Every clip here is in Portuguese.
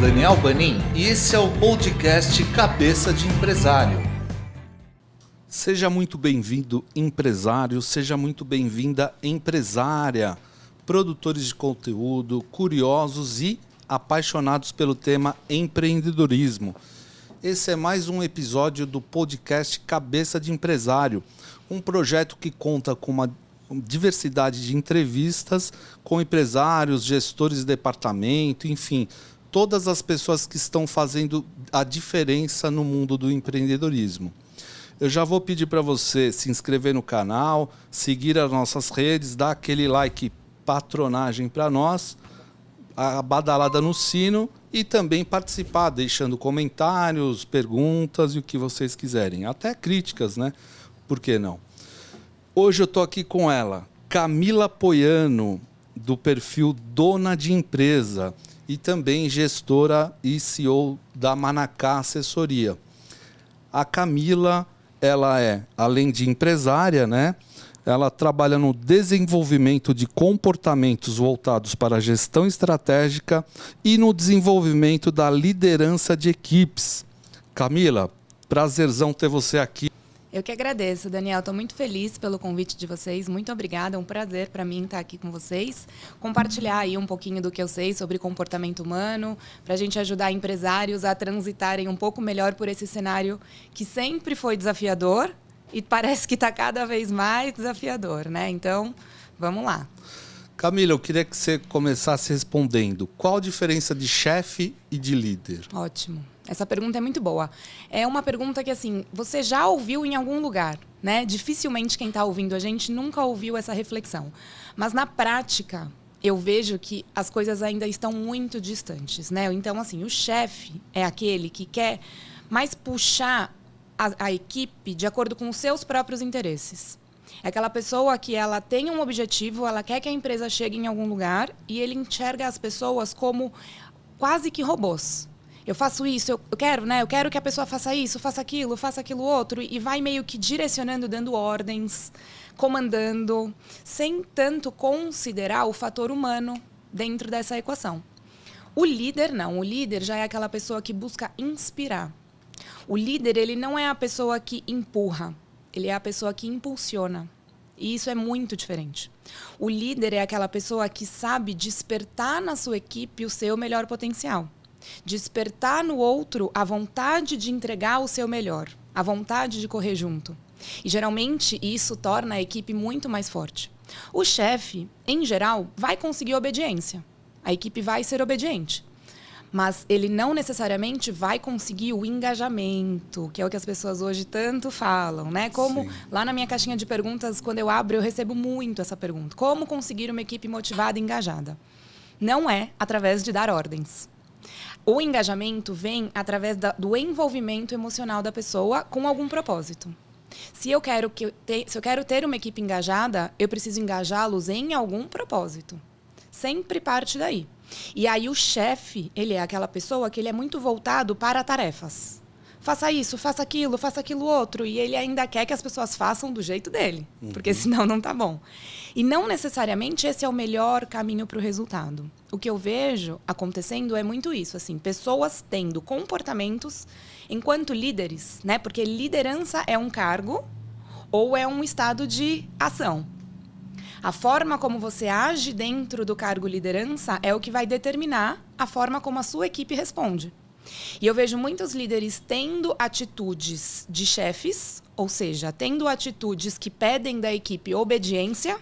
Daniel Banin e esse é o podcast Cabeça de Empresário. Seja muito bem-vindo, empresário, seja muito bem-vinda, empresária, produtores de conteúdo, curiosos e apaixonados pelo tema empreendedorismo. Esse é mais um episódio do podcast Cabeça de Empresário, um projeto que conta com uma diversidade de entrevistas com empresários, gestores de departamento, enfim, todas as pessoas que estão fazendo a diferença no mundo do empreendedorismo. Eu já vou pedir para você se inscrever no canal, seguir as nossas redes, dar aquele like patronagem para nós, a badalada no sino e também participar, deixando comentários, perguntas e o que vocês quiserem. Até críticas, né? Por que não? Hoje eu estou aqui com ela, Camila Poiano, do perfil Dona de Empresa e também gestora e CEO da Manacá Assessoria. A Camila, ela é, além de empresária, né? Ela trabalha no desenvolvimento de comportamentos voltados para a gestão estratégica e no desenvolvimento da liderança de equipes. Camila, prazerzão ter você aqui. Eu que agradeço, Daniel. Estou muito feliz pelo convite de vocês. Muito obrigada. É um prazer para mim estar aqui com vocês. Compartilhar aí um pouquinho do que eu sei sobre comportamento humano, para a gente ajudar empresários a transitarem um pouco melhor por esse cenário que sempre foi desafiador e parece que está cada vez mais desafiador, né? Então, vamos lá. Camila, eu queria que você começasse respondendo. Qual a diferença de chefe e de líder? Ótimo. Essa pergunta é muito boa. É uma pergunta que, assim, você já ouviu em algum lugar, né? Dificilmente quem está ouvindo a gente nunca ouviu essa reflexão. Mas, na prática, eu vejo que as coisas ainda estão muito distantes, né? Então, assim, o chefe é aquele que quer mais puxar a equipe de acordo com os seus próprios interesses. É aquela pessoa que ela tem um objetivo, ela quer que a empresa chegue em algum lugar e ele enxerga as pessoas como quase que robôs. Eu faço isso, eu quero, né? Eu quero que a pessoa faça isso, faça aquilo outro, e vai meio que direcionando, dando ordens, comandando, sem tanto considerar o fator humano dentro dessa equação. O líder não, o líder já é aquela pessoa que busca inspirar. O líder, ele não é a pessoa que empurra, ele é a pessoa que impulsiona. E isso é muito diferente. O líder é aquela pessoa que sabe despertar na sua equipe o seu melhor potencial. Despertar no outro a vontade de entregar o seu melhor, a vontade de correr junto. E geralmente isso torna a equipe muito mais forte. O chefe, em geral, vai conseguir obediência. A equipe vai ser obediente. Mas ele não necessariamente vai conseguir o engajamento, que é o que as pessoas hoje tanto falam, né? Como Sim. Lá na minha caixinha de perguntas, quando eu abro, eu recebo muito essa pergunta. Como conseguir uma equipe motivada e engajada? Não é através de dar ordens. O engajamento vem através do envolvimento emocional da pessoa com algum propósito. Se eu quero ter uma equipe engajada, eu preciso engajá-los em algum propósito. Sempre parte daí. E aí o chefe, ele é aquela pessoa que ele é muito voltado para tarefas. Faça isso, faça aquilo outro. E ele ainda quer que as pessoas façam do jeito dele. Porque senão não tá bom. E não necessariamente esse é o melhor caminho para o resultado. O que eu vejo acontecendo é muito isso. Assim, pessoas tendo comportamentos enquanto líderes, né? Porque liderança é um cargo ou é um estado de ação. A forma como você age dentro do cargo liderança é o que vai determinar a forma como a sua equipe responde. E eu vejo muitos líderes tendo atitudes de chefes, ou seja, tendo atitudes que pedem da equipe obediência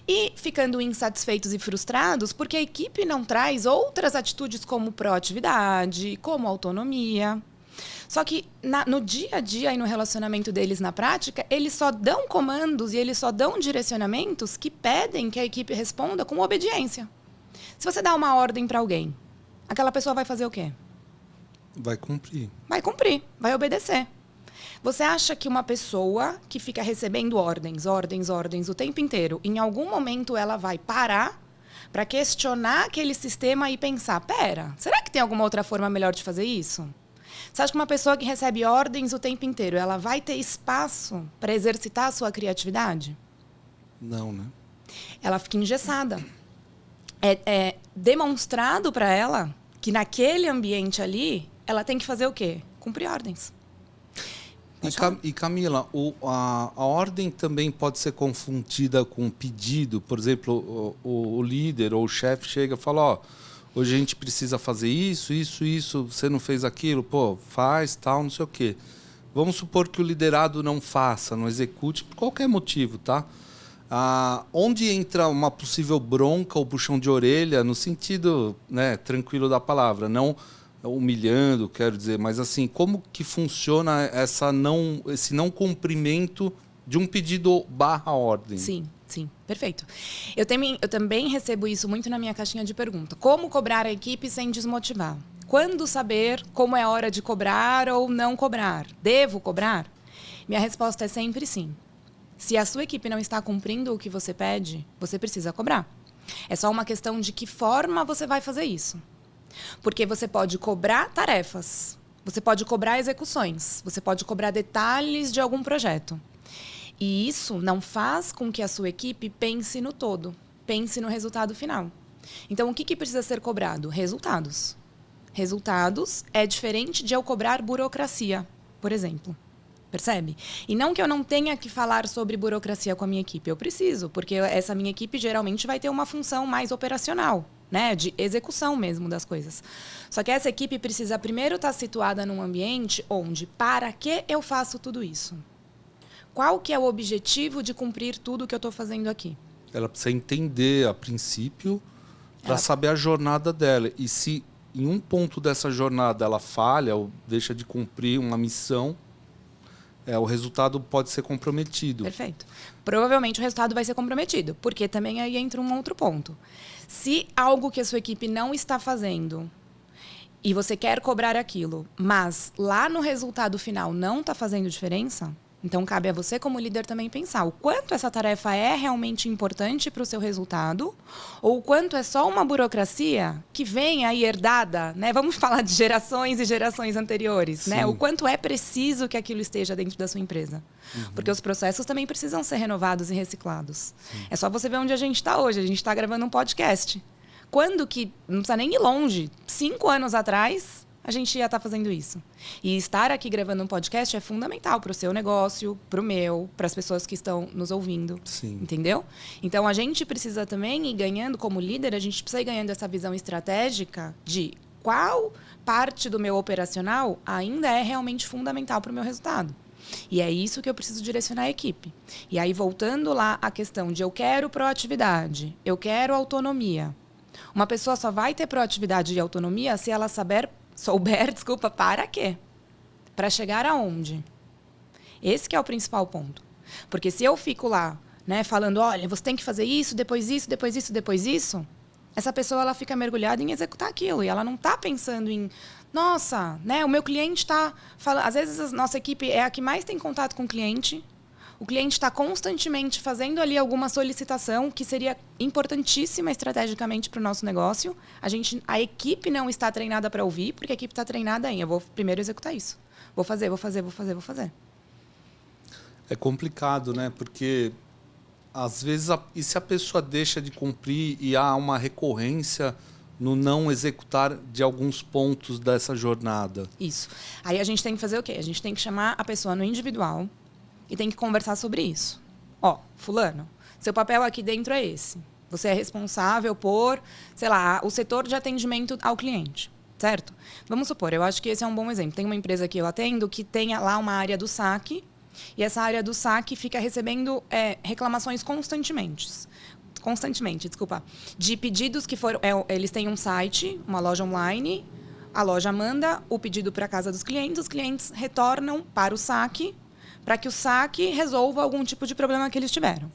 e ficando insatisfeitos e frustrados porque a equipe não traz outras atitudes como proatividade, como autonomia. Só que no dia a dia e no relacionamento deles na prática, eles só dão comandos e eles só dão direcionamentos que pedem que a equipe responda com obediência. Se você dá uma ordem para alguém, aquela pessoa vai fazer o quê? Vai cumprir. Vai cumprir, vai obedecer. Você acha que uma pessoa que fica recebendo ordens o tempo inteiro, em algum momento ela vai parar para questionar aquele sistema e pensar, pera, será que tem alguma outra forma melhor de fazer isso? Você acha que uma pessoa que recebe ordens o tempo inteiro, ela vai ter espaço para exercitar a sua criatividade? Não, né? Ela fica engessada. É demonstrado para ela que naquele ambiente ali, ela tem que fazer o quê? Cumprir ordens. E Camila, a ordem também pode ser confundida com pedido. Por exemplo, o líder ou o chefe chega e fala, ó, hoje a gente precisa fazer isso, você não fez aquilo, pô, faz, tal, não sei o quê. Vamos supor que o liderado não faça, não execute, por qualquer motivo, tá? Onde entra uma possível bronca ou puxão de orelha, no sentido, né, tranquilo da palavra, não humilhando, quero dizer, mas assim, como que funciona esse não cumprimento de um pedido / ordem? Sim, perfeito. Eu também recebo isso muito na minha caixinha de pergunta. Como cobrar a equipe sem desmotivar? Quando saber como é hora de cobrar ou não cobrar? Devo cobrar? Minha resposta é sempre sim. Se a sua equipe não está cumprindo o que você pede, você precisa cobrar. É só uma questão de que forma você vai fazer isso. Porque você pode cobrar tarefas, você pode cobrar execuções, você pode cobrar detalhes de algum projeto. E isso não faz com que a sua equipe pense no todo, pense no resultado final. Então, o que precisa ser cobrado? Resultados. Resultados é diferente de eu cobrar burocracia, por exemplo. Percebe? E não que eu não tenha que falar sobre burocracia com a minha equipe. Eu preciso, porque essa minha equipe geralmente vai ter uma função mais operacional, né? De execução mesmo das coisas. Só que essa equipe precisa primeiro estar situada num ambiente onde, para que eu faço tudo isso? Qual que é o objetivo de cumprir tudo que eu estou fazendo aqui? Ela precisa entender, a princípio, para saber a jornada dela. E se em um ponto dessa jornada ela falha ou deixa de cumprir uma missão, o resultado pode ser comprometido. Perfeito. Provavelmente o resultado vai ser comprometido, porque também aí entra um outro ponto. Se algo que a sua equipe não está fazendo e você quer cobrar aquilo, mas lá no resultado final não está fazendo diferença, então cabe a você como líder também pensar o quanto essa tarefa é realmente importante para o seu resultado ou o quanto é só uma burocracia que vem aí herdada, né? Vamos falar de gerações e gerações anteriores, né? O quanto é preciso que aquilo esteja dentro da sua empresa. Porque os processos também precisam ser renovados e reciclados. É só você ver onde a gente está hoje. A gente está gravando um podcast. Quando que, não precisa nem ir longe, 5 anos atrás, a gente ia estar fazendo isso. E estar aqui gravando um podcast é fundamental para o seu negócio, para o meu, para as pessoas que estão nos ouvindo. Sim. Entendeu? Então, a gente precisa também ir ganhando, como líder, a gente precisa ir ganhando essa visão estratégica de qual parte do meu operacional ainda é realmente fundamental para o meu resultado. E é isso que eu preciso direcionar a equipe. E aí, voltando lá à questão de eu quero proatividade, eu quero autonomia. Uma pessoa só vai ter proatividade e autonomia se ela souber, para quê? Para chegar aonde? Esse que é o principal ponto. Porque se eu fico lá, né, falando, olha, você tem que fazer isso, depois isso, depois isso, depois isso, essa pessoa ela fica mergulhada em executar aquilo. E ela não está pensando em, nossa, né, o meu cliente está falando. Às vezes a nossa equipe é a que mais tem contato com o cliente. O cliente está constantemente fazendo ali alguma solicitação que seria importantíssima estrategicamente para o nosso negócio. A equipe não está treinada para ouvir, porque a equipe está treinada em eu vou primeiro executar isso. Vou fazer. É complicado, né? Porque, às vezes, e se a pessoa deixa de cumprir e há uma recorrência no não executar de alguns pontos dessa jornada? Isso. Aí a gente tem que fazer o quê? A gente tem que chamar a pessoa no individual e tem que conversar sobre isso. Ó, fulano, seu papel aqui dentro é esse. Você é responsável por, sei lá, o setor de atendimento ao cliente, certo? Vamos supor, eu acho que esse é um bom exemplo. Tem uma empresa que eu atendo que tem lá uma área do saque e essa área do saque fica recebendo reclamações constantemente, de pedidos que foram... eles têm um site, uma loja online, a loja manda o pedido para a casa dos clientes, os clientes retornam para o saque para que o saque resolva algum tipo de problema que eles tiveram.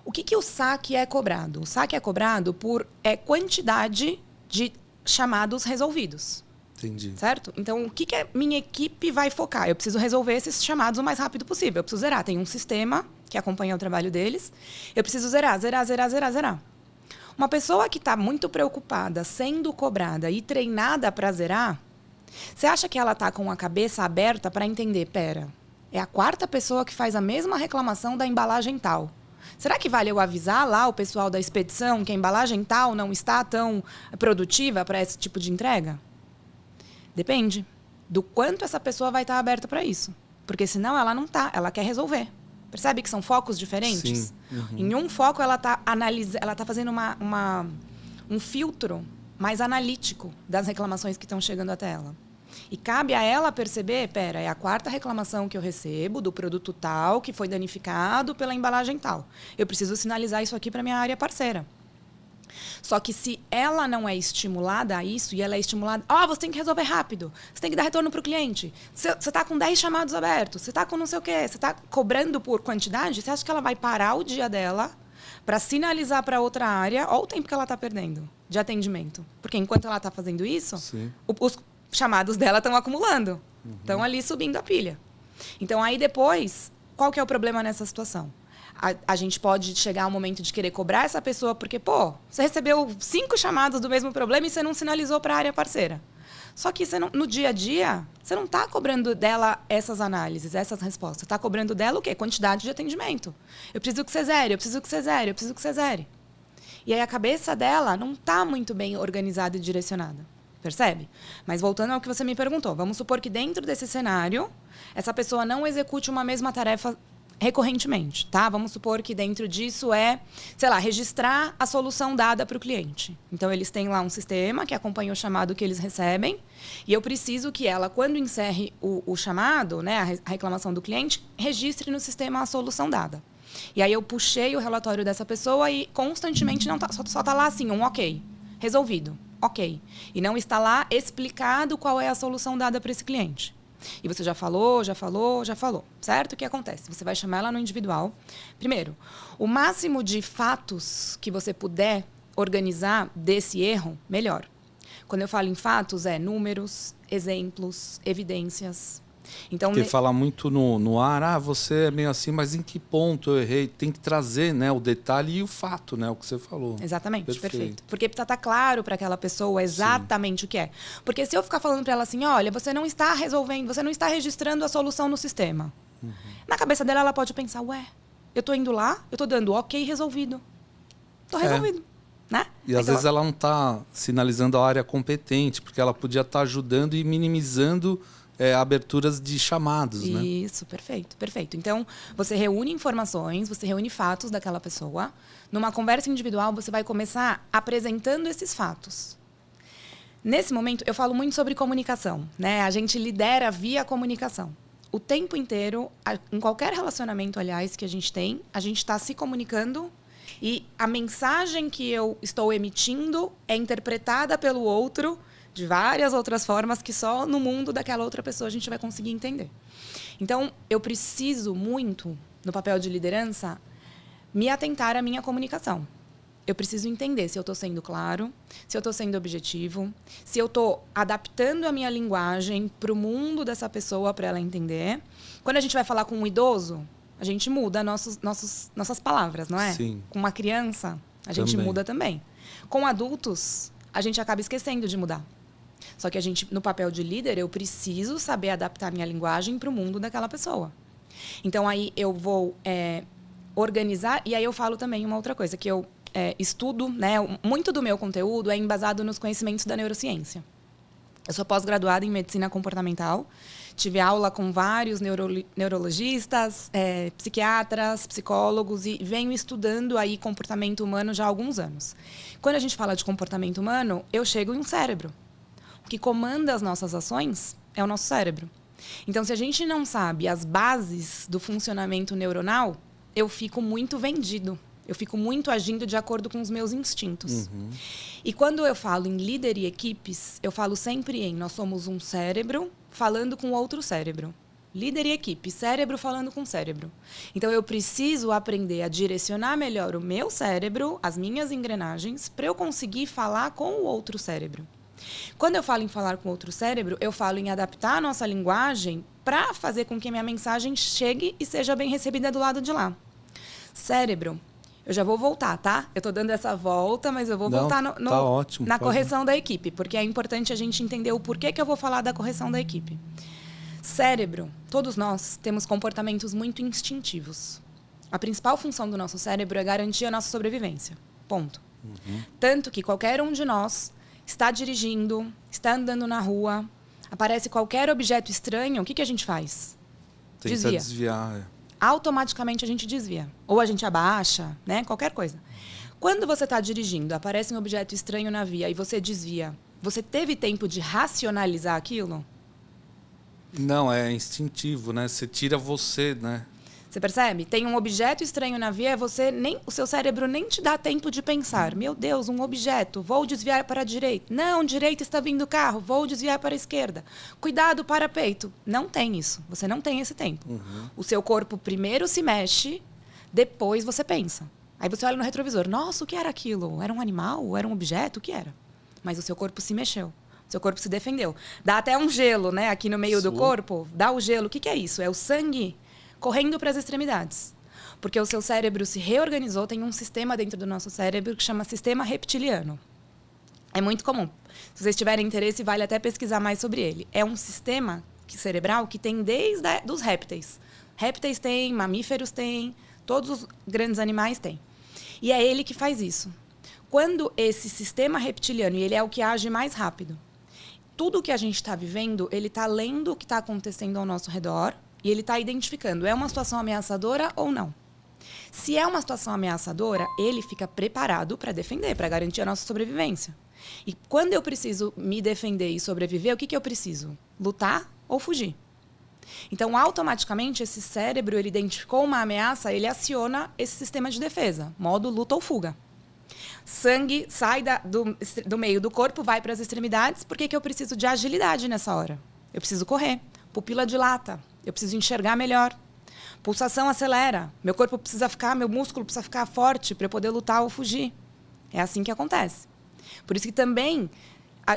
O que o saque é cobrado? O saque é cobrado por quantidade de chamados resolvidos. Entendi. Certo? Então, o que a minha equipe vai focar? Eu preciso resolver esses chamados o mais rápido possível. Eu preciso zerar. Tem um sistema que acompanha o trabalho deles. Eu preciso zerar. Uma pessoa que está muito preocupada, sendo cobrada e treinada para zerar, você acha que ela está com a cabeça aberta para entender, é a 4ª pessoa que faz a mesma reclamação da embalagem tal. Será que vale eu avisar lá o pessoal da expedição que a embalagem tal não está tão produtiva para esse tipo de entrega? Depende do quanto essa pessoa vai estar aberta para isso. Porque senão ela não está, ela quer resolver. Percebe que são focos diferentes? Sim. Uhum. Em um foco, ela está fazendo um filtro mais analítico das reclamações que estão chegando até ela. E cabe a ela perceber, é a 4ª reclamação que eu recebo do produto tal que foi danificado pela embalagem tal. Eu preciso sinalizar isso aqui para minha área parceira. Só que se ela não é estimulada a isso, e ela é estimulada... você tem que resolver rápido, você tem que dar retorno para o cliente. Você está com 10 chamados abertos, você está com não sei o quê, você está cobrando por quantidade, você acha que ela vai parar o dia dela para sinalizar para outra área? Olha o tempo que ela está perdendo de atendimento. Porque enquanto ela está fazendo isso, os chamados dela estão acumulando. Estão ali subindo a pilha. Então, aí depois, qual que é o problema nessa situação? A gente pode chegar ao momento de querer cobrar essa pessoa porque, você recebeu 5 chamados do mesmo problema e você não sinalizou para a área parceira. Só que no dia a dia, você não está cobrando dela essas análises, essas respostas. Você está cobrando dela o quê? Quantidade de atendimento. Eu preciso que você zere, eu preciso que você zere, eu preciso que você zere. E aí a cabeça dela não está muito bem organizada e direcionada. Percebe? Mas voltando ao que você me perguntou, vamos supor que dentro desse cenário, essa pessoa não execute uma mesma tarefa recorrentemente, tá? Vamos supor que dentro disso registrar a solução dada para o cliente. Então, eles têm lá um sistema que acompanha o chamado que eles recebem e eu preciso que ela, quando encerre o chamado, né, a reclamação do cliente, registre no sistema a solução dada. E aí eu puxei o relatório dessa pessoa e constantemente só está lá assim, um ok, resolvido, ok. E não está lá explicado qual é a solução dada para esse cliente. E você já falou, certo? O que acontece? Você vai chamar ela no individual. Primeiro, o máximo de fatos que você puder organizar desse erro, melhor. Quando eu falo em fatos, números, exemplos, evidências. Então, porque fala muito no ar, você é meio assim, mas em que ponto eu errei? Tem que trazer, né, o detalhe e o fato, né, o que você falou. Exatamente, perfeito. Porque precisa estar claro para aquela pessoa exatamente o que é. Porque se eu ficar falando para ela assim, olha, você não está resolvendo, você não está registrando a solução no sistema. Na cabeça dela, ela pode pensar, eu estou indo lá, eu estou dando ok, resolvido. Estou resolvido. Né? E às vezes ela não está sinalizando a área competente, porque ela podia estar ajudando e minimizando aberturas de chamados, né? Isso, perfeito. Então, você reúne informações, você reúne fatos daquela pessoa. Numa conversa individual, você vai começar apresentando esses fatos. Nesse momento, eu falo muito sobre comunicação, né? A gente lidera via comunicação. O tempo inteiro, em qualquer relacionamento, aliás, que a gente tem, a gente está se comunicando e a mensagem que eu estou emitindo é interpretada pelo outro de várias outras formas que só no mundo daquela outra pessoa a gente vai conseguir entender. Então, eu preciso muito, no papel de liderança, me atentar à minha comunicação. Eu preciso entender se eu estou sendo claro, se eu estou sendo objetivo, se eu estou adaptando a minha linguagem para o mundo dessa pessoa para ela entender. Quando a gente vai falar com um idoso, a gente muda nossas palavras, não é? Sim. Com uma criança, a gente muda também. Com adultos, a gente acaba esquecendo de mudar. Só que no papel de líder, eu preciso saber adaptar minha linguagem para o mundo daquela pessoa. Então, aí eu vou organizar... E aí eu falo também uma outra coisa, que eu estudo, né? Muito do meu conteúdo é embasado nos conhecimentos da neurociência. Eu sou pós-graduada em medicina comportamental. Tive aula com vários neurologistas, psiquiatras, psicólogos e venho estudando aí comportamento humano já há alguns anos. Quando a gente fala de comportamento humano, eu chego em um cérebro. O que comanda as nossas ações é o nosso cérebro. Então, se a gente não sabe as bases do funcionamento neuronal, eu fico muito vendido. Eu fico muito agindo de acordo com os meus instintos. E quando eu falo em líder e equipes, eu falo sempre nós somos um cérebro falando com outro cérebro. Líder e equipe, cérebro falando com cérebro. Então, eu preciso aprender a direcionar melhor o meu cérebro, as minhas engrenagens, para eu conseguir falar com o outro cérebro. Quando eu falo em falar com outro cérebro, eu falo em adaptar a nossa linguagem para fazer com que a minha mensagem chegue e seja bem recebida do lado de lá. Cérebro. Eu já vou voltar, tá? Eu estou dando essa volta, mas eu vou voltar tá ótimo, na correção da equipe, porque é importante a gente entender o porquê que eu vou falar da correção da equipe. Cérebro. Todos nós temos comportamentos muito instintivos. A principal função do nosso cérebro é garantir a nossa sobrevivência. Ponto. Tanto que qualquer um de nós está dirigindo, está andando na rua, aparece qualquer objeto estranho, o que a gente faz? Tenta desviar. Automaticamente a gente desvia. Ou a gente abaixa, né? Qualquer coisa. Quando você está dirigindo, aparece um objeto estranho na via e você desvia, você teve tempo de racionalizar aquilo? Não, é instintivo, né? Você tira você, né? Você percebe? Tem um objeto estranho na via, o seu cérebro nem te dá tempo de pensar. Meu Deus, um objeto, vou desviar para a direita. Não, direita está vindo o carro, vou desviar para a esquerda. Cuidado, para peito. Não tem isso. Você não tem esse tempo. O seu corpo primeiro se mexe, depois você pensa. Aí você olha no retrovisor. Nossa, o que era aquilo? Era um animal? Era um objeto? O que era? Mas o seu corpo se mexeu. O seu corpo se defendeu. Dá até um gelo, né? Aqui no meio do corpo. Dá o gelo. O que é isso? É o sangue correndo para as extremidades. Porque o seu cérebro se reorganizou, tem um sistema dentro do nosso cérebro que chama sistema reptiliano. É muito comum. Se vocês tiverem interesse, vale até pesquisar mais sobre ele. É um sistema cerebral que tem desde os répteis. Répteis tem, mamíferos tem, todos os grandes animais têm. E é ele que faz isso. Quando esse sistema reptiliano, e ele é o que age mais rápido, tudo que a gente está vivendo, ele está lendo o que está acontecendo ao nosso redor, e ele está identificando, é uma situação ameaçadora ou não. Se é uma situação ameaçadora, ele fica preparado para defender, para garantir a nossa sobrevivência. E quando eu preciso me defender e sobreviver, o que eu preciso? Lutar ou fugir? Então, automaticamente, esse cérebro, ele identificou uma ameaça, ele aciona esse sistema de defesa, modo luta ou fuga. Sangue sai do meio do corpo, vai para as extremidades. Por que eu preciso de agilidade nessa hora? Eu preciso correr. Pupila dilata. Eu preciso enxergar melhor. Pulsação acelera. Meu músculo precisa ficar forte para eu poder lutar ou fugir. É assim que acontece. Por isso que também,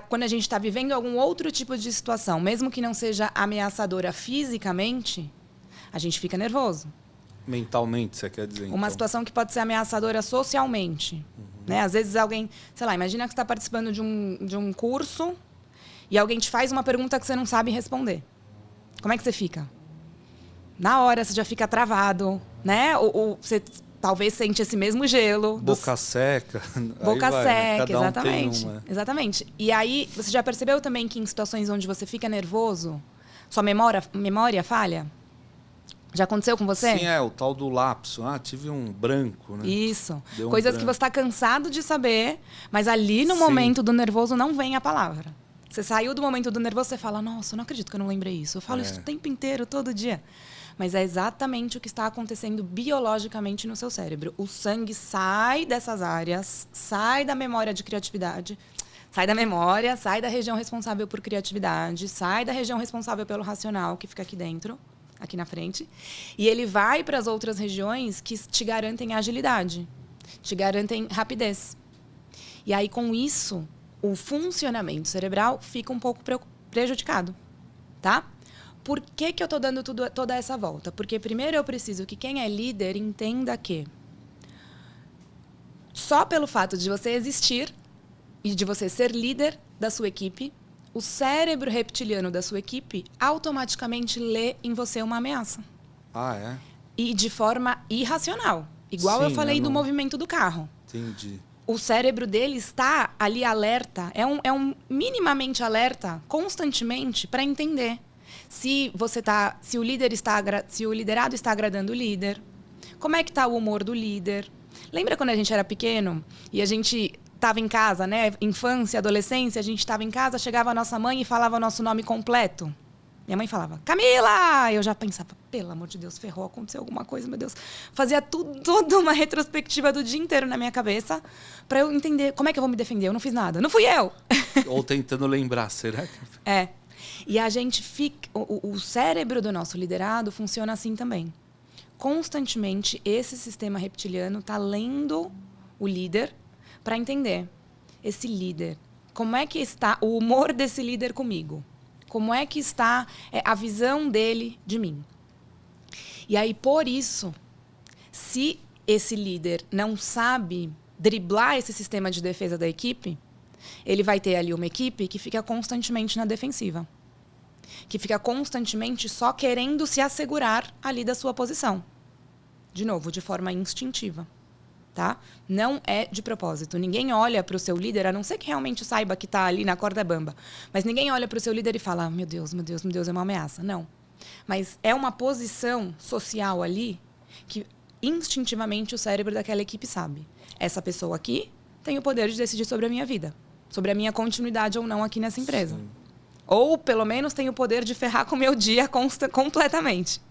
quando a gente está vivendo algum outro tipo de situação, mesmo que não seja ameaçadora fisicamente, a gente fica nervoso. Mentalmente, você quer dizer? Uma situação que pode ser ameaçadora socialmente. Né? Às vezes alguém, sei lá, imagina que você está participando de um curso e alguém te faz uma pergunta que você não sabe responder. Como é que você fica? Na hora você já fica travado, né? Ou você talvez sente esse mesmo gelo. Boca seca. Boca seca, cada um exatamente. tem uma. Exatamente. E aí, você já percebeu também que em situações onde você fica nervoso, sua memória falha? Já aconteceu com você? Sim, o tal do lapso. Tive um branco, né? Isso. Coisas que você está cansado de saber, mas ali no momento do nervoso não vem a palavra. Você saiu do momento do nervoso, você fala, nossa, eu não acredito que eu não lembrei isso. Eu falo isso o tempo inteiro, todo dia. Mas é exatamente o que está acontecendo biologicamente no seu cérebro. O sangue sai dessas áreas, sai da memória de criatividade, sai da memória, sai da região responsável por criatividade, sai da região responsável pelo racional, que fica aqui dentro, aqui na frente, e ele vai para as outras regiões que te garantem agilidade, te garantem rapidez. E aí, com isso, o funcionamento cerebral fica um pouco prejudicado, tá? Por que eu estou dando toda essa volta? Porque primeiro eu preciso que quem é líder entenda que só pelo fato de você existir e de você ser líder da sua equipe, o cérebro reptiliano da sua equipe automaticamente lê em você uma ameaça. É? E de forma irracional. Igual Sim, eu falei do movimento do carro. Entendi. O cérebro dele está ali alerta, é um minimamente alerta constantemente para entender se o liderado está agradando o líder, como é que está o humor do líder. Lembra quando a gente era pequeno e a gente estava em casa, né? Infância, adolescência, a gente estava em casa, chegava a nossa mãe e falava o nosso nome completo. Minha mãe falava, Camila! Eu já pensava, pelo amor de Deus, ferrou, aconteceu alguma coisa, meu Deus. Fazia toda uma retrospectiva do dia inteiro na minha cabeça para eu entender como é que eu vou me defender. Eu não fiz nada, não fui eu! Ou tentando lembrar, será que... E a gente fica... O cérebro do nosso liderado funciona assim também. Constantemente, esse sistema reptiliano está lendo o líder para entender esse líder. Como é que está o humor desse líder comigo? Como é que está a visão dele de mim? E aí, por isso, se esse líder não sabe driblar esse sistema de defesa da equipe, ele vai ter ali uma equipe que fica constantemente na defensiva. Que fica constantemente só querendo se assegurar ali da sua posição. de novo, de forma instintiva. Tá? Não é de propósito. Ninguém olha para o seu líder, a não ser que realmente saiba que está ali na corda bamba. Mas ninguém olha para o seu líder e fala, meu Deus, meu Deus, meu Deus, é uma ameaça. Não. Mas é uma posição social ali que instintivamente o cérebro daquela equipe sabe. Essa pessoa aqui tem o poder de decidir sobre a minha vida, sobre a minha continuidade ou não aqui nessa empresa. Sim. Ou, pelo menos, tem o poder de ferrar com o meu dia completamente.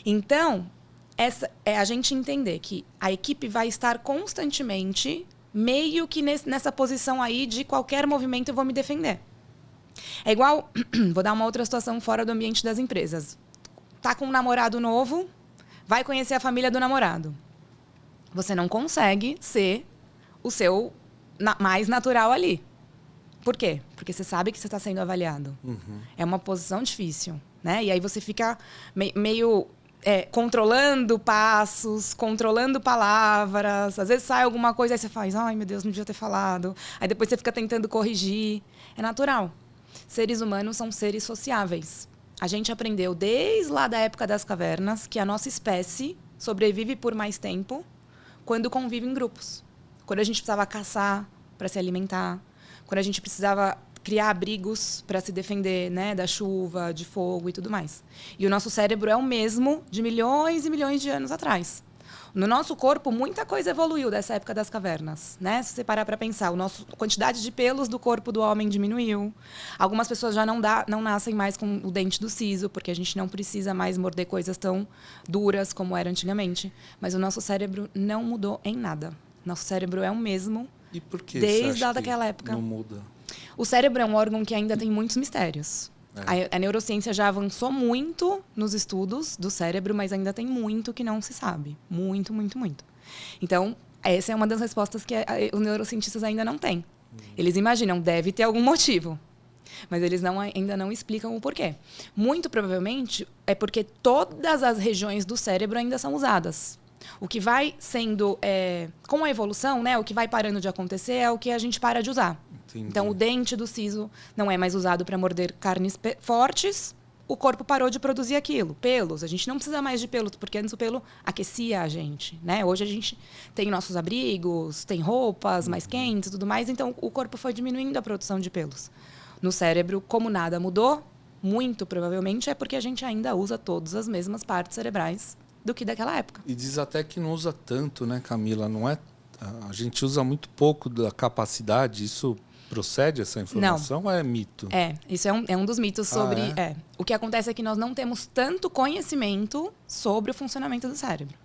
Então, essa é a gente entender que a equipe vai estar constantemente meio que nessa posição aí de qualquer movimento eu vou me defender. É igual, vou dar uma outra situação fora do ambiente das empresas. Tá com um namorado novo, vai conhecer a família do namorado. Você não consegue ser o seu mais natural ali. Por quê? Porque você sabe que você está sendo avaliado. Uhum. É uma posição difícil, né? E aí você fica meio controlando passos, controlando palavras. Às vezes sai alguma coisa, aí você faz, ai, meu Deus, não devia ter falado. Aí depois você fica tentando corrigir. É natural. Seres humanos são seres sociáveis. A gente aprendeu desde lá da época das cavernas que a nossa espécie sobrevive por mais tempo quando convive em grupos. Quando a gente precisava caçar para se alimentar, quando a gente precisava criar abrigos para se defender, né, da chuva, de fogo e tudo mais. E o nosso cérebro é o mesmo de milhões e milhões de anos atrás. No nosso corpo, muita coisa evoluiu dessa época das cavernas, né? Se você parar para pensar, a quantidade de pelos do corpo do homem diminuiu. Algumas pessoas já não nascem mais com o dente do siso, porque a gente não precisa mais morder coisas tão duras como era antigamente. Mas o nosso cérebro não mudou em nada. Nosso cérebro é o mesmo e por que desde lá daquela época. Não muda? O cérebro é um órgão que ainda tem muitos mistérios. A neurociência já avançou muito nos estudos do cérebro, mas ainda tem muito que não se sabe. Muito, muito, muito. Então, essa é uma das respostas que os neurocientistas ainda não têm. Eles imaginam, deve ter algum motivo. Mas eles ainda não explicam o porquê. Muito provavelmente é porque todas as regiões do cérebro ainda são usadas. O que vai sendo, com a evolução, né, o que vai parando de acontecer é o que a gente para de usar. Entendi. Então, o dente do siso não é mais usado para morder carnes fortes, o corpo parou de produzir aquilo. Pelos, a gente não precisa mais de pelos, porque antes o pelo aquecia a gente, né? Hoje a gente tem nossos abrigos, tem roupas mais quentes e tudo mais, então o corpo foi diminuindo a produção de pelos. No cérebro, como nada mudou, muito provavelmente é porque a gente ainda usa todas as mesmas partes cerebrais do que daquela época. E diz até que não usa tanto, né, Camila? Não é? A gente usa muito pouco da capacidade. Isso procede, essa informação? Não. Ou é mito? Isso é um dos mitos sobre... O que acontece é que nós não temos tanto conhecimento sobre o funcionamento do cérebro.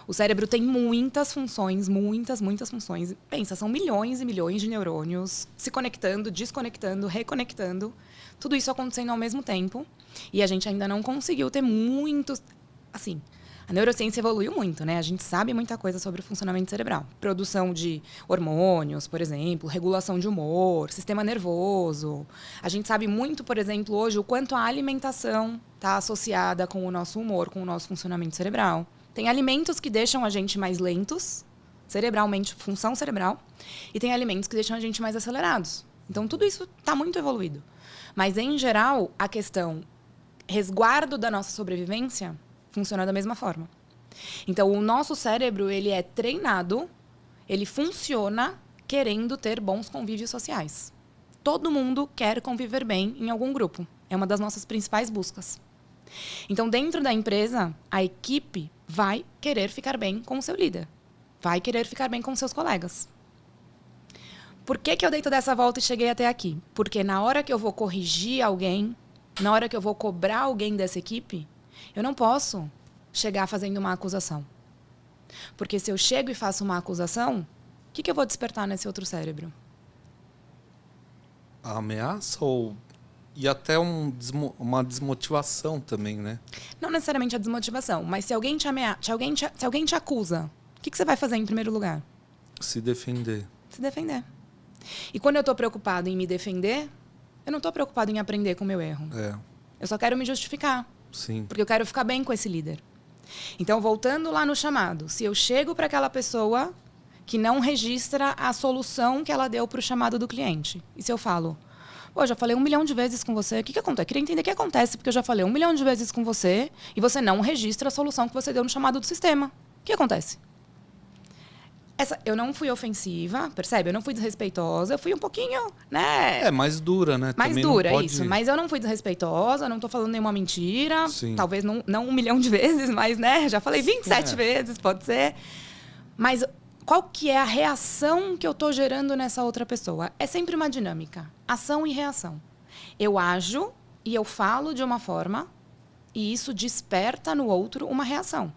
O cérebro tem muitas funções, muitas funções. Pensa, são milhões e milhões de neurônios se conectando, desconectando, reconectando. Tudo isso acontecendo ao mesmo tempo. E a gente ainda não conseguiu ter muitos... Assim, a neurociência evoluiu muito, né? A gente sabe muita coisa sobre o funcionamento cerebral. Produção de hormônios, por exemplo, regulação de humor, sistema nervoso. A gente sabe muito, por exemplo, hoje, o quanto a alimentação está associada com o nosso humor, com o nosso funcionamento cerebral. Tem alimentos que deixam a gente mais lentos, cerebralmente, função cerebral, e tem alimentos que deixam a gente mais acelerados. Então, tudo isso está muito evoluído. Mas, em geral, a questão resguardo da nossa sobrevivência funciona da mesma forma. Então, o nosso cérebro, ele é treinado, ele funciona querendo ter bons convívios sociais. Todo mundo quer conviver bem em algum grupo. É uma das nossas principais buscas. Então, dentro da empresa, a equipe vai querer ficar bem com o seu líder. Vai querer ficar bem com seus colegas. Por que eu dei toda essa volta e cheguei até aqui? Porque na hora que eu vou corrigir alguém, na hora que eu vou cobrar alguém dessa equipe, eu não posso chegar fazendo uma acusação. Porque se eu chego e faço uma acusação, o que eu vou despertar nesse outro cérebro? A ameaça ou... E até uma desmotivação também, né? Não necessariamente a desmotivação, mas se alguém se alguém te acusa, o que você vai fazer em primeiro lugar? Se defender. Se defender. E quando eu estou preocupado em me defender, eu não estou preocupado em aprender com o meu erro. Eu só quero me justificar. Sim. Porque eu quero ficar bem com esse líder. Então, voltando lá no chamado, se eu chego para aquela pessoa que não registra a solução que ela deu para o chamado do cliente, e se eu falo, Pô, eu já falei 1 milhão de vezes com você. O que acontece? Eu queria entender o que acontece, porque eu já falei 1 milhão de vezes com você e você não registra a solução que você deu no chamado do sistema. O que acontece? Eu não fui ofensiva, percebe? Eu não fui desrespeitosa, eu fui um pouquinho, né? Mais dura, né? Mais Também dura, pode... isso. Mas eu não fui desrespeitosa, não tô falando nenhuma mentira. Sim. Talvez não 1 milhão de vezes, mas, né? Já falei 27 vezes, pode ser. Mas qual que é a reação que eu tô gerando nessa outra pessoa? É sempre uma dinâmica. Ação e reação. Eu ajo e eu falo de uma forma e isso desperta no outro uma reação.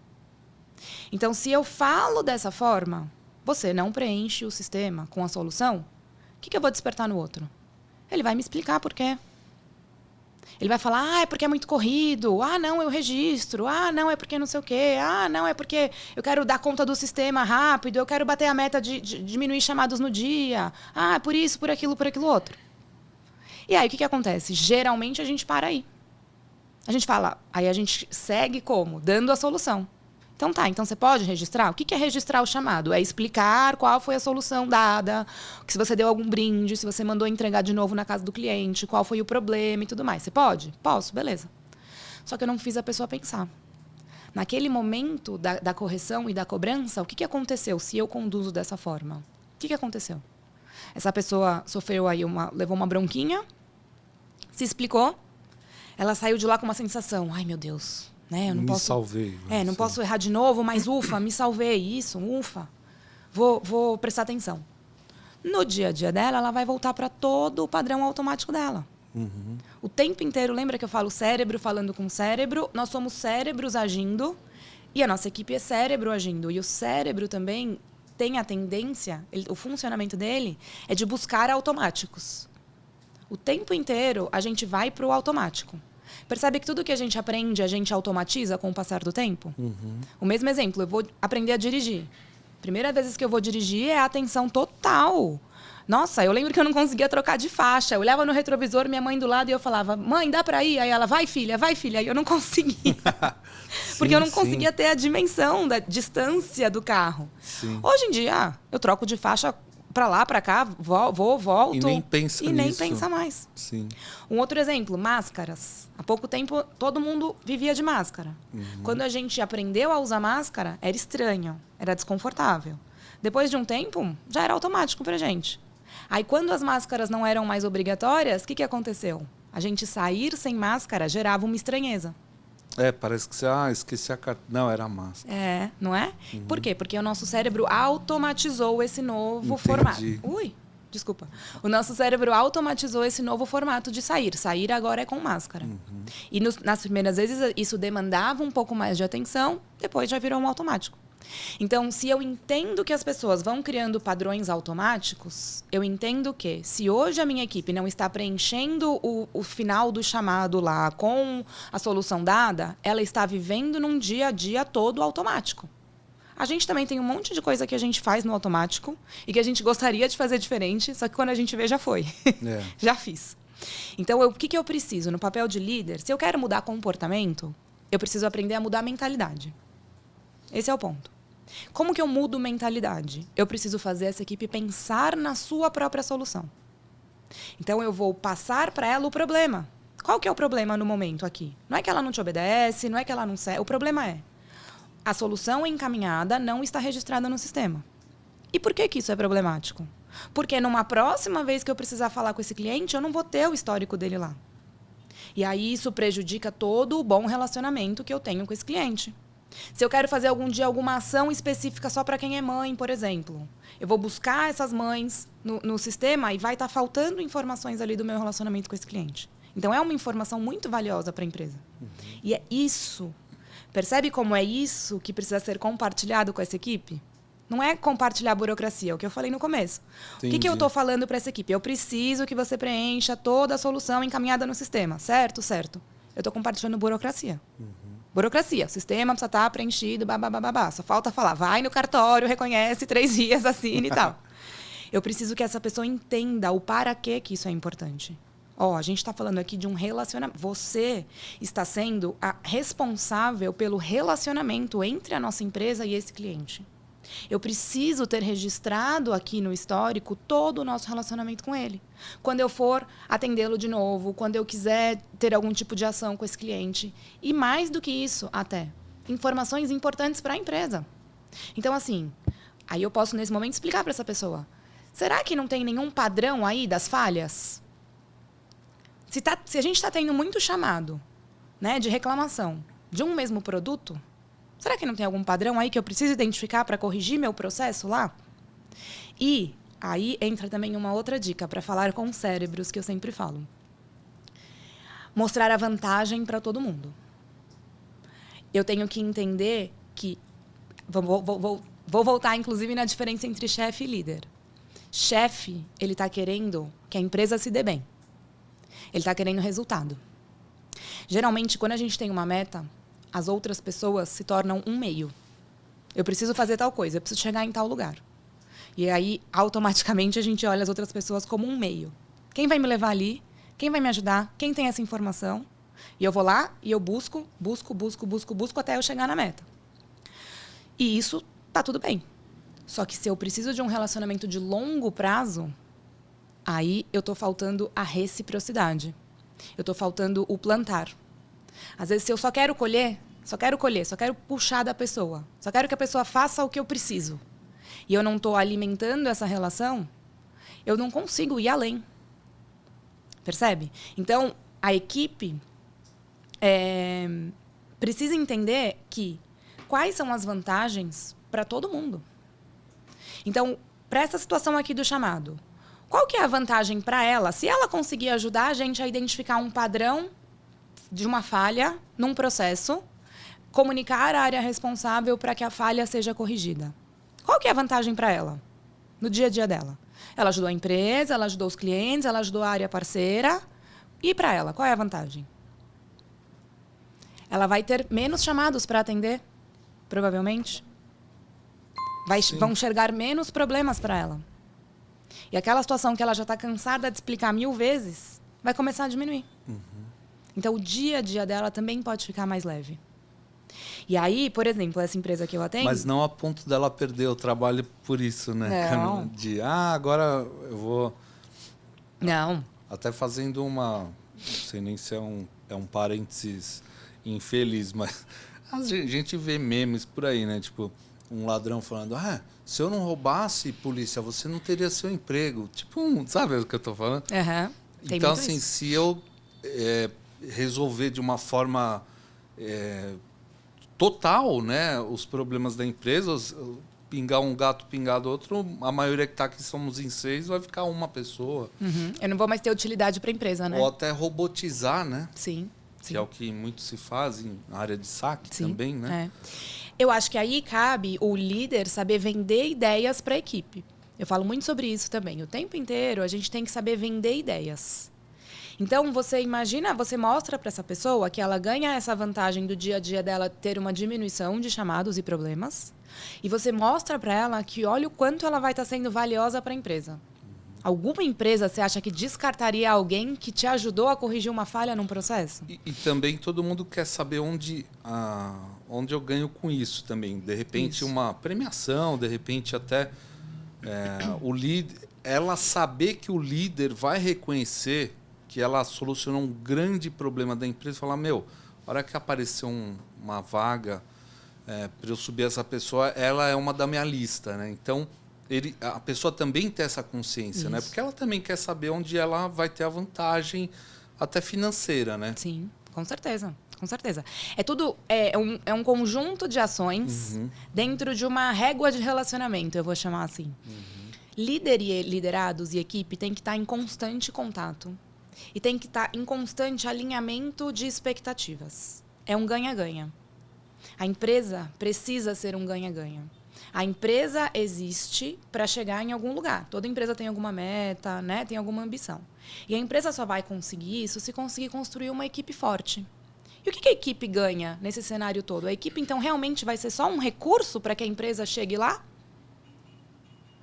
Então, se eu falo dessa forma... Você não preenche o sistema com a solução, o que eu vou despertar no outro? Ele vai me explicar por quê. Ele vai falar, é porque é muito corrido. Não, eu registro. Não, é porque não sei o quê. Não, é porque eu quero dar conta do sistema rápido. Eu quero bater a meta de diminuir chamados no dia. É por isso, por aquilo outro. E aí, o que acontece? Geralmente, a gente para aí. A gente fala, aí a gente segue como? Dando a solução. Então tá, então você pode registrar? O que é registrar o chamado? É explicar qual foi a solução dada, se você deu algum brinde, se você mandou entregar de novo na casa do cliente, qual foi o problema e tudo mais. Você pode? Posso, beleza. Só que eu não fiz a pessoa pensar. Naquele momento da correção e da cobrança, o que aconteceu se eu conduzo dessa forma? O que aconteceu? Essa pessoa sofreu aí levou uma bronquinha, se explicou, ela saiu de lá com uma sensação, ai meu Deus... Eu não posso, salvei. Não posso errar de novo, mas ufa, me salvei. Isso, ufa. Vou prestar atenção. No dia a dia dela, ela vai voltar para todo o padrão automático dela. Uhum. O tempo inteiro, lembra que eu falo cérebro falando com cérebro? Nós somos cérebros agindo e a nossa equipe é cérebro agindo. E o cérebro também tem a tendência, o funcionamento dele é de buscar automáticos. O tempo inteiro, a gente vai para o automático. Percebe que tudo que a gente aprende, a gente automatiza com o passar do tempo? Uhum. O mesmo exemplo, eu vou aprender a dirigir. Primeira vez que eu vou dirigir é a atenção total. Nossa, eu lembro que eu não conseguia trocar de faixa. Eu olhava no retrovisor, minha mãe do lado, e eu falava, mãe, dá pra ir? Aí ela, vai filha. Aí eu não conseguia. Porque eu não conseguia ter a dimensão da distância do carro. Sim. Hoje em dia, eu troco de faixa pra lá, pra cá, volto. E nem pensa nisso. E nem pensa mais. Sim. Um outro exemplo, máscaras. Há pouco tempo, todo mundo vivia de máscara. Uhum. Quando a gente aprendeu a usar máscara, era estranho, era desconfortável. Depois de um tempo, já era automático pra gente. Aí, quando as máscaras não eram mais obrigatórias, o que aconteceu? A gente sair sem máscara gerava uma estranheza. Parece que você, esqueci a carta. Não, era a máscara. Não é? Uhum. Por quê? Porque o nosso cérebro automatizou esse novo formato. Desculpa. O nosso cérebro automatizou esse novo formato de sair. Sair agora é com máscara. Uhum. E nas primeiras vezes, isso demandava um pouco mais de atenção, depois já virou um automático. Então, se eu entendo que as pessoas vão criando padrões automáticos, eu entendo que, se hoje a minha equipe não está preenchendo o final do chamado lá com a solução dada, ela está vivendo num dia a dia todo automático. A gente também tem um monte de coisa que a gente faz no automático e que a gente gostaria de fazer diferente, só que quando a gente vê, já foi. Já fiz. Então, o que eu preciso no papel de líder? Se eu quero mudar comportamento, eu preciso aprender a mudar a mentalidade. Esse é o ponto. Como que eu mudo mentalidade? Eu preciso fazer essa equipe pensar na sua própria solução. Então, eu vou passar para ela o problema. Qual que é o problema no momento aqui? Não é que ela não te obedece, não é que ela não serve. O problema é, a solução encaminhada não está registrada no sistema. E por que isso é problemático? Porque numa próxima vez que eu precisar falar com esse cliente, eu não vou ter o histórico dele lá. E aí isso prejudica todo o bom relacionamento que eu tenho com esse cliente. Se eu quero fazer algum dia alguma ação específica só para quem é mãe, por exemplo, eu vou buscar essas mães no sistema e vai estar faltando informações ali do meu relacionamento com esse cliente. Então, é uma informação muito valiosa para a empresa. Uhum. E é isso. Percebe como é isso que precisa ser compartilhado com essa equipe? Não é compartilhar burocracia, é o que eu falei no começo. Entendi. O que eu estou falando para essa equipe? Eu preciso que você preencha toda a solução encaminhada no sistema. Certo? Certo. Eu estou compartilhando burocracia. Uhum. Burocracia. O sistema precisa estar preenchido, babá. Só falta falar, vai no cartório, reconhece, 3 dias, assine e tal. Eu preciso que essa pessoa entenda o para que isso é importante. A gente está falando aqui de um relacionamento. Você está sendo a responsável pelo relacionamento entre a nossa empresa e esse cliente. Eu preciso ter registrado aqui no histórico todo o nosso relacionamento com ele. Quando eu for atendê-lo de novo, quando eu quiser ter algum tipo de ação com esse cliente. E mais do que isso, até, informações importantes para a empresa. Então, assim, aí eu posso, nesse momento, explicar para essa pessoa. Será que não tem nenhum padrão aí das falhas? Se a gente está tendo muito chamado, né, de reclamação de um mesmo produto, será que não tem algum padrão aí que eu preciso identificar para corrigir meu processo lá? E aí entra também uma outra dica para falar com cérebros, que eu sempre falo. Mostrar a vantagem para todo mundo. Eu tenho que entender que... Vou voltar, inclusive, na diferença entre chefe e líder. Chefe, ele está querendo que a empresa se dê bem. Ele está querendo resultado. Geralmente, quando a gente tem uma meta, as outras pessoas se tornam um meio. Eu preciso fazer tal coisa, eu preciso chegar em tal lugar. E aí, automaticamente, a gente olha as outras pessoas como um meio. Quem vai me levar ali? Quem vai me ajudar? Quem tem essa informação? E eu vou lá e eu busco até eu chegar na meta. E isso tá tudo bem. Só que se eu preciso de um relacionamento de longo prazo, aí eu tô faltando a reciprocidade. Eu tô faltando o plantar. Às vezes, se eu só quero colher, só quero puxar da pessoa. Só quero que a pessoa faça o que eu preciso. E eu não estou alimentando essa relação, eu não consigo ir além. Percebe? Então, a equipe precisa entender que quais são as vantagens para todo mundo. Então, para essa situação aqui do chamado, qual que é a vantagem para ela? Se ela conseguir ajudar a gente a identificar um padrão de uma falha num processo, comunicar a área responsável para que a falha seja corrigida. Qual que é a vantagem para ela, no dia a dia dela? Ela ajudou a empresa, ela ajudou os clientes, ela ajudou a área parceira. E para ela, qual é a vantagem? Ela vai ter menos chamados para atender, provavelmente. Vão enxergar menos problemas para ela. E aquela situação que ela já está cansada de explicar 1000 vezes, vai começar a diminuir. Uhum. Então, o dia a dia dela também pode ficar mais leve. E aí, por exemplo, essa empresa que eu atendo... Mas não a ponto dela perder o trabalho por isso, né? Não. Agora eu vou... Não. Até fazendo uma... Não sei nem se é um parênteses infeliz, mas a gente vê memes por aí, né? Tipo, um ladrão falando, se eu não roubasse, polícia, você não teria seu emprego. Tipo, sabe o que eu tô falando? Uhum. Então, assim, se eu resolver de uma forma total, né, os problemas da empresa, pingar um gato, pingar do outro, a maioria que está aqui somos em 6, vai ficar uma pessoa. Uhum. Eu não vou mais ter utilidade para a empresa, né? Ou até robotizar, né? Sim. Que é o que muito se faz na área de saque também, né? Eu acho que aí cabe o líder saber vender ideias para a equipe. Eu falo muito sobre isso também. O tempo inteiro a gente tem que saber vender ideias. Então, você mostra para essa pessoa que ela ganha essa vantagem do dia a dia dela ter uma diminuição de chamados e problemas. E você mostra para ela que olha o quanto ela vai estar sendo valiosa para a empresa. Alguma empresa você acha que descartaria alguém que te ajudou a corrigir uma falha num processo? E também todo mundo quer saber onde eu ganho com isso também. De repente, uma premiação, de repente até o líder, ela saber que o líder vai reconhecer que ela solucionou um grande problema da empresa e falar, na hora que aparecer uma vaga para eu subir essa pessoa, ela é uma da minha lista, né? Então, a pessoa também tem essa consciência, né? Porque ela também quer saber onde ela vai ter a vantagem até financeira, né? Sim, com certeza. Com certeza. É um conjunto de ações dentro de uma régua de relacionamento, eu vou chamar assim. Líder e liderados e equipe têm que estar em constante contato. E tem que estar em constante alinhamento de expectativas. É um ganha-ganha. A empresa precisa ser um ganha-ganha. A empresa existe para chegar em algum lugar. Toda empresa tem alguma meta, né? Tem alguma ambição. E a empresa só vai conseguir isso se conseguir construir uma equipe forte. E o que a equipe ganha nesse cenário todo? A equipe, então, realmente vai ser só um recurso para que a empresa chegue lá?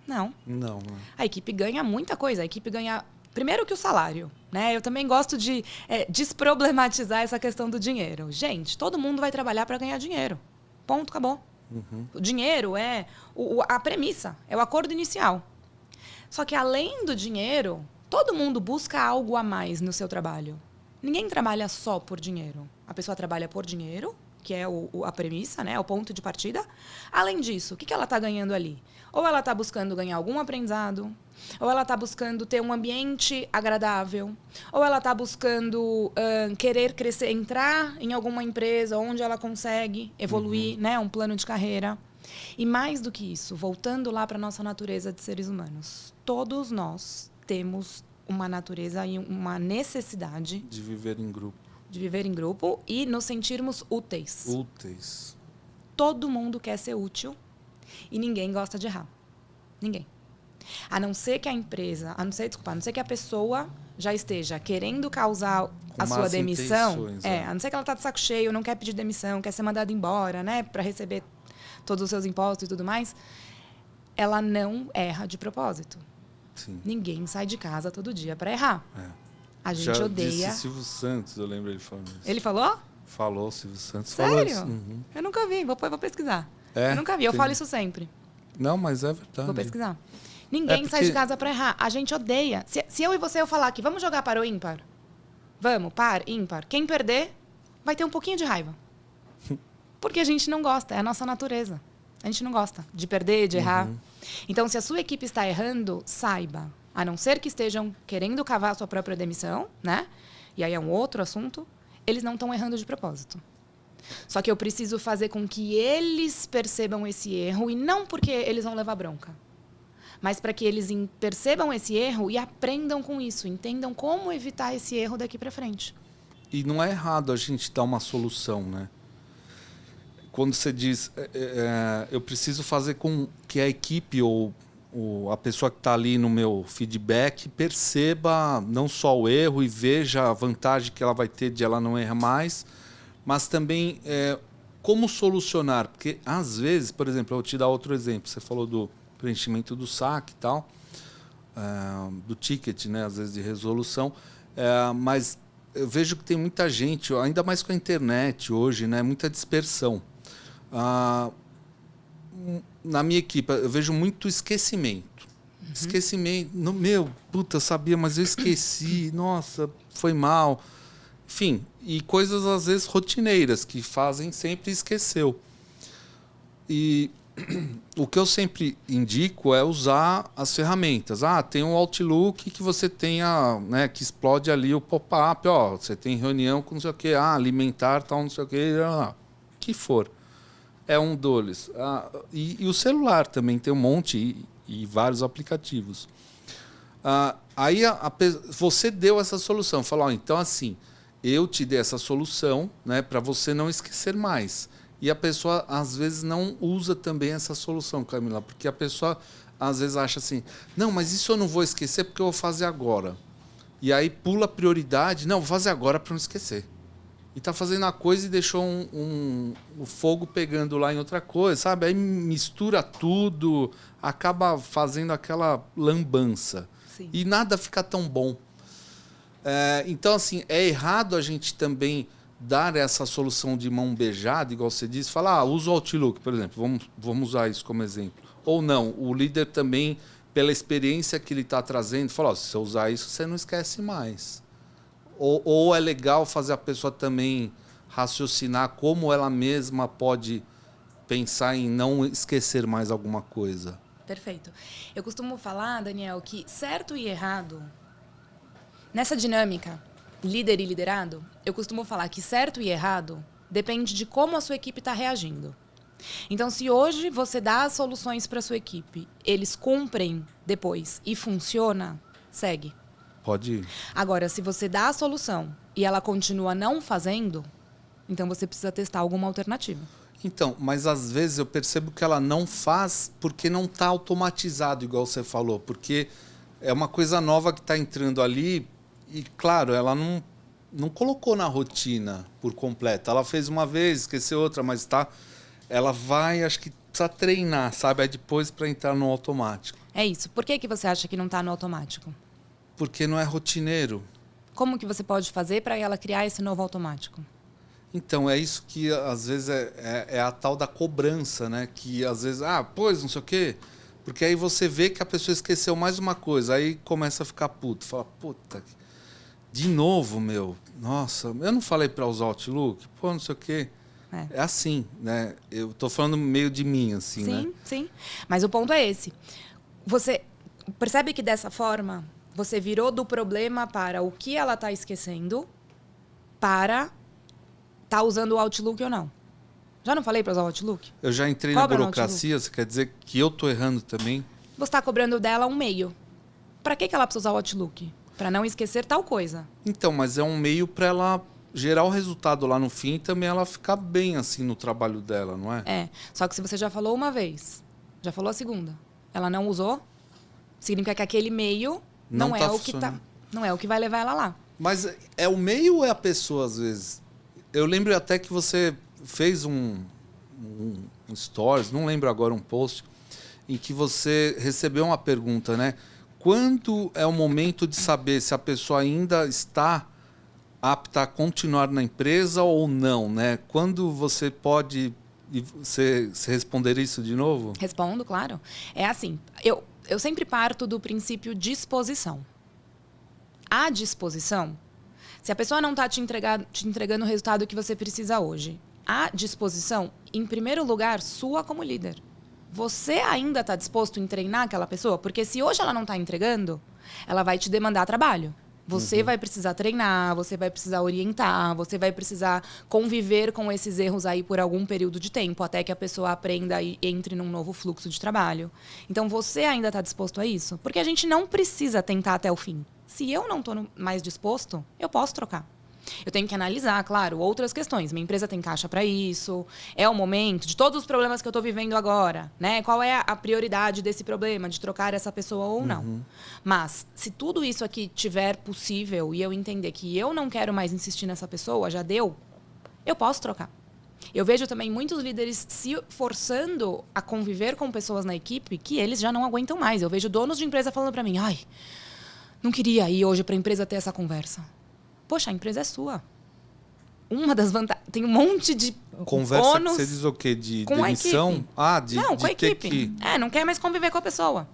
Não. Não. A equipe ganha muita coisa. A equipe ganha... Primeiro que o salário, né? Eu também gosto de desproblematizar essa questão do dinheiro. Gente, todo mundo vai trabalhar para ganhar dinheiro. Ponto, acabou. O dinheiro é a premissa, é o acordo inicial. Só que além do dinheiro, todo mundo busca algo a mais no seu trabalho. Ninguém trabalha só por dinheiro. A pessoa trabalha por dinheiro, que é a premissa, né? O ponto de partida. Além disso, o que ela está ganhando ali? Ou ela está buscando ganhar algum aprendizado, ou ela está buscando ter um ambiente agradável, ou ela está buscando querer crescer, entrar em alguma empresa onde ela consegue evoluir, né? Um plano de carreira. E mais do que isso, voltando lá para a nossa natureza de seres humanos, todos nós temos uma natureza e uma necessidade de viver em grupo. De viver em grupo e nos sentirmos úteis. Úteis. Todo mundo quer ser útil e ninguém gosta de errar. Ninguém. A não ser que a empresa, a não ser que a pessoa já esteja querendo causar a sua demissão. A não ser que ela está de saco cheio, não quer pedir demissão, quer ser mandada embora, né, para receber todos os seus impostos e tudo mais, ela não erra de propósito. Sim. Ninguém sai de casa todo dia para errar. A gente já odeia. Disse Silvio Santos, eu lembro ele falando isso. Ele falou? Falou, Silvio Santos. Sério? Falou isso. Eu nunca vi, vou pesquisar. Eu nunca vi, eu falo isso sempre. Não, mas é verdade. Vou pesquisar. Ninguém sai de casa para errar. A gente odeia. Se eu e você falar aqui, vamos jogar para o ímpar? Vamos, par, ímpar. Quem perder vai ter um pouquinho de raiva. Porque a gente não gosta, é a nossa natureza. A gente não gosta de perder, de errar. Então, se a sua equipe está errando, saiba. A não ser que estejam querendo cavar a sua própria demissão, né? E aí é um outro assunto. Eles não estão errando de propósito. Só que eu preciso fazer com que eles percebam esse erro, e não porque eles vão levar bronca, mas para que eles percebam esse erro e aprendam com isso, entendam como evitar esse erro daqui para frente. E não é errado a gente dar uma solução, né? Quando você diz, eu preciso fazer com que a equipe ou a pessoa que está ali no meu feedback perceba não só o erro e veja a vantagem que ela vai ter de ela não errar mais, mas também como solucionar. Porque, às vezes, por exemplo, eu vou te dar outro exemplo. Você falou do preenchimento do saque e tal, do ticket, né, às vezes de resolução, mas eu vejo que tem muita gente, ainda mais com a internet hoje, né, muita dispersão. Na minha equipe, eu vejo muito esquecimento. Esquecimento. Eu sabia, mas eu esqueci. Nossa, foi mal. Enfim, e coisas às vezes rotineiras que fazem sempre esqueceu. E o que eu sempre indico é usar as ferramentas. Tem um Outlook que você tenha, né, que explode ali o pop-up. Você tem reunião com não sei o quê, alimentar, tal, não sei o quê, o que for. É um deles. E o celular também tem um monte e vários aplicativos. Aí você deu essa solução. Falou, então assim, eu te dei essa solução, né, para você não esquecer mais. E a pessoa, às vezes, não usa também essa solução, Camila, porque a pessoa, às vezes, acha assim, não, mas isso eu não vou esquecer porque eu vou fazer agora. E aí pula a prioridade, não, vou fazer agora para não esquecer. E está fazendo a coisa e deixou o fogo pegando lá em outra coisa, sabe? Aí mistura tudo, acaba fazendo aquela lambança. Sim. E nada fica tão bom. Então, assim, é errado a gente também dar essa solução de mão beijada, igual você disse, falar, usa o Outlook, por exemplo, vamos usar isso como exemplo. Ou não, o líder também, pela experiência que ele está trazendo, fala, se você usar isso, você não esquece mais. Ou é legal fazer a pessoa também raciocinar como ela mesma pode pensar em não esquecer mais alguma coisa. Perfeito. Eu costumo falar, Daniel, que certo e errado, nessa dinâmica, líder e liderado, eu costumo falar que certo e errado depende de como a sua equipe está reagindo. Então, se hoje você dá as soluções para a sua equipe, eles cumprem depois e funciona, segue. Pode ir. Agora, se você dá a solução e ela continua não fazendo, então você precisa testar alguma alternativa. Então, mas às vezes eu percebo que ela não faz porque não está automatizado, igual você falou, porque é uma coisa nova que está entrando ali e, claro, ela não colocou na rotina por completo. Ela fez uma vez, esqueceu outra, mas ela vai, acho que precisa treinar, sabe? Aí depois para entrar no automático. É isso. Por que você acha que não está no automático? Porque não é rotineiro. Como que você pode fazer para ela criar esse novo automático? Então, é isso que às vezes é a tal da cobrança, né? Que às vezes, pois, não sei o quê. Porque aí você vê que a pessoa esqueceu mais uma coisa, aí começa a ficar puto. Fala, puta, de novo, meu. Nossa, eu não falei para usar o Outlook? Pô, não sei o quê. É assim, né? Eu tô falando meio de mim, assim, né? Sim, sim. Mas o ponto é esse. Você percebe que dessa forma, você virou do problema para o que ela está esquecendo para tá usando o Outlook ou não. Já não falei para usar o Outlook? Eu já entrei Cobra na burocracia, você quer dizer que eu tô errando também? Você está cobrando dela um meio. Para que ela precisa usar o Outlook? Para não esquecer tal coisa. Então, mas é um meio para ela gerar o resultado lá no fim e também ela ficar bem assim no trabalho dela, não é? É. Só que se você já falou uma vez, já falou a segunda, ela não usou, significa que aquele meio não é o que não é o que vai levar ela lá. Mas é o meio ou é a pessoa às vezes? Eu lembro até que você fez um stories, não lembro agora, um post em que você recebeu uma pergunta, né? Quando é o momento de saber se a pessoa ainda está apta a continuar na empresa ou não, né? Quando você pode... Você responder isso de novo? Respondo, claro. É assim, eu sempre parto do princípio disposição. A disposição, se a pessoa não está te entregando o resultado que você precisa hoje, a disposição, em primeiro lugar, sua como líder. Você ainda está disposto em treinar aquela pessoa? Porque se hoje ela não está entregando, ela vai te demandar trabalho. Você vai precisar treinar, você vai precisar orientar, você vai precisar conviver com esses erros aí por algum período de tempo, até que a pessoa aprenda e entre num novo fluxo de trabalho. Então, você ainda está disposto a isso? Porque a gente não precisa tentar até o fim. Se eu não estou mais disposto, eu posso trocar. Eu tenho que analisar, claro, outras questões. Minha empresa tem caixa para isso? É o momento de todos os problemas que eu estou vivendo agora, né? Qual é a prioridade desse problema, de trocar essa pessoa ou não? Mas, se tudo isso aqui tiver possível e eu entender que eu não quero mais insistir nessa pessoa, já deu, eu posso trocar. Eu vejo também muitos líderes se forçando a conviver com pessoas na equipe que eles já não aguentam mais. Eu vejo donos de empresa falando para mim, não queria ir hoje para a empresa ter essa conversa. Poxa, a empresa é sua. Uma das vantagens... Tem um monte de conversa bônus... que você diz o quê? De com demissão? Não, com a equipe. Não quer mais conviver com a pessoa.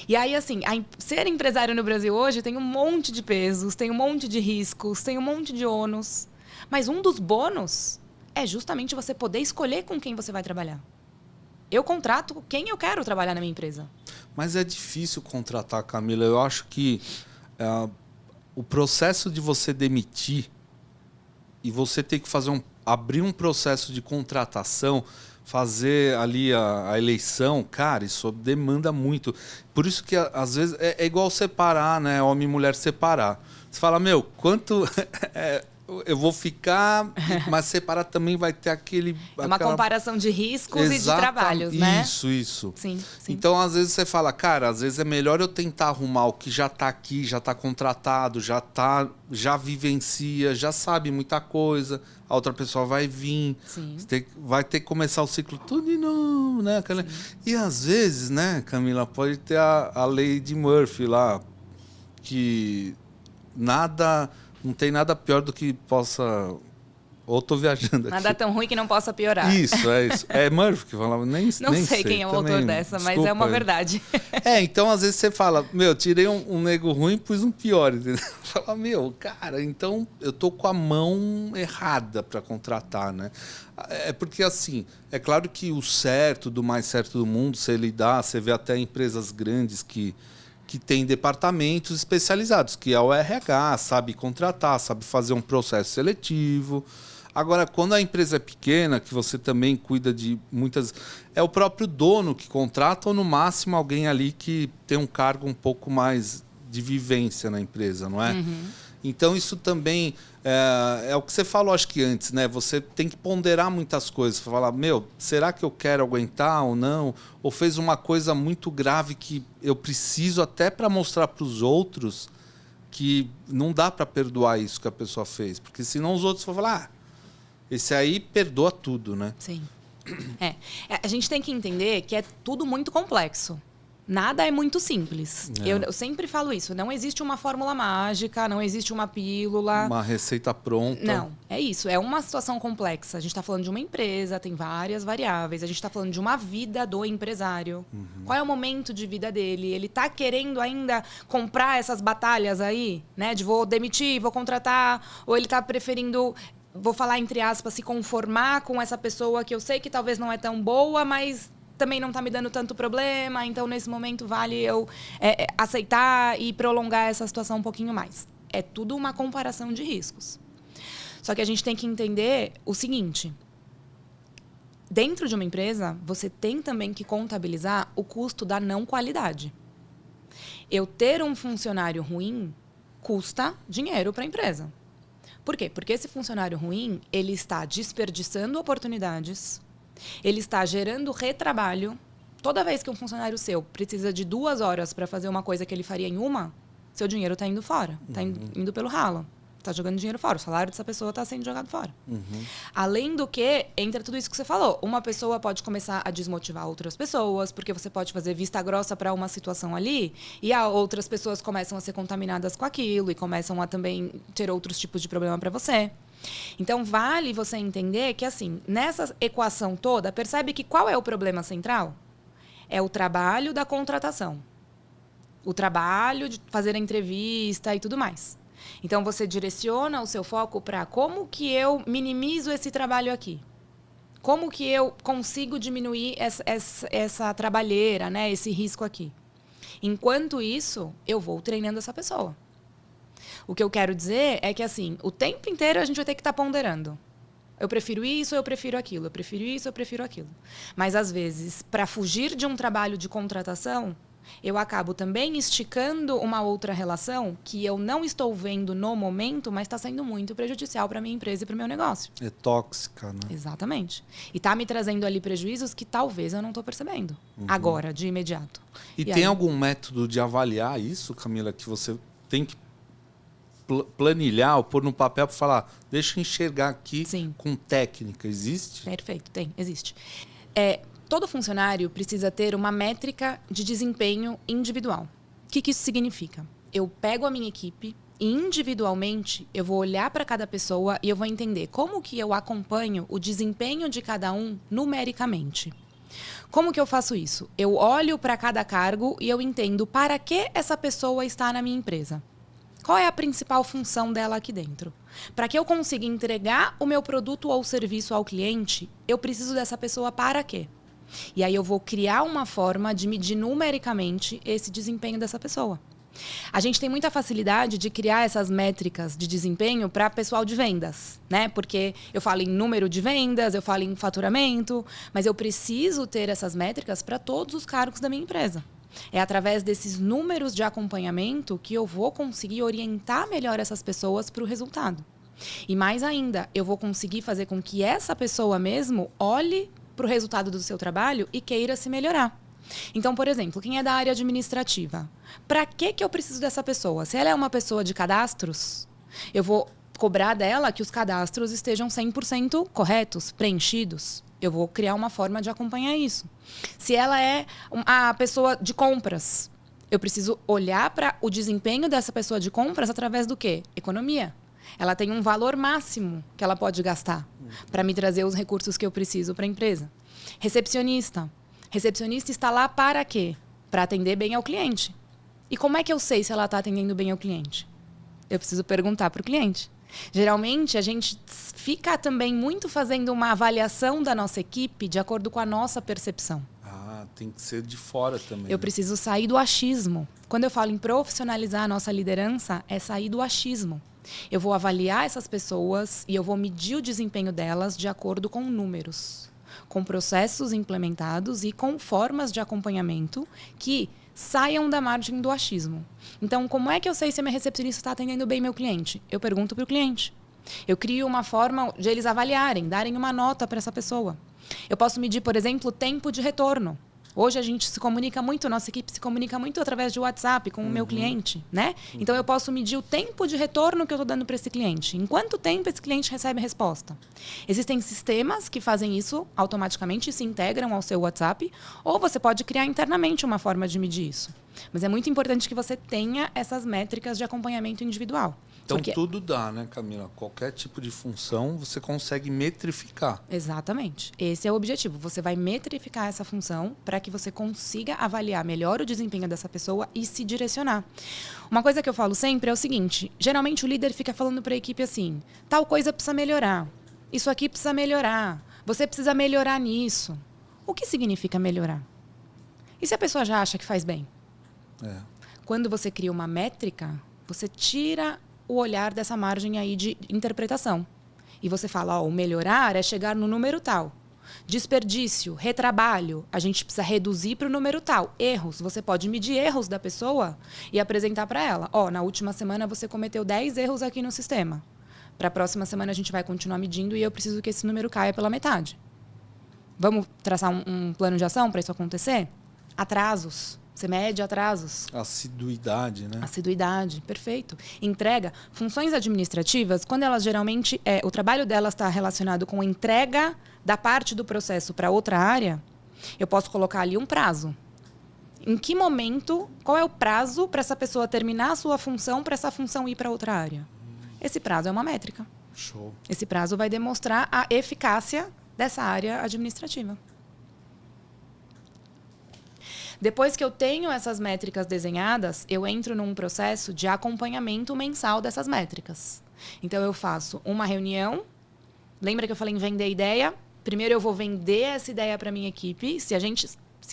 E aí, assim, ser empresário no Brasil hoje tem um monte de pesos, tem um monte de riscos, tem um monte de ônus. Mas um dos bônus é justamente você poder escolher com quem você vai trabalhar. Eu contrato quem eu quero trabalhar na minha empresa. Mas é difícil contratar, Camila. Eu acho que... o processo de você demitir e você ter que abrir um processo de contratação, fazer ali a eleição, cara, isso demanda muito. Por isso que às vezes é igual separar, né? Homem e mulher separar. Você fala, quanto eu vou ficar, mas separar também vai ter uma comparação de riscos e de trabalhos, né? Isso. Sim. Então, às vezes você fala, cara, às vezes é melhor eu tentar arrumar o que já está aqui, já está contratado, já vivencia, já sabe muita coisa. A outra pessoa vai vir, vai ter que começar o ciclo tudo de novo, né? E às vezes, né, Camila, pode ter a lei de Murphy lá, que não tem nada pior do que possa... Ou estou viajando aqui. Nada tão ruim que não possa piorar. Isso. É Murphy que falava. Nem sei quem é o também, autor dessa, mas desculpa. é uma verdade. Então às vezes você fala, tirei um nego ruim e pus um pior. Entendeu? Fala, cara, então eu tô com a mão errada para contratar, né? É porque assim, é claro que o certo, do mais certo do mundo, você vê até empresas grandes que tem departamentos especializados, que é o RH, sabe contratar, sabe fazer um processo seletivo. Agora, quando a empresa é pequena, que você também cuida de muitas... É o próprio dono que contrata ou, no máximo, alguém ali que tem um cargo um pouco mais de vivência na empresa, não é? Então, isso também é o que você falou, acho que antes, né? Você tem que ponderar muitas coisas. Falar, será que eu quero aguentar ou não? Ou fez uma coisa muito grave que eu preciso até para mostrar para os outros que não dá para perdoar isso que a pessoa fez. Porque senão os outros vão falar, esse aí perdoa tudo, né? Sim. A gente tem que entender que é tudo muito complexo. Nada é muito simples. Eu sempre falo isso. Não existe uma fórmula mágica, não existe uma pílula. Uma receita pronta. Não, é isso. É uma situação complexa. A gente está falando de uma empresa, tem várias variáveis. A gente está falando de uma vida do empresário. Qual é o momento de vida dele? Ele está querendo ainda comprar essas batalhas aí, né? De vou demitir, vou contratar. Ou ele está preferindo, vou falar entre aspas, se conformar com essa pessoa que eu sei que talvez não é tão boa, mas também não está me dando tanto problema, então nesse momento vale eu aceitar e prolongar essa situação um pouquinho mais. É tudo uma comparação de riscos. Só que a gente tem que entender o seguinte: dentro de uma empresa, você tem também que contabilizar o custo da não qualidade. Eu ter um funcionário ruim custa dinheiro para a empresa. Por quê? Porque esse funcionário ruim, ele está desperdiçando oportunidades, ele está gerando retrabalho. Toda vez que um funcionário seu precisa de 2 horas para fazer uma coisa que ele faria em 1, seu dinheiro está indo fora. Está indo pelo ralo. Está jogando dinheiro fora. O salário dessa pessoa está sendo jogado fora. Além do que, entra tudo isso que você falou. Uma pessoa pode começar a desmotivar outras pessoas, porque você pode fazer vista grossa para uma situação ali, e outras pessoas começam a ser contaminadas com aquilo e começam a também ter outros tipos de problema para você. Então, vale você entender que, assim, nessa equação toda, percebe que qual é o problema central? É o trabalho da contratação. O trabalho de fazer a entrevista e tudo mais. Então, você direciona o seu foco para como que eu minimizo esse trabalho aqui. Como que eu consigo diminuir essa trabalheira, né? Esse risco aqui. Enquanto isso, eu vou treinando essa pessoa. O que eu quero dizer é que, assim, o tempo inteiro a gente vai ter que estar ponderando. Eu prefiro isso, eu prefiro aquilo. Eu prefiro isso, eu prefiro aquilo. Mas, às vezes, para fugir de um trabalho de contratação, eu acabo também esticando uma outra relação que eu não estou vendo no momento, mas está sendo muito prejudicial para a minha empresa e para o meu negócio. É tóxica, né? Exatamente. E está me trazendo ali prejuízos que talvez eu não estou percebendo agora, de imediato. E tem algum método de avaliar isso, Camila, que você tem que planilhar ou pôr no papel para falar, deixa eu enxergar aqui. Sim. Com técnica? Existe? Perfeito, existe. Todo funcionário precisa ter uma métrica de desempenho individual. O que isso significa? Eu pego a minha equipe e individualmente eu vou olhar para cada pessoa e eu vou entender como que eu acompanho o desempenho de cada um numericamente. Como que eu faço isso? Eu olho para cada cargo e eu entendo para que essa pessoa está na minha empresa. Qual é a principal função dela aqui dentro? Para que eu consiga entregar o meu produto ou serviço ao cliente, eu preciso dessa pessoa para quê? E aí eu vou criar uma forma de medir numericamente esse desempenho dessa pessoa. A gente tem muita facilidade de criar essas métricas de desempenho para pessoal de vendas, né? Porque eu falo em número de vendas, eu falo em faturamento, mas eu preciso ter essas métricas para todos os cargos da minha empresa. É através desses números de acompanhamento que eu vou conseguir orientar melhor essas pessoas para o resultado. E mais ainda, eu vou conseguir fazer com que essa pessoa mesmo olhe para o resultado do seu trabalho e queira se melhorar. Então, por exemplo, quem é da área administrativa? Para que eu preciso dessa pessoa? Se ela é uma pessoa de cadastros, eu vou cobrar dela que os cadastros estejam 100% corretos, preenchidos. Eu vou criar uma forma de acompanhar isso. Se ela é a pessoa de compras, eu preciso olhar para o desempenho dessa pessoa de compras através do quê? Economia. Ela tem um valor máximo que ela pode gastar para me trazer os recursos que eu preciso para a empresa. Recepcionista. Recepcionista está lá para quê? Para atender bem ao cliente. E como é que eu sei se ela está atendendo bem ao cliente? Eu preciso perguntar para o cliente. Geralmente, a gente fica também muito fazendo uma avaliação da nossa equipe de acordo com a nossa percepção. Tem que ser de fora também. Eu preciso sair do achismo. Quando eu falo em profissionalizar a nossa liderança, é sair do achismo. Eu vou avaliar essas pessoas e eu vou medir o desempenho delas de acordo com números, com processos implementados e com formas de acompanhamento que saiam da margem do achismo. Então, como é que eu sei se a minha recepcionista está atendendo bem meu cliente? Eu pergunto para o cliente. Eu crio uma forma de eles avaliarem, darem uma nota para essa pessoa. Eu posso medir, por exemplo, o tempo de retorno. Hoje a gente se comunica muito, nossa equipe se comunica muito através de WhatsApp com o meu cliente, né? Então eu posso medir o tempo de retorno que eu estou dando para esse cliente. Em quanto tempo esse cliente recebe a resposta? Existem sistemas que fazem isso automaticamente e se integram ao seu WhatsApp, ou você pode criar internamente uma forma de medir isso. Mas é muito importante que você tenha essas métricas de acompanhamento individual. Então, Porque... tudo dá, né, Camila? Qualquer tipo de função você consegue metrificar. Exatamente. Esse é o objetivo. Você vai metrificar essa função para que você consiga avaliar melhor o desempenho dessa pessoa e se direcionar. Uma coisa que eu falo sempre é o seguinte: geralmente o líder fica falando para a equipe assim, tal coisa precisa melhorar, isso aqui precisa melhorar, você precisa melhorar nisso. O que significa melhorar? E se a pessoa já acha que faz bem? Quando você cria uma métrica, você tira o olhar dessa margem aí de interpretação. E você fala, o melhorar é chegar no número tal. Desperdício, retrabalho, a gente precisa reduzir para o número tal. Erros, você pode medir erros da pessoa e apresentar para ela. Na última semana você cometeu 10 erros aqui no sistema. Para a próxima semana a gente vai continuar medindo e eu preciso que esse número caia pela metade. Vamos traçar um plano de ação para isso acontecer? Atrasos. Você mede atrasos. Assiduidade, né? Assiduidade, perfeito. Entrega. Funções administrativas, quando elas geralmente... o trabalho delas está relacionado com entrega da parte do processo para outra área, eu posso colocar ali um prazo. Em que momento, qual é o prazo para essa pessoa terminar a sua função, para essa função ir para outra área? Esse prazo é uma métrica. Show. Esse prazo vai demonstrar a eficácia dessa área administrativa. Depois que eu tenho essas métricas desenhadas, eu entro num processo de acompanhamento mensal dessas métricas. Então, eu faço uma reunião. Lembra que eu falei em vender ideia? Primeiro, eu vou vender essa ideia para a minha equipe. Se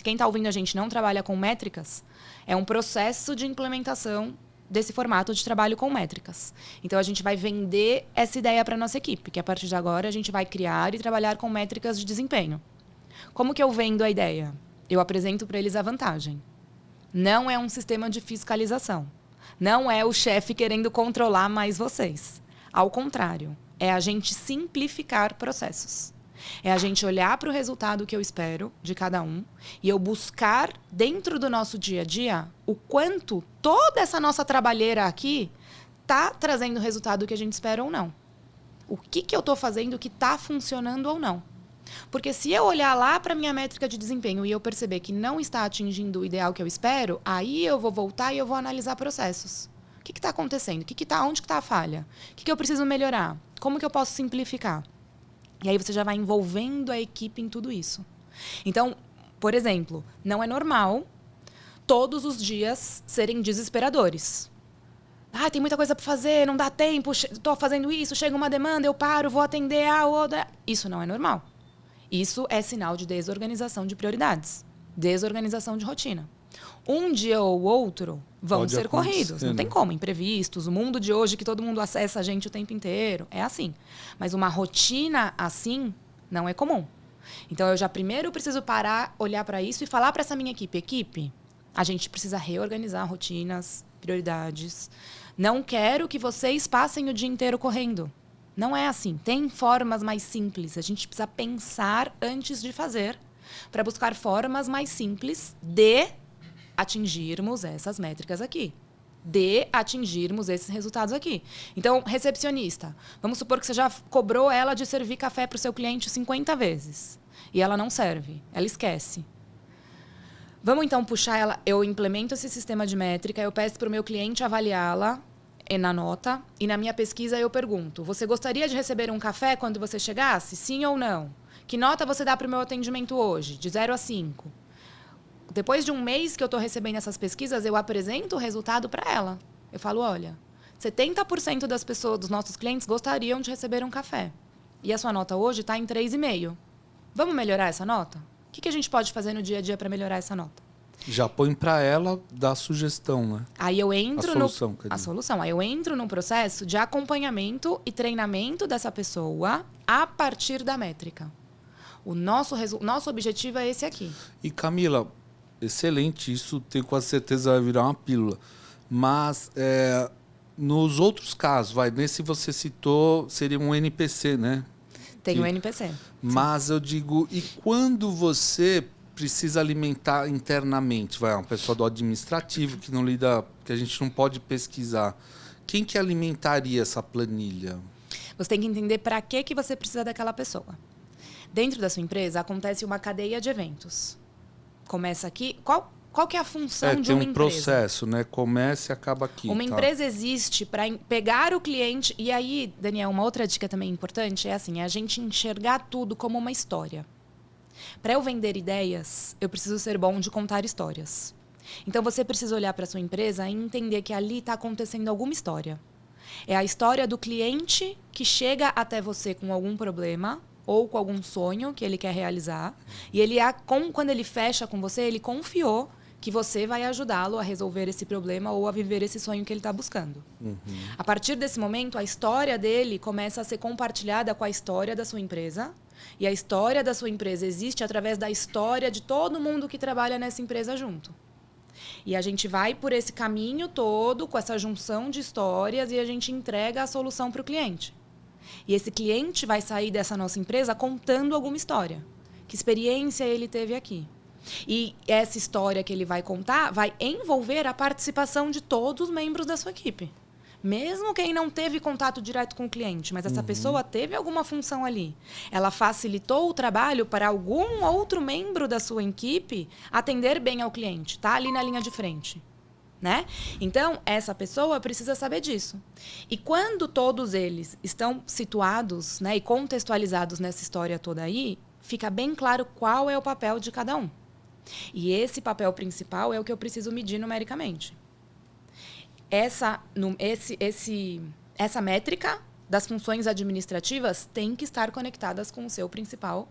quem está ouvindo a gente não trabalha com métricas, é um processo de implementação desse formato de trabalho com métricas. Então, a gente vai vender essa ideia para a nossa equipe, que a partir de agora a gente vai criar e trabalhar com métricas de desempenho. Como que eu vendo a ideia? Eu apresento para eles a vantagem. Não é um sistema de fiscalização. Não é o chefe querendo controlar mais vocês. Ao contrário, é a gente simplificar processos. É a gente olhar para o resultado que eu espero de cada um e eu buscar, dentro do nosso dia a dia, o quanto toda essa nossa trabalheira aqui está trazendo o resultado que a gente espera ou não. O que eu estou fazendo que está funcionando ou não. Porque se eu olhar lá para a minha métrica de desempenho e eu perceber que não está atingindo o ideal que eu espero, aí eu vou voltar e eu vou analisar processos. O que está acontecendo? Onde que está a falha? O que eu preciso melhorar? Como que eu posso simplificar? E aí você já vai envolvendo a equipe em tudo isso. Então, por exemplo, não é normal todos os dias serem desesperadores. Tem muita coisa para fazer, não dá tempo, estou fazendo isso, chega uma demanda, eu paro, vou atender a outra. Isso não é normal. Isso é sinal de desorganização de prioridades, desorganização de rotina. Um dia ou outro vão ser corridos, não tem como, imprevistos, o mundo de hoje que todo mundo acessa a gente o tempo inteiro, é assim. Mas uma rotina assim não é comum. Então, eu já primeiro preciso parar, olhar para isso e falar para essa minha equipe, a gente precisa reorganizar rotinas, prioridades. Não quero que vocês passem o dia inteiro correndo. Não é assim. Tem formas mais simples. A gente precisa pensar antes de fazer para buscar formas mais simples de atingirmos essas métricas aqui. De atingirmos esses resultados aqui. Então, recepcionista. Vamos supor que você já cobrou ela de servir café para o seu cliente 50 vezes. E ela não serve. Ela esquece. Vamos, então, puxar ela. Eu implemento esse sistema de métrica, eu peço para o meu cliente avaliá-la na nota, e na minha pesquisa eu pergunto, você gostaria de receber um café quando você chegasse? Sim ou não? Que nota você dá para o meu atendimento hoje? De 0 a 5. Depois de um mês que eu estou recebendo essas pesquisas, eu apresento o resultado para ela. Eu falo, olha, 70% das pessoas, dos nossos clientes, gostariam de receber um café. E a sua nota hoje está em 3,5. Vamos melhorar essa nota? O que a gente pode fazer no dia a dia para melhorar essa nota? Já põe para ela dar sugestão, né? Aí eu entro a solução. Aí eu entro num processo de acompanhamento e treinamento dessa pessoa a partir da métrica. O nosso objetivo é esse aqui. E Camila, excelente, isso tenho quase certeza vai virar uma pílula. Mas nos outros casos, nesse você citou, seria um NPC, né? Tem um NPC. Mas eu digo, e quando você precisa alimentar internamente? Vai, uma pessoa do administrativo que não lida, que a gente não pode pesquisar. Quem que alimentaria essa planilha? Você tem que entender para que você precisa daquela pessoa. Dentro da sua empresa, acontece uma cadeia de eventos. Começa aqui... Qual que é a função de uma empresa? Tem um processo, né? Começa e acaba aqui. Uma empresa existe para pegar o cliente... E aí, Daniel, uma outra dica também importante é assim, a gente enxergar tudo como uma história. Para eu vender ideias, eu preciso ser bom de contar histórias. Então, você precisa olhar para a sua empresa e entender que ali está acontecendo alguma história. É a história do cliente que chega até você com algum problema ou com algum sonho que ele quer realizar. E ele, quando ele fecha com você, ele confiou que você vai ajudá-lo a resolver esse problema ou a viver esse sonho que ele está buscando. A partir desse momento, a história dele começa a ser compartilhada com a história da sua empresa. E a história da sua empresa existe através da história de todo mundo que trabalha nessa empresa junto. E a gente vai por esse caminho todo, com essa junção de histórias, e a gente entrega a solução para o cliente. E esse cliente vai sair dessa nossa empresa contando alguma história. Que experiência ele teve aqui. E essa história que ele vai contar vai envolver a participação de todos os membros da sua equipe. Mesmo quem não teve contato direto com o cliente, mas essa pessoa teve alguma função ali. Ela facilitou o trabalho para algum outro membro da sua equipe atender bem ao cliente. Tá ali na linha de frente. Né? Então, essa pessoa precisa saber disso. E quando todos eles estão situados, né, e contextualizados nessa história toda aí, fica bem claro qual é o papel de cada um. E esse papel principal é o que eu preciso medir numericamente. Essa métrica das funções administrativas tem que estar conectadas com o seu principal,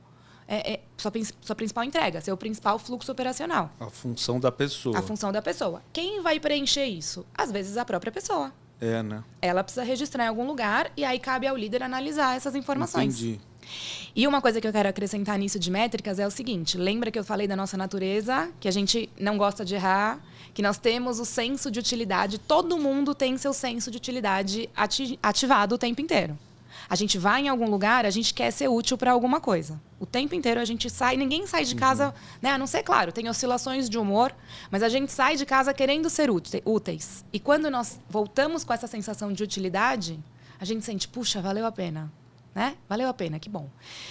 sua principal entrega, seu principal fluxo operacional. A função da pessoa. A função da pessoa. Quem vai preencher isso? Às vezes a própria pessoa. Né? Ela precisa registrar em algum lugar e aí cabe ao líder analisar essas informações. Entendi. E uma coisa que eu quero acrescentar nisso de métricas é o seguinte. Lembra que eu falei da nossa natureza, que a gente não gosta de errar, que nós temos o senso de utilidade. Todo mundo tem seu senso de utilidade ativado o tempo inteiro. A gente vai em algum lugar, a gente quer ser útil para alguma coisa. O tempo inteiro a gente sai, ninguém sai de casa, né? A não ser, claro, tem oscilações de humor, mas a gente sai de casa querendo ser úteis. E quando nós voltamos com essa sensação de utilidade, a gente sente, puxa, valeu a pena. Né? Valeu a pena, que bom.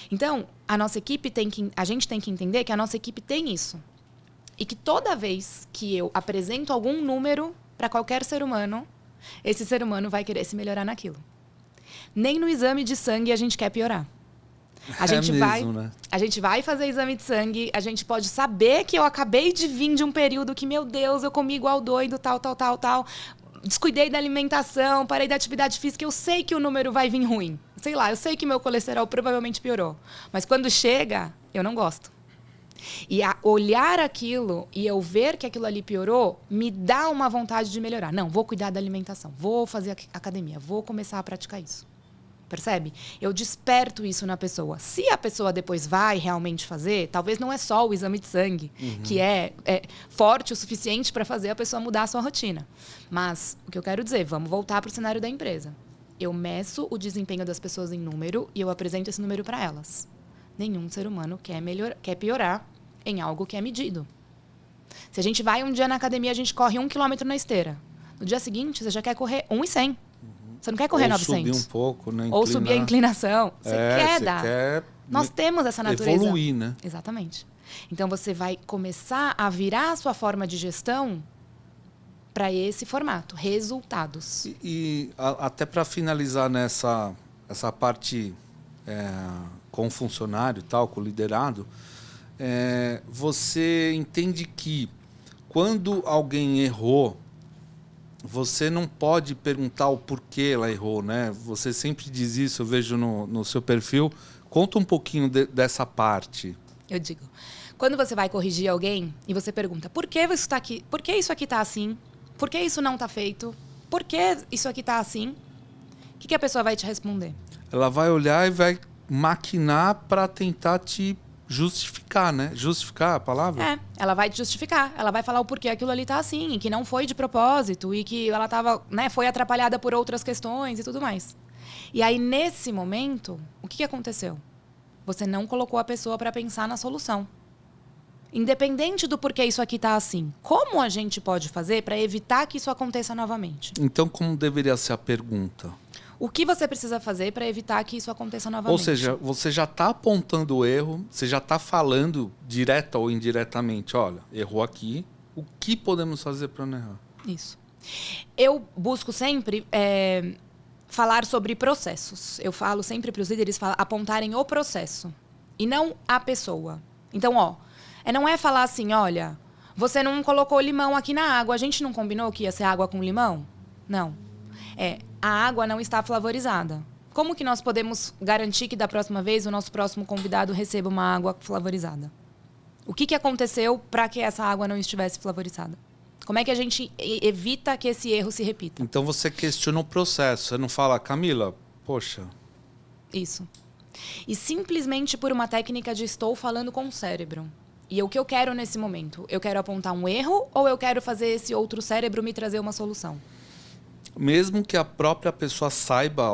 Então, a gente tem que entender que a nossa equipe tem isso. E que toda vez que eu apresento algum número para qualquer ser humano, esse ser humano vai querer se melhorar naquilo. Nem no exame de sangue a gente quer piorar. A gente vai fazer exame de sangue, a gente pode saber que eu acabei de vir de um período que, meu Deus, eu comi igual doido, tal. Descuidei da alimentação, parei da atividade física, eu sei que o número vai vir ruim. Sei lá, eu sei que meu colesterol provavelmente piorou. Mas quando chega, eu não gosto. E olhar aquilo e eu ver que aquilo ali piorou, me dá uma vontade de melhorar. Não, vou cuidar da alimentação, vou fazer academia, vou começar a praticar isso. Percebe? Eu desperto isso na pessoa. Se a pessoa depois vai realmente fazer, talvez não é só o exame de sangue, que é forte o suficiente para fazer a pessoa mudar a sua rotina. Mas, o que eu quero dizer, vamos voltar para o cenário da empresa. Eu meço o desempenho das pessoas em número e eu apresento esse número para elas. Nenhum ser humano quer piorar em algo que é medido. Se a gente vai um dia na academia, a gente corre 1 quilômetro na esteira. No dia seguinte, você já quer correr 1,100. Você não quer correr 900. Subir um pouco, né? Ou subir a inclinação. Você quer. Nós temos essa natureza. Evoluir, né? Exatamente. Então, você vai começar a virar a sua forma de gestão para esse formato. Resultados. E até para finalizar essa parte com o funcionário e tal, com o liderado, você entende que quando alguém errou, você não pode perguntar o porquê ela errou, né? Você sempre diz isso, eu vejo no seu perfil. Conta um pouquinho dessa parte. Eu digo, quando você vai corrigir alguém e você pergunta, por que isso está aqui? Por que isso aqui está assim? Por que isso não está feito? Por que isso aqui está assim? O que a pessoa vai te responder? Ela vai olhar e vai maquinar para tentar te justificar, né? Justificar a palavra? Ela vai te justificar. Ela vai falar o porquê aquilo ali tá assim, e que não foi de propósito, e que ela tava, né, foi atrapalhada por outras questões e tudo mais. E aí, nesse momento, o que aconteceu? Você não colocou a pessoa para pensar na solução. Independente do porquê isso aqui tá assim, como a gente pode fazer para evitar que isso aconteça novamente? Então, como deveria ser a pergunta? O que você precisa fazer para evitar que isso aconteça novamente? Ou seja, você já está apontando o erro, você já está falando direta ou indiretamente, olha, errou aqui, o que podemos fazer para não errar? Isso. Eu busco sempre falar sobre processos. Eu falo sempre para os líderes apontarem o processo e não a pessoa. Então, não é falar assim, olha, você não colocou limão aqui na água, a gente não combinou que ia ser água com limão? Não. A água não está flavorizada. Como que nós podemos garantir que da próxima vez o nosso próximo convidado receba uma água flavorizada? O que aconteceu para que essa água não estivesse flavorizada? Como é que a gente evita que esse erro se repita? Então você questiona o processo, você não fala, Camila, poxa... Isso. E simplesmente por uma técnica de estou falando com o cérebro. E o que eu quero nesse momento? Eu quero apontar um erro ou eu quero fazer esse outro cérebro me trazer uma solução? Mesmo que a própria pessoa saiba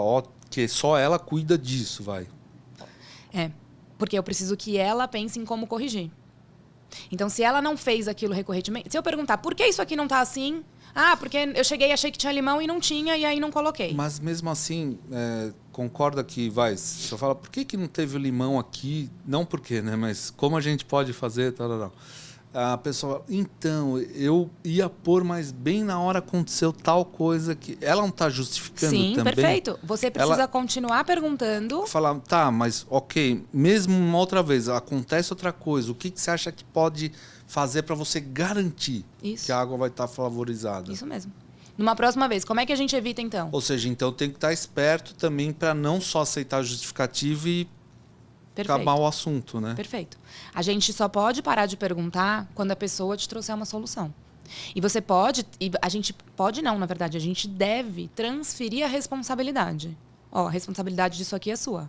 que só ela cuida disso, vai. Porque eu preciso que ela pense em como corrigir. Então, se ela não fez aquilo recorrentemente... Se eu perguntar, por que isso aqui não tá assim? Ah, porque eu cheguei e achei que tinha limão e não tinha, e aí não coloquei. Mas mesmo assim, concorda que, se eu falar, por que não teve o limão aqui? Não por quê, né? Mas como a gente pode fazer, tal. A pessoa fala, então, eu ia pôr, mas bem na hora aconteceu tal coisa que... Ela não está justificando também? Sim, perfeito. Você precisa continuar perguntando. Falar, tá, mas ok, mesmo uma outra vez, acontece outra coisa, o que você acha que pode fazer para você garantir que a água vai estar flavorizada? Isso mesmo. Numa próxima vez, como é que a gente evita, então? Ou seja, então tem que estar esperto também para não só aceitar a justificativa e acabar o assunto, né? Perfeito. A gente só pode parar de perguntar quando a pessoa te trouxer uma solução. E você pode, a gente pode não, na verdade, a gente deve transferir a responsabilidade. A responsabilidade disso aqui é sua.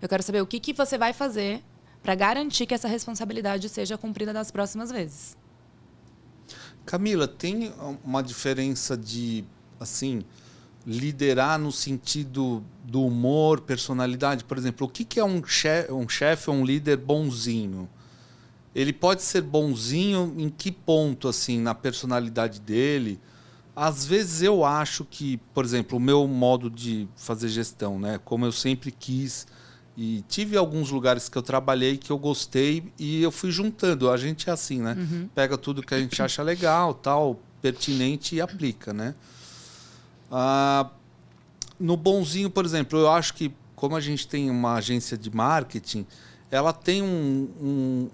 Eu quero saber o que você vai fazer para garantir que essa responsabilidade seja cumprida das próximas vezes. Camila, tem uma diferença de, assim, liderar no sentido do humor, personalidade? Por exemplo, o que é um chefe ou um líder bonzinho? Ele pode ser bonzinho em que ponto, assim, na personalidade dele? Às vezes eu acho que, por exemplo, o meu modo de fazer gestão, né? Como eu sempre quis, e tive alguns lugares que eu trabalhei que eu gostei e eu fui juntando. A gente é assim, né? Uhum. Pega tudo que a gente acha legal, tal, pertinente e aplica, né? No bonzinho, por exemplo, eu acho que como a gente tem uma agência de marketing, ela tem um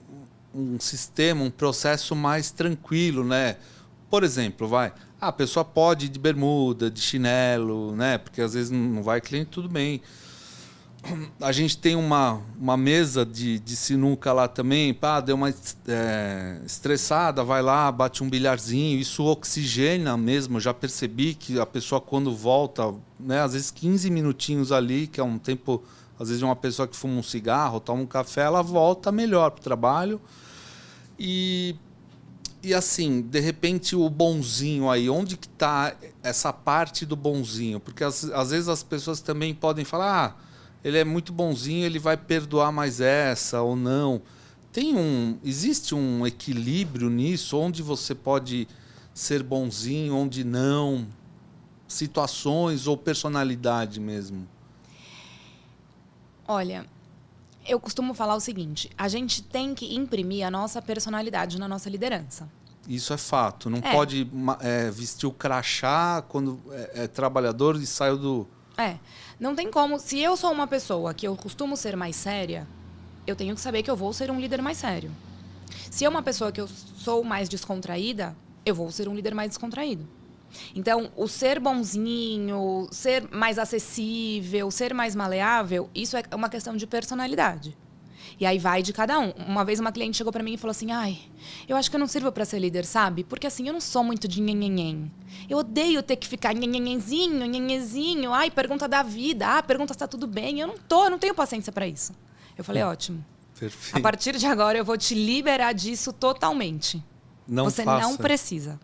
sistema, um processo mais tranquilo, né? Por exemplo, a pessoa pode ir de bermuda, de chinelo, né? Porque às vezes não vai cliente, tudo bem. A gente tem uma mesa de sinuca lá também, deu uma estressada, vai lá, bate um bilharzinho, isso oxigena mesmo. Eu já percebi que a pessoa quando volta, né, às vezes 15 minutinhos ali, que é um tempo, às vezes uma pessoa que fuma um cigarro, toma um café, ela volta melhor para o trabalho. E assim, de repente o bonzinho aí, onde que está essa parte do bonzinho? Porque às vezes as pessoas também podem falar, ele é muito bonzinho, ele vai perdoar mais essa ou não. Existe um equilíbrio nisso, onde você pode ser bonzinho, onde não? Situações ou personalidade mesmo? Olha, eu costumo falar o seguinte, a gente tem que imprimir a nossa personalidade na nossa liderança. Isso é fato. Não pode vestir o crachá quando é trabalhador e saiu do... Não tem como. Se eu sou uma pessoa que eu costumo ser mais séria, eu tenho que saber que eu vou ser um líder mais sério. Se é uma pessoa que eu sou mais descontraída, eu vou ser um líder mais descontraído. Então, o ser bonzinho, ser mais acessível, ser mais maleável, isso é uma questão de personalidade. E aí vai de cada um. Uma vez uma cliente chegou pra mim e falou assim, eu acho que eu não sirvo pra ser líder, sabe? Porque assim, eu não sou muito de nhenhenhen. Eu odeio ter que ficar nhenhenhenzinho, nhenhenzinho. Pergunta da vida. Pergunta se tá tudo bem. Eu não tenho paciência pra isso. Eu falei, ótimo. Perfeito. A partir de agora eu vou te liberar disso totalmente. Você não precisa.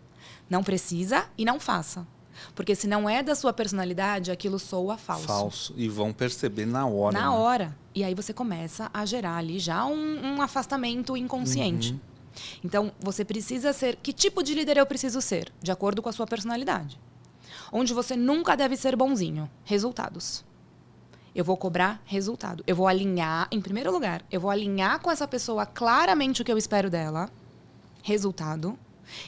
Não precisa e não faça. Porque se não é da sua personalidade, aquilo soa falso. Falso. E vão perceber na hora. Na hora. E aí você começa a gerar ali já um afastamento inconsciente. Então, você precisa ser... Que tipo de líder eu preciso ser? De acordo com a sua personalidade. Onde você nunca deve ser bonzinho. Resultados. Eu vou cobrar resultado. Eu vou alinhar, em primeiro lugar, eu vou alinhar com essa pessoa claramente o que eu espero dela. Resultado.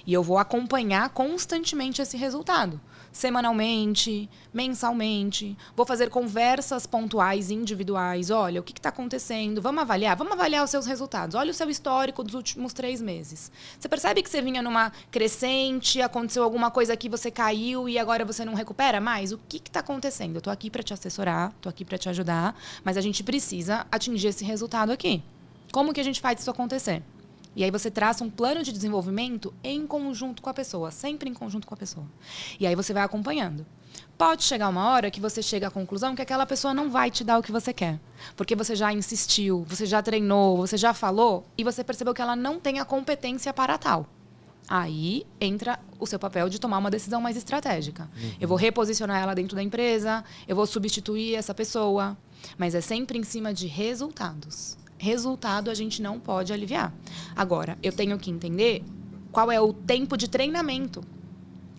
E eu vou acompanhar constantemente esse resultado. Semanalmente, mensalmente. Vou fazer conversas pontuais, individuais. Olha, o que está acontecendo? Vamos avaliar? Vamos avaliar os seus resultados. Olha o seu histórico dos últimos 3 meses. Você percebe que você vinha numa crescente, aconteceu alguma coisa aqui, você caiu e agora você não recupera mais? O que está acontecendo? Eu estou aqui para te assessorar, estou aqui para te ajudar, mas a gente precisa atingir esse resultado aqui. Como que a gente faz isso acontecer? E aí você traça um plano de desenvolvimento em conjunto com a pessoa, sempre em conjunto com a pessoa. E aí você vai acompanhando. Pode chegar uma hora que você chega à conclusão que aquela pessoa não vai te dar o que você quer. Porque você já insistiu, você já treinou, você já falou e você percebeu que ela não tem a competência para tal. Aí entra o seu papel de tomar uma decisão mais estratégica. Eu vou reposicionar ela dentro da empresa, eu vou substituir essa pessoa. Mas é sempre em cima de resultados. Resultado a gente não pode aliviar. Agora, eu tenho que entender qual é o tempo de treinamento.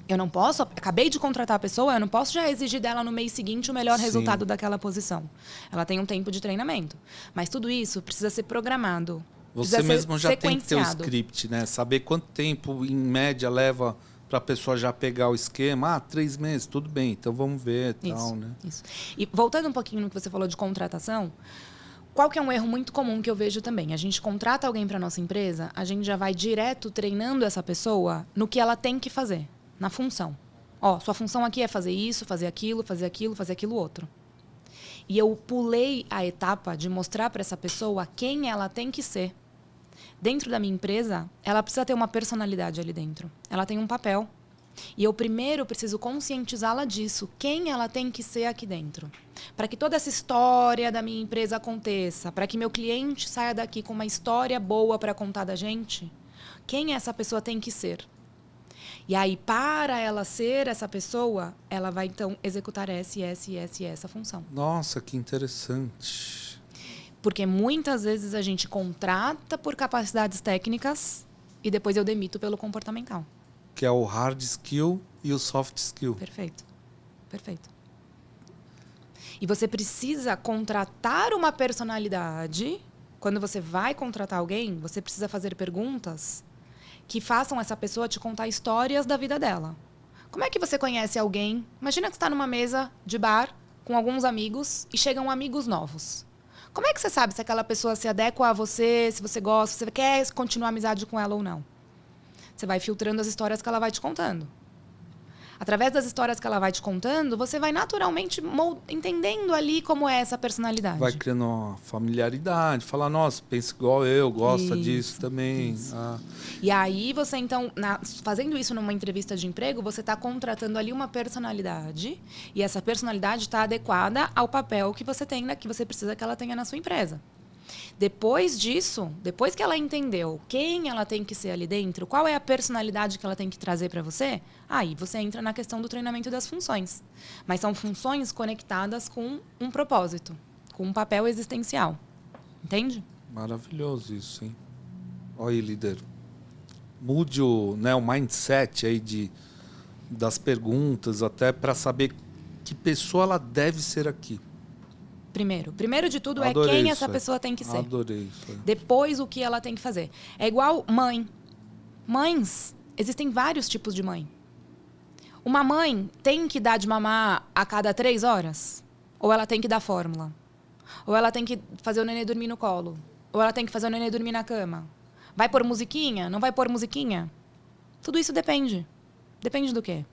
Eu não posso, acabei de contratar a pessoa, eu não posso já exigir dela no mês seguinte o melhor resultado daquela posição. Ela tem um tempo de treinamento. Mas tudo isso precisa ser programado. Você mesmo já tem que ter o script, né? Saber quanto tempo, em média, leva para a pessoa já pegar o esquema. 3 meses, tudo bem, então vamos ver e tal, né? Isso. E voltando um pouquinho no que você falou de contratação, qual que é um erro muito comum que eu vejo também? A gente contrata alguém para nossa empresa, a gente já vai direto treinando essa pessoa no que ela tem que fazer, na função. Sua função aqui é fazer isso, fazer aquilo, fazer aquilo, fazer aquilo outro. E eu pulei a etapa de mostrar para essa pessoa quem ela tem que ser. Dentro da minha empresa, ela precisa ter uma personalidade ali dentro. Ela tem um papel. E eu primeiro preciso conscientizá-la disso, quem ela tem que ser aqui dentro. Para que toda essa história da minha empresa aconteça, para que meu cliente saia daqui com uma história boa para contar da gente, quem essa pessoa tem que ser. E aí, para ela ser essa pessoa, ela vai então executar essa função. Nossa, que interessante. Porque muitas vezes a gente contrata por capacidades técnicas e depois eu demito pelo comportamental. Que é o hard skill e o soft skill. Perfeito. Perfeito. E você precisa contratar uma personalidade. Quando você vai contratar alguém, você precisa fazer perguntas que façam essa pessoa te contar histórias da vida dela. Como é que você conhece alguém? Imagina que você está numa mesa de bar com alguns amigos e chegam amigos novos. Como é que você sabe se aquela pessoa se adequa a você, se você gosta, se você quer continuar a amizade com ela ou não? Você vai filtrando as histórias que ela vai te contando. Através das histórias que ela vai te contando, você vai naturalmente entendendo ali como é essa personalidade. Vai criando uma familiaridade. Falar, nossa, pensa igual eu, gosta disso também. Isso. E aí você, então, fazendo isso numa entrevista de emprego, você está contratando ali uma personalidade. E essa personalidade está adequada ao papel que você tem, que você precisa que ela tenha na sua empresa. Depois disso, depois que ela entendeu quem ela tem que ser ali dentro, qual é a personalidade que ela tem que trazer para você, aí você entra na questão do treinamento das funções. Mas são funções conectadas com um propósito, com um papel existencial. Entende? Maravilhoso isso, hein? Olha aí, líder. Mude o mindset aí das perguntas, até para saber que pessoa ela deve ser aqui. Primeiro de tudo Adorei é quem isso, essa pessoa tem que ser. Adorei isso. Depois, o que ela tem que fazer. É igual mãe. Mães, existem vários tipos de mãe. Uma mãe tem que dar de mamar a cada 3 horas? Ou ela tem que dar fórmula? Ou ela tem que fazer o nenê dormir no colo? Ou ela tem que fazer o nenê dormir na cama? Vai pôr musiquinha? Não vai pôr musiquinha? Tudo isso depende. Depende do quê?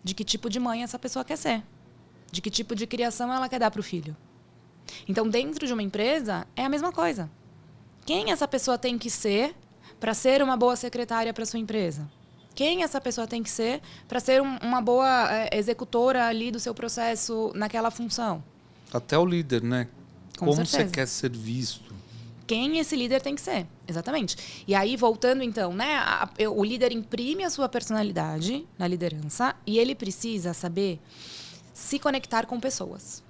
De que tipo de mãe essa pessoa quer ser. De que tipo de criação ela quer dar para o filho. Então, dentro de uma empresa, é a mesma coisa. Quem essa pessoa tem que ser para ser uma boa secretária para sua empresa? Quem essa pessoa tem que ser para ser uma boa executora ali do seu processo naquela função? Até o líder, né? Com Como certeza. você quer ser visto? Quem esse líder tem que ser, exatamente. E aí, voltando então, né? O líder imprime a sua personalidade na liderança e ele precisa saber se conectar com pessoas.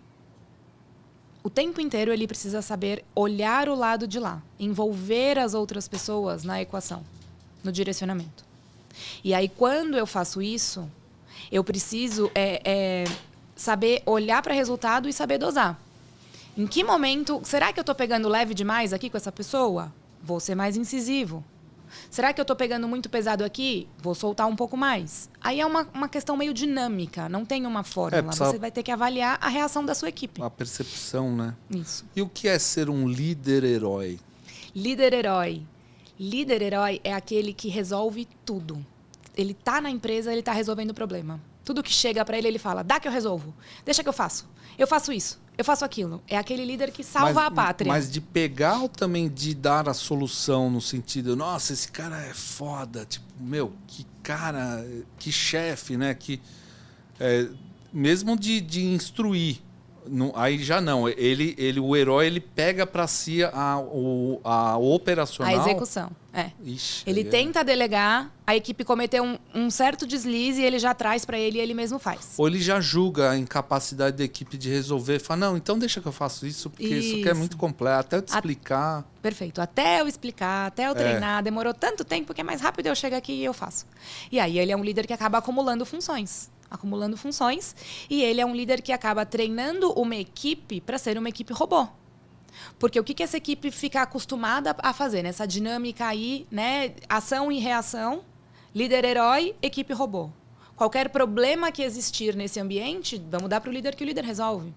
O tempo inteiro ele precisa saber olhar o lado de lá, envolver as outras pessoas na equação. no direcionamento. E aí, quando eu faço isso, eu preciso saber olhar para o resultado e saber dosar. Em que momento... Será que eu estou pegando leve demais aqui com essa pessoa? Vou ser mais incisivo. Será que eu estou pegando muito pesado aqui? Vou soltar um pouco mais. Aí é uma questão meio dinâmica, não tem uma fórmula. Você vai ter que avaliar a reação da sua equipe. A percepção, né? Isso. E o que é ser um líder-herói? Líder-herói. Líder-herói é aquele que resolve tudo. Ele está na empresa, ele está resolvendo o problema. Tudo que chega para ele, ele fala, dá que eu resolvo. Deixa que eu faço. Eu faço isso. Eu faço aquilo. É aquele líder que salva a pátria. Mas de pegar ou também de dar a solução no sentido, nossa, esse cara é foda. Tipo, meu, que cara, que chefe, né? Mesmo de instruir. Aí já não. O herói, ele pega para si a operacional. A execução, Ixi, ele tenta delegar, a equipe cometeu um certo deslize e ele já traz para ele e ele mesmo faz. Ou ele já julga a incapacidade da equipe de resolver. Fala, não, então deixa que eu faço isso, porque isso aqui é muito complexo. Até eu te explicar. Perfeito. Até eu explicar, até eu treinar. Demorou tanto tempo que é mais rápido eu chego aqui e eu faço. E aí ele é um líder que acaba acumulando funções. E ele é um líder que acaba treinando uma equipe para ser uma equipe robô. Porque o que essa equipe fica acostumada a fazer? Nessa dinâmica aí, né? Ação e reação, líder-herói, equipe robô. Qualquer problema que existir nesse ambiente, vamos dar para o líder que o líder resolve.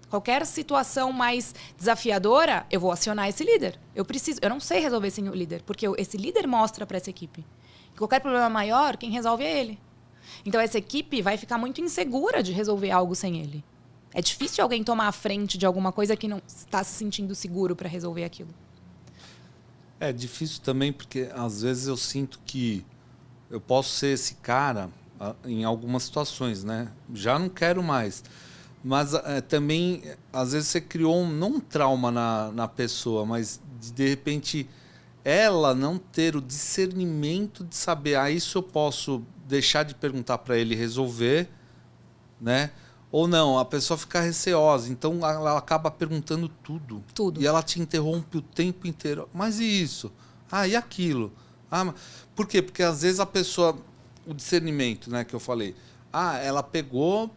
Qualquer situação mais desafiadora, eu vou acionar esse líder. Eu não sei resolver sem o líder, porque esse líder mostra para essa equipe que qualquer problema maior, quem resolve é ele. Então, essa equipe vai ficar muito insegura de resolver algo sem ele. É difícil alguém tomar a frente de alguma coisa que não está se sentindo seguro para resolver aquilo. É difícil também porque, às vezes, eu sinto que eu posso ser esse cara em algumas situações, né? Já não quero mais. Mas também, às vezes, você criou não um trauma na pessoa, mas, de repente, ela não ter o discernimento de saber, isso eu posso deixar de perguntar para ele resolver, né? Ou não, a pessoa fica receosa, então ela acaba perguntando tudo. E ela te interrompe o tempo inteiro. Mas e isso? E aquilo? Por quê? Porque às vezes a pessoa, o discernimento, né, que eu falei, ela pegou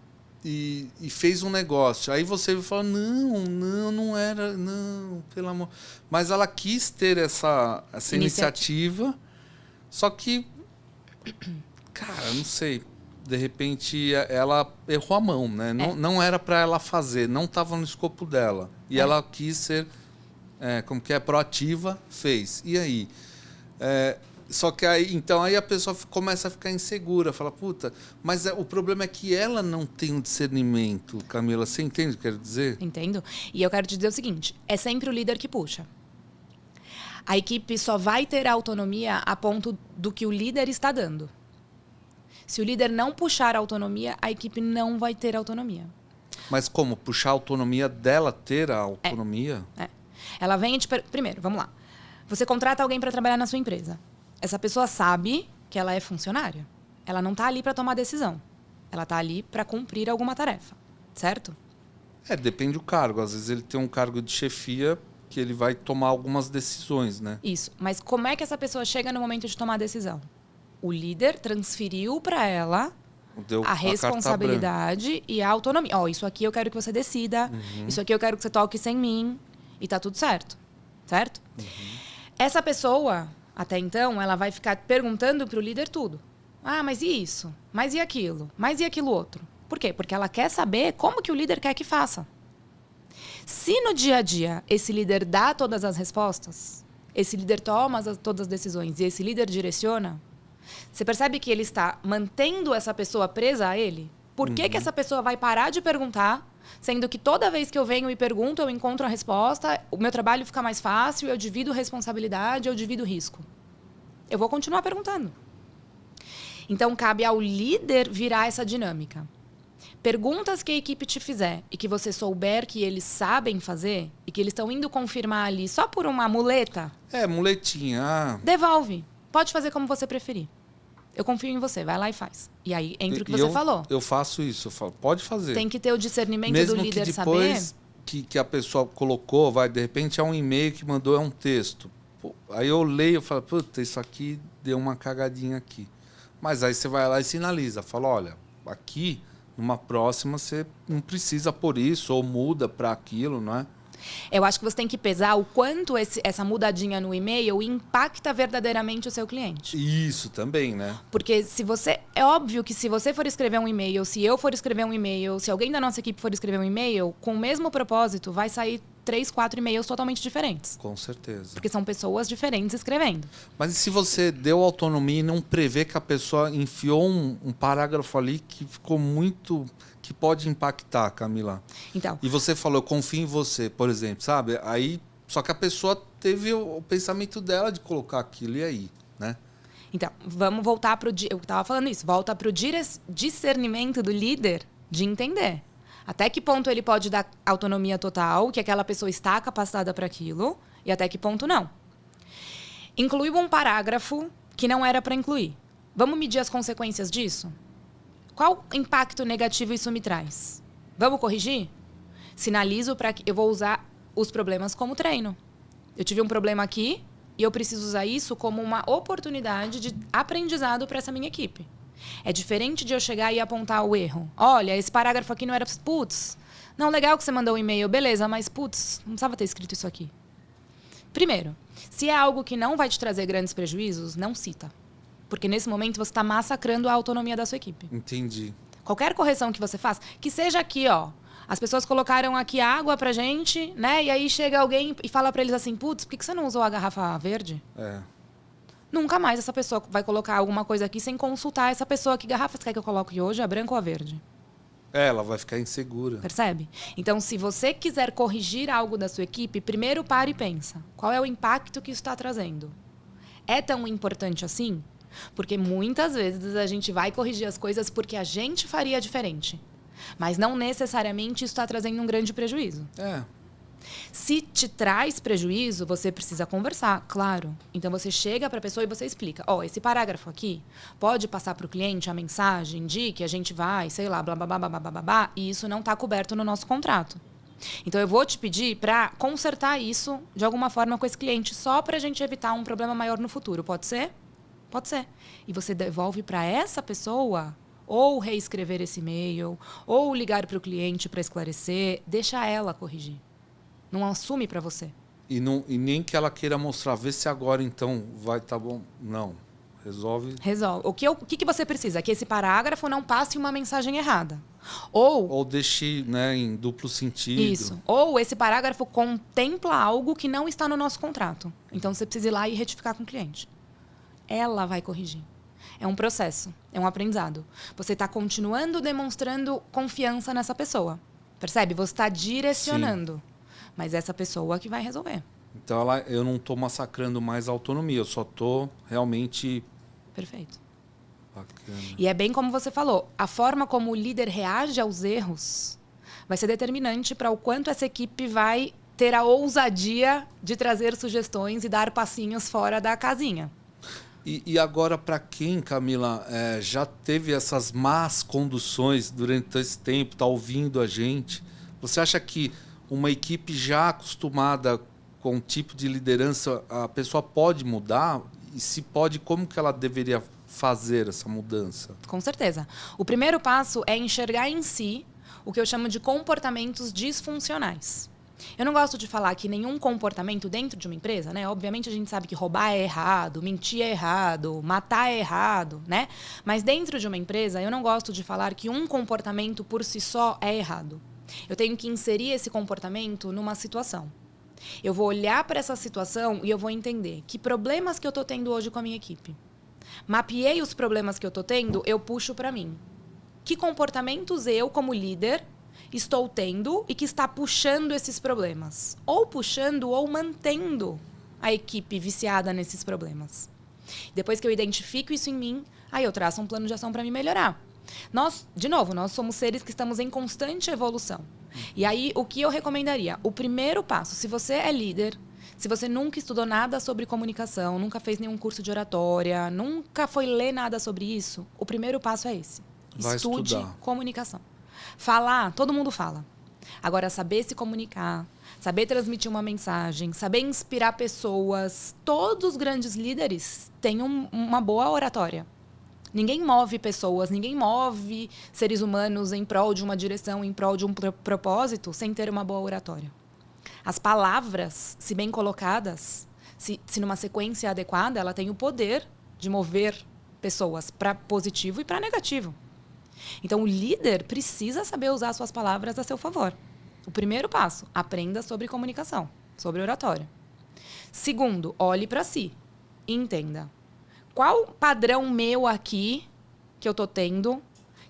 e fez um negócio. Aí você fala, não era, não, pelo amor. Mas ela quis ter essa iniciativa, só que, cara, não sei. De repente, ela errou a mão, né? Não era para ela fazer, não estava no escopo dela. E ela quis ser, proativa, fez. E aí? Só que aí a pessoa começa a ficar insegura, fala, puta, mas o problema é que ela não tem um discernimento, Camila. Você entende o que eu quero dizer? Entendo. E eu quero te dizer o seguinte, é sempre o líder que puxa. A equipe só vai ter autonomia a ponto do que o líder está dando. Se o líder não puxar a autonomia, a equipe não vai ter autonomia. Mas como? Puxar a autonomia dela ter a autonomia? Ela vem e primeiro, vamos lá. Você contrata alguém para trabalhar na sua empresa. Essa pessoa sabe que ela é funcionária. Ela não está ali para tomar decisão. Ela está ali para cumprir alguma tarefa. Certo? Depende do cargo. Às vezes ele tem um cargo de chefia que ele vai tomar algumas decisões, né? Isso. Mas como é que essa pessoa chega no momento de tomar a decisão? O líder transferiu para ela a responsabilidade e a autonomia. Isso aqui eu quero que você decida. Isso aqui eu quero que você toque sem mim. E tá tudo certo. Certo? Essa pessoa, até então, ela vai ficar perguntando para o líder tudo. Mas e isso? Mas e aquilo? Mas e aquilo outro? Por quê? Porque ela quer saber como que o líder quer que faça. Se no dia a dia esse líder dá todas as respostas, esse líder toma todas as decisões e esse líder direciona, você percebe que ele está mantendo essa pessoa presa a ele? Por que essa pessoa vai parar de perguntar, sendo que toda vez que eu venho e pergunto, eu encontro a resposta, o meu trabalho fica mais fácil, eu divido responsabilidade, eu divido risco. Eu vou continuar perguntando. Então, cabe ao líder virar essa dinâmica. Perguntas que a equipe te fizer e que você souber que eles sabem fazer e que eles estão indo confirmar ali só por uma muleta. Muletinha. Devolve. Pode fazer como você preferir. Eu confio em você, vai lá e faz. E aí, entra o que você falou. Eu faço isso, eu falo, pode fazer. Tem que ter o discernimento mesmo do líder que depois saber. Que a pessoa colocou, de repente é um e-mail que mandou, é um texto. Pô, aí eu leio e falo, puta, isso aqui deu uma cagadinha aqui. Mas aí você vai lá e sinaliza. Fala, olha, aqui, numa próxima, você não precisa por isso, ou muda para aquilo, não é? Eu acho que você tem que pesar o quanto essa mudadinha no e-mail impacta verdadeiramente o seu cliente. Isso também, né? Porque se você... É óbvio que se você for escrever um e-mail, se eu for escrever um e-mail, se alguém da nossa equipe for escrever um e-mail, com o mesmo propósito, vai sair 3, 4 e-mails totalmente diferentes. Com certeza. Porque são pessoas diferentes escrevendo. Mas e se você deu autonomia e não prevê que a pessoa enfiou um parágrafo ali que ficou muito... que pode impactar, Camila? Então, E você falou, eu confio em você, por exemplo, sabe? Aí, só que a pessoa teve o pensamento dela de colocar aquilo, e aí, né? então vamos voltar para o... Eu estava falando isso. Volta para o discernimento do líder de entender. Até que ponto ele pode dar autonomia total, que aquela pessoa está capacitada para aquilo, e até que ponto não. Incluiu um parágrafo que não era para incluir. Vamos medir as consequências disso? Qual impacto negativo isso me traz? Vamos corrigir? Sinalizo para que eu vou usar os problemas como treino. Eu tive um problema aqui e eu preciso usar isso como uma oportunidade de aprendizado para essa minha equipe. É diferente de eu chegar e apontar o erro. Olha, esse parágrafo aqui não era... Putz, não, legal que você mandou um e-mail, beleza, mas putz, não precisava ter escrito isso aqui. Primeiro, se é algo que não vai te trazer grandes prejuízos, não cita. Porque nesse momento você está massacrando a autonomia da sua equipe. Entendi. Qualquer correção que você faça, que seja aqui, ó. As pessoas colocaram aqui água pra gente, né? E aí chega alguém e fala pra eles assim, putz, por que você não usou a garrafa verde? É. Nunca mais essa pessoa vai colocar alguma coisa aqui sem consultar essa pessoa. Que garrafa você quer que eu coloque hoje? A branca ou a verde? Ela vai ficar insegura. Percebe? Então, se você quiser corrigir algo da sua equipe, primeiro para e pensa. Qual é o impacto que isso está trazendo? É tão importante assim? Porque muitas vezes a gente vai corrigir as coisas porque a gente faria diferente. Mas não necessariamente isso está trazendo um grande prejuízo. É. Se te traz prejuízo, você precisa conversar, claro. Então você chega para a pessoa e você explica. Ó, esse parágrafo aqui pode passar para o cliente a mensagem de que a gente vai, sei lá, blá, blá, blá, blá, blá, blá, blá, e isso não está coberto no nosso contrato. Então eu vou te pedir para consertar isso de alguma forma com esse cliente, só para a gente evitar um problema maior no futuro. Pode ser? Pode ser. E você devolve para essa pessoa ou reescrever esse e-mail, ou ligar para o cliente para esclarecer, deixa ela corrigir. Não assume para você. E nem que ela queira mostrar, vê se agora então vai tá bom. Não. Resolve. Resolve. O que você precisa? Que esse parágrafo não passe uma mensagem errada. Ou deixe, né, em duplo sentido. isso. Ou esse parágrafo contempla algo que não está no nosso contrato. Então você precisa ir lá e retificar com o cliente. Ela vai corrigir. É um processo, é um aprendizado. Você está continuando demonstrando confiança nessa pessoa. Percebe? Você está direcionando. Sim. Mas essa pessoa que vai resolver. Então eu não estou massacrando mais a autonomia, eu só estou realmente... Perfeito. Bacana. E é bem como você falou, a forma como o líder reage aos erros vai ser determinante para o quanto essa equipe vai ter a ousadia de trazer sugestões e dar passinhos fora da casinha. E agora, para quem, Camila, já teve essas más conduções durante esse tempo, está ouvindo a gente, você acha que uma equipe já acostumada com um tipo de liderança, a pessoa pode mudar? E se pode, como que ela deveria fazer essa mudança? Com certeza. O primeiro passo é enxergar em si o que eu chamo de comportamentos disfuncionais. Eu não gosto de falar que nenhum comportamento dentro de uma empresa, né? Obviamente a gente sabe que roubar é errado, mentir é errado, matar é errado, né? Mas dentro de uma empresa, eu não gosto de falar que um comportamento por si só é errado. Eu tenho que inserir esse comportamento numa situação. Eu vou olhar para essa situação e eu vou entender que problemas que eu estou tendo hoje com a minha equipe. Mapeei os problemas que eu estou tendo, eu puxo para mim. Que comportamentos eu, como líder, estou tendo e que está puxando esses problemas? Ou puxando ou mantendo a equipe viciada nesses problemas. Depois que eu identifico isso em mim, aí eu traço um plano de ação para me melhorar. Nós somos seres que estamos em constante evolução. E aí, o que eu recomendaria? O primeiro passo, se você é líder, se você nunca estudou nada sobre comunicação, nunca fez nenhum curso de oratória, nunca foi ler nada sobre isso, o primeiro passo é esse. Estude comunicação. Falar, todo mundo fala. Agora, saber se comunicar, saber transmitir uma mensagem, saber inspirar pessoas. Todos os grandes líderes têm uma boa oratória. Ninguém move pessoas, ninguém move seres humanos em prol de uma direção, em prol de um propósito, sem ter uma boa oratória. As palavras, se bem colocadas, se numa sequência adequada, ela tem o poder de mover pessoas para positivo e para negativo. Então, o líder precisa saber usar suas palavras a seu favor. O primeiro passo, aprenda sobre comunicação, sobre oratória. Segundo, olhe para si e entenda. Qual padrão meu aqui que eu estou tendo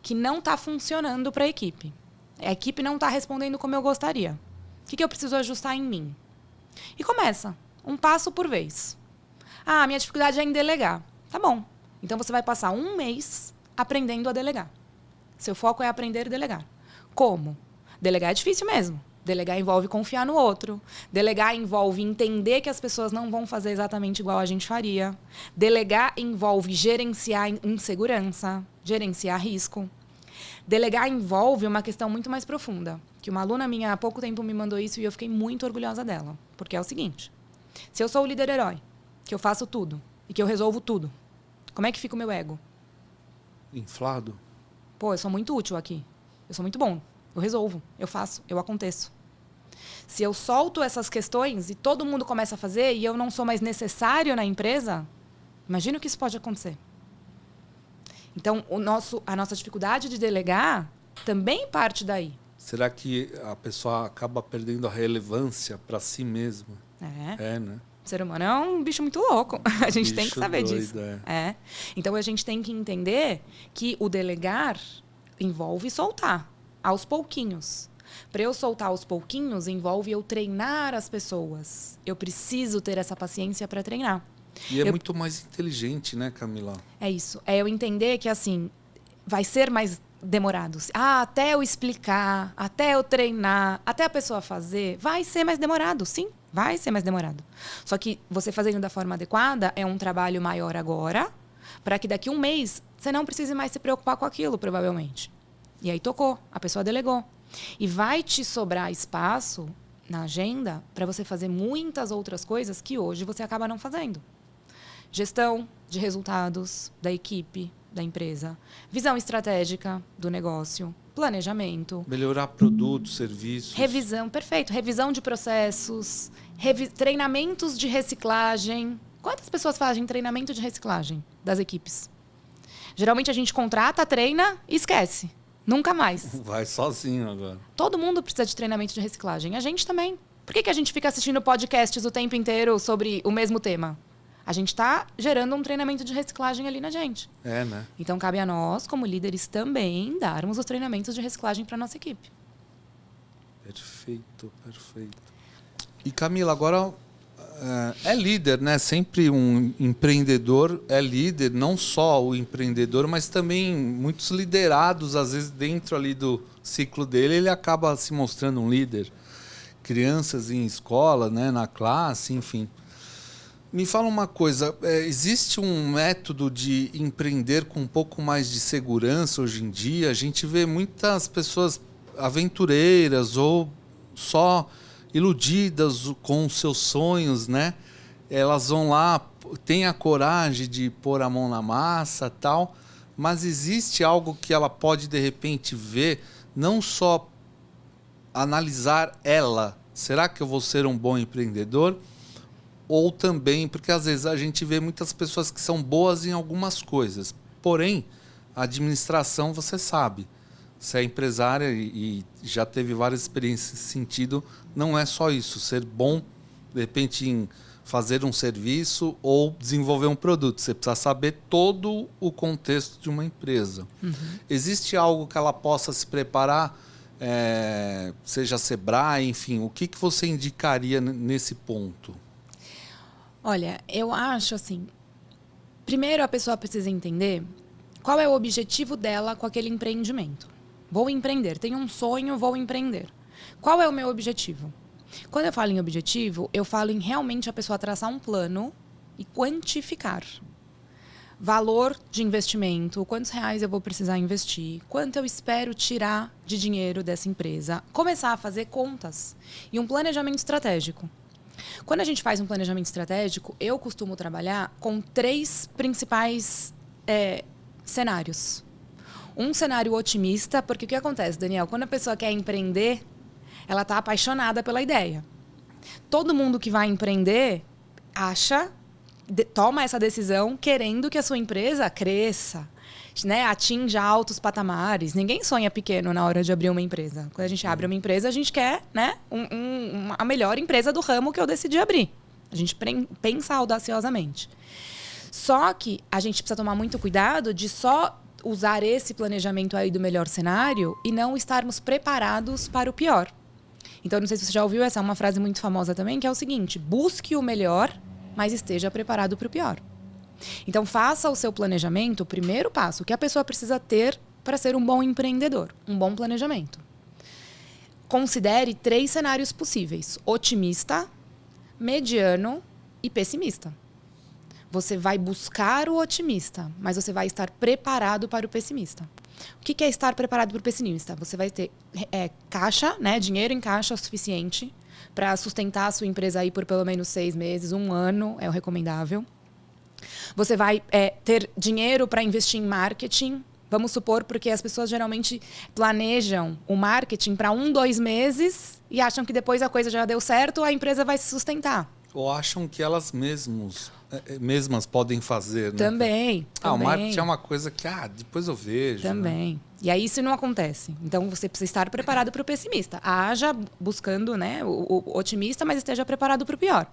que não está funcionando para a equipe? A equipe não está respondendo como eu gostaria. O que eu preciso ajustar em mim? E começa, um passo por vez. Ah, minha dificuldade é em delegar. Tá bom. Então, você vai passar 1 mês aprendendo a delegar. Seu foco é aprender a delegar. Como? Delegar é difícil mesmo. Delegar envolve confiar no outro. Delegar envolve entender que as pessoas não vão fazer exatamente igual a gente faria. Delegar envolve gerenciar insegurança, gerenciar risco. Delegar envolve uma questão muito mais profunda, que uma aluna minha há pouco tempo me mandou isso e eu fiquei muito orgulhosa dela. Porque é o seguinte, se eu sou o líder herói, que eu faço tudo e que eu resolvo tudo, como é que fica o meu ego? Inflado? Pô, eu sou muito útil aqui. Eu sou muito bom. Eu resolvo, eu faço, eu aconteço. Se eu solto essas questões e todo mundo começa a fazer e eu não sou mais necessário na empresa, imagina o que isso pode acontecer. Então, a nossa dificuldade de delegar também parte daí. Será que a pessoa acaba perdendo a relevância para si mesma? É, né? O ser humano é um bicho muito louco. A gente tem que saber doido, disso. Então, a gente tem que entender que o delegar envolve soltar aos pouquinhos. Para eu soltar aos pouquinhos, envolve eu treinar as pessoas. Eu preciso ter essa paciência para treinar. E é muito mais inteligente, né, Camila? É isso. É eu entender que, assim, vai ser mais demorado. Até eu explicar, até eu treinar, até a pessoa fazer, vai ser mais demorado, sim. Vai ser mais demorado. Só que você fazendo da forma adequada é um trabalho maior agora, para que daqui a 1 mês você não precise mais se preocupar com aquilo, provavelmente. E aí tocou, a pessoa delegou. E vai te sobrar espaço na agenda para você fazer muitas outras coisas que hoje você acaba não fazendo. Gestão de resultados da equipe, da empresa. Visão estratégica do negócio. Planejamento. Melhorar produtos, serviços. Revisão, perfeito. Revisão de processos. Treinamentos de reciclagem. Quantas pessoas fazem treinamento de reciclagem das equipes? Geralmente a gente contrata, treina e esquece. Nunca mais. Vai sozinho agora. Todo mundo precisa de treinamento de reciclagem. A gente também. Por que a gente fica assistindo podcasts o tempo inteiro sobre o mesmo tema? A gente está gerando um treinamento de reciclagem ali na gente. Né? Então, cabe a nós, como líderes, também darmos os treinamentos de reciclagem para a nossa equipe. Perfeito. E, Camila, agora é líder, né? Sempre um empreendedor é líder, não só o empreendedor, mas também muitos liderados, às vezes, dentro ali do ciclo dele, ele acaba se mostrando um líder. Crianças em escola, né? Na classe, enfim. Me fala uma coisa, existe um método de empreender com um pouco mais de segurança hoje em dia? A gente vê muitas pessoas aventureiras ou só iludidas com os seus sonhos, né? Elas vão lá, têm a coragem de pôr a mão na massa, tal, mas existe algo que ela pode, de repente, ver, não só analisar ela, será que eu vou ser um bom empreendedor? Ou também, porque às vezes a gente vê muitas pessoas que são boas em algumas coisas, porém, a administração, você sabe, se é empresária e já teve várias experiências nesse sentido, não é só isso, ser bom, de repente, em fazer um serviço ou desenvolver um produto. Você precisa saber todo o contexto de uma empresa. Uhum. Existe algo que ela possa se preparar, seja Sebrae, enfim, o que você indicaria nesse ponto? Olha, eu acho assim, primeiro a pessoa precisa entender qual é o objetivo dela com aquele empreendimento. Vou empreender, tenho um sonho, vou empreender. Qual é o meu objetivo? Quando eu falo em objetivo, eu falo em realmente a pessoa traçar um plano e quantificar. valor de investimento, quantos reais eu vou precisar investir, quanto eu espero tirar de dinheiro dessa empresa. Começar a fazer contas e um planejamento estratégico. Quando a gente faz um planejamento estratégico, eu costumo trabalhar com 3 principais cenários. Um cenário otimista, porque o que acontece, Daniel? Quando a pessoa quer empreender, ela está apaixonada pela ideia. Todo mundo que vai empreender toma essa decisão querendo que a sua empresa cresça, né? Atinja altos patamares. Ninguém sonha pequeno na hora de abrir uma empresa. Quando a gente abre uma empresa, a gente quer, né, a melhor empresa do ramo que eu decidi abrir. A gente pensa audaciosamente. Só que a gente precisa tomar muito cuidado de só usar esse planejamento aí do melhor cenário e não estarmos preparados para o pior. Então, não sei se você já ouviu, essa é uma frase muito famosa também, que é o seguinte: busque o melhor, mas esteja preparado para o pior. Então, faça o seu planejamento, o primeiro passo, o que a pessoa precisa ter para ser um bom empreendedor, um bom planejamento. Considere 3 cenários possíveis: otimista, mediano e pessimista. Você vai buscar o otimista, mas você vai estar preparado para o pessimista. O que é estar preparado para o pessimista? Você vai ter caixa, né, dinheiro em caixa o suficiente para sustentar a sua empresa aí por pelo menos 6 meses, 1 ano é o recomendável. Você vai ter dinheiro para investir em marketing. Vamos supor, porque as pessoas geralmente planejam o marketing para 1, 2 meses e acham que depois a coisa já deu certo, a empresa vai se sustentar. Ou acham que elas mesmas podem fazer, né? Também. O marketing é uma coisa que, depois eu vejo. Também. Né? E aí isso não acontece. Então, você precisa estar preparado para o pessimista. Haja buscando, né, o otimista, mas esteja preparado para o pior.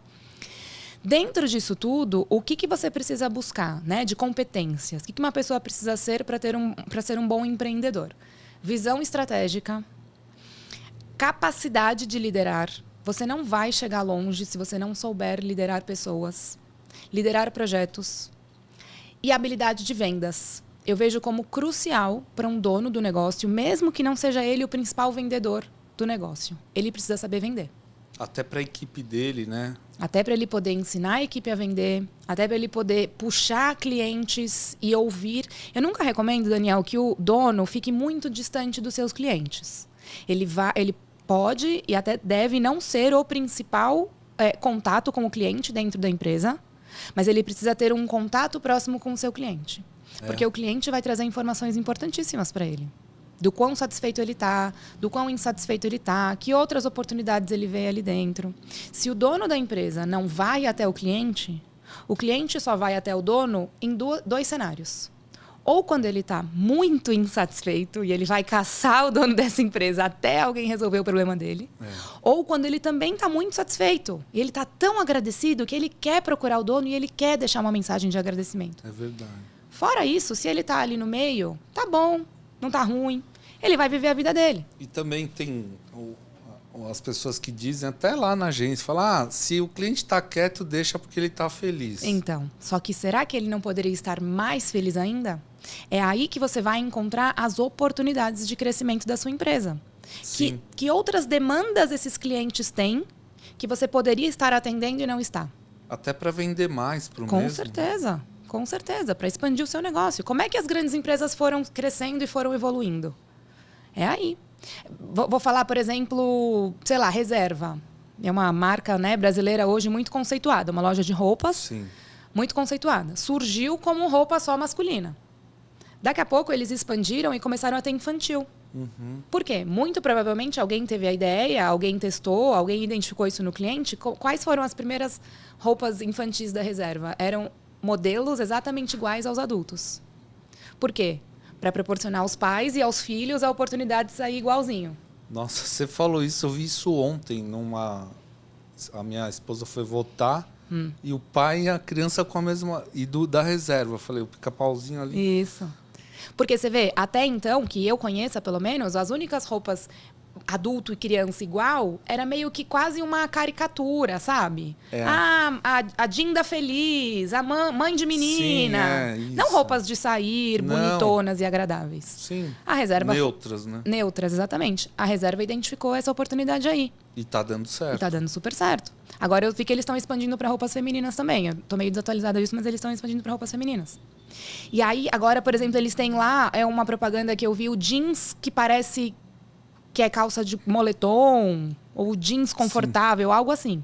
Dentro disso tudo, o que você precisa buscar, né, de competências? O que uma pessoa precisa ser para ser um bom empreendedor? Visão estratégica, capacidade de liderar. Você não vai chegar longe se você não souber liderar pessoas, liderar projetos e habilidade de vendas. Eu vejo como crucial para um dono do negócio, mesmo que não seja ele o principal vendedor do negócio. Ele precisa saber vender. Até para a equipe dele, né? Até para ele poder ensinar a equipe a vender, até para ele poder puxar clientes e ouvir. Eu nunca recomendo, Daniel, que o dono fique muito distante dos seus clientes. Ele pode e até deve não ser o principal contato com o cliente dentro da empresa, mas ele precisa ter um contato próximo com o seu cliente. Porque o cliente vai trazer informações importantíssimas para ele. Do quão satisfeito ele está, do quão insatisfeito ele está, que outras oportunidades ele vê ali dentro. Se o dono da empresa não vai até o cliente só vai até o dono em 2 cenários. Ou quando ele está muito insatisfeito e ele vai caçar o dono dessa empresa até alguém resolver o problema dele. Ou quando ele também está muito satisfeito. E ele está tão agradecido que ele quer procurar o dono e ele quer deixar uma mensagem de agradecimento. É verdade. Fora isso, se ele está ali no meio, tá bom, não tá ruim. Ele vai viver a vida dele. E também tem as pessoas que dizem, até lá na agência, falam, se o cliente está quieto, deixa porque ele está feliz. Então, só que será que ele não poderia estar mais feliz ainda? É aí que você vai encontrar as oportunidades de crescimento da sua empresa. Que outras demandas esses clientes têm que você poderia estar atendendo e não está? Até para vender mais para o mesmo. Com certeza, para expandir o seu negócio. Como é que as grandes empresas foram crescendo e foram evoluindo? É aí. Vou falar, por exemplo, sei lá, Reserva. É uma marca, né, brasileira hoje muito conceituada, uma loja de roupas. Sim. Muito conceituada. Surgiu como roupa só masculina. Daqui a pouco eles expandiram e começaram a ter infantil. Por quê? Muito provavelmente alguém teve a ideia, alguém testou, alguém identificou isso no cliente. Quais foram as primeiras roupas infantis da Reserva? Eram modelos exatamente iguais aos adultos. Por quê? Para proporcionar aos pais e aos filhos a oportunidade de sair igualzinho. Nossa, você falou isso, eu vi isso ontem. A minha esposa foi votar e o pai e a criança com a mesma... E da Reserva. Eu falei, o pica-pauzinho ali. Isso. Porque você vê, até então, que eu conheça pelo menos, as únicas roupas adulto e criança igual, era meio que quase uma caricatura, sabe? A Dinda feliz, a mãe de menina. Sim, não roupas de sair, bonitonas e agradáveis. Sim. A Reserva... Neutras, né? Neutras, exatamente. A Reserva identificou essa oportunidade aí. E tá dando certo. E tá dando super certo. Agora eu vi que eles estão expandindo para roupas femininas também. Eu tô meio desatualizada disso, mas eles estão expandindo para roupas femininas. E aí, agora, por exemplo, eles têm lá, uma propaganda que eu vi, o jeans que parece que é calça de moletom, ou jeans confortável, algo assim.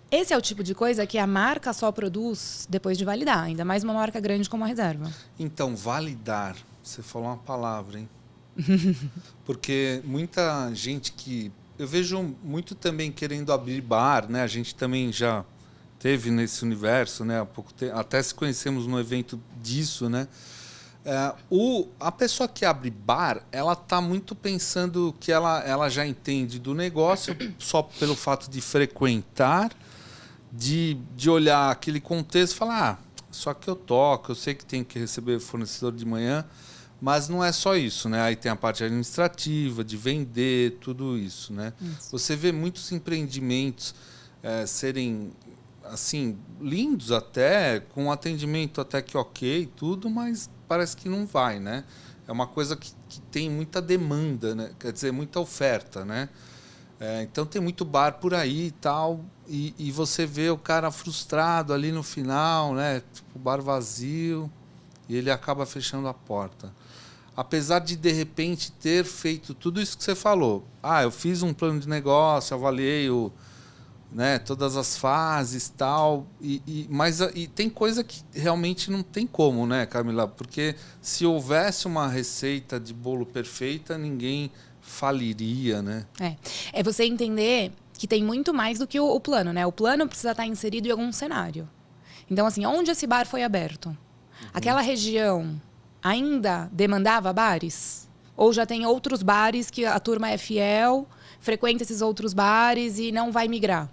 Esse é o tipo de coisa que a marca só produz depois de validar, ainda mais uma marca grande como a Reserva. Então, validar. Você falou uma palavra, hein? Porque muita gente que... Eu vejo muito também querendo abrir bar, né? A gente também já teve nesse universo, né? Há pouco tempo, até se conhecemos no evento disso, né? A pessoa que abre bar, ela está muito pensando que ela já entende do negócio só pelo fato de frequentar, de olhar aquele contexto e falar, só que eu toco, eu sei que tem que receber fornecedor de manhã, mas não é só isso, né? Aí tem a parte administrativa, de vender, tudo isso, né? Isso. Você vê muitos empreendimentos serem assim lindos até, com atendimento até que ok, tudo, mas parece que não vai, né? É uma coisa que tem muita demanda, né? Quer dizer, muita oferta, né? Então tem muito bar por aí e tal, e você vê o cara frustrado ali no final, né? Tipo, bar vazio, e ele acaba fechando a porta. Apesar de repente, ter feito tudo isso que você falou. Eu fiz um plano de negócio, avaliei né, todas as fases tal, mas tem coisa que realmente não tem como, né, Camila? Porque se houvesse uma receita de bolo perfeita, ninguém faliria, né? É você entender que tem muito mais do que o plano, né? O plano precisa estar inserido em algum cenário. Então, assim, onde esse bar foi aberto? Aquela região ainda demandava bares? Ou já tem outros bares que a turma é fiel, frequenta esses outros bares e não vai migrar?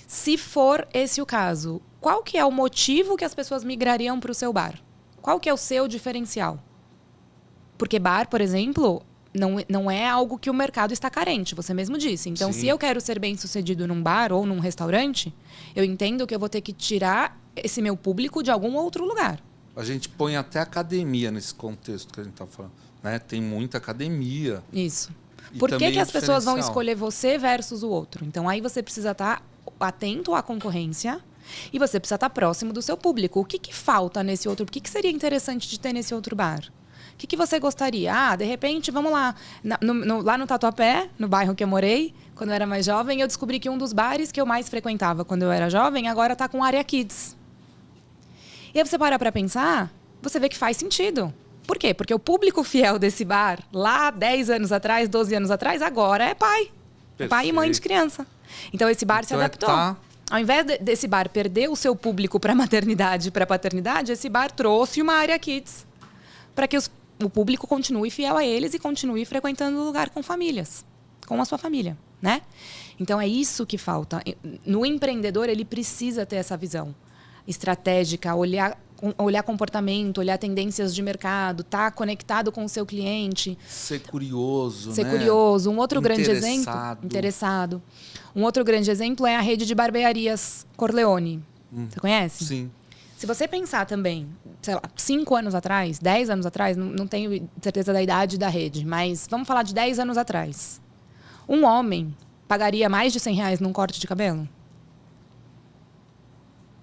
Se for esse o caso, qual que é o motivo que as pessoas migrariam para o seu bar? Qual que é o seu diferencial? Porque bar, por exemplo, não é algo que o mercado está carente, você mesmo disse. Então, se eu quero ser bem-sucedido num bar ou num restaurante, eu entendo que eu vou ter que tirar esse meu público de algum outro lugar. A gente põe até academia nesse contexto que a gente está falando, né? Tem muita academia. Isso. Por que as pessoas vão escolher você versus o outro? Então, aí você precisa estar atento à concorrência e você precisa estar próximo do seu público. O que falta nesse outro? O que seria interessante de ter nesse outro bar? O que você gostaria? De repente, vamos lá. Lá no Tatuapé, no bairro que eu morei, quando eu era mais jovem, eu descobri que um dos bares que eu mais frequentava quando eu era jovem, agora está com área Kids. E aí você para pensar, você vê que faz sentido. Por quê? Porque o público fiel desse bar, lá 10 anos atrás, 12 anos atrás, agora é pai. É pai e mãe de criança. Então, esse bar se adaptou. Ao invés desse bar perder o seu público para maternidade e para paternidade, esse bar trouxe uma área Kids para que o público continue fiel a eles e continue frequentando o lugar com famílias, com a sua família, né? Então, é isso que falta. No empreendedor, ele precisa ter essa visão estratégica, olhar comportamento, olhar tendências de mercado, estar conectado com o seu cliente. Ser curioso, Ser né? curioso. Um outro grande exemplo... Interessado. Um outro grande exemplo é a rede de barbearias Corleone. Você conhece? Sim. Se você pensar também, sei lá, 5 anos atrás, 10 anos atrás, não tenho certeza da idade da rede, mas vamos falar de 10 anos atrás. Um homem pagaria mais de R$100 num corte de cabelo?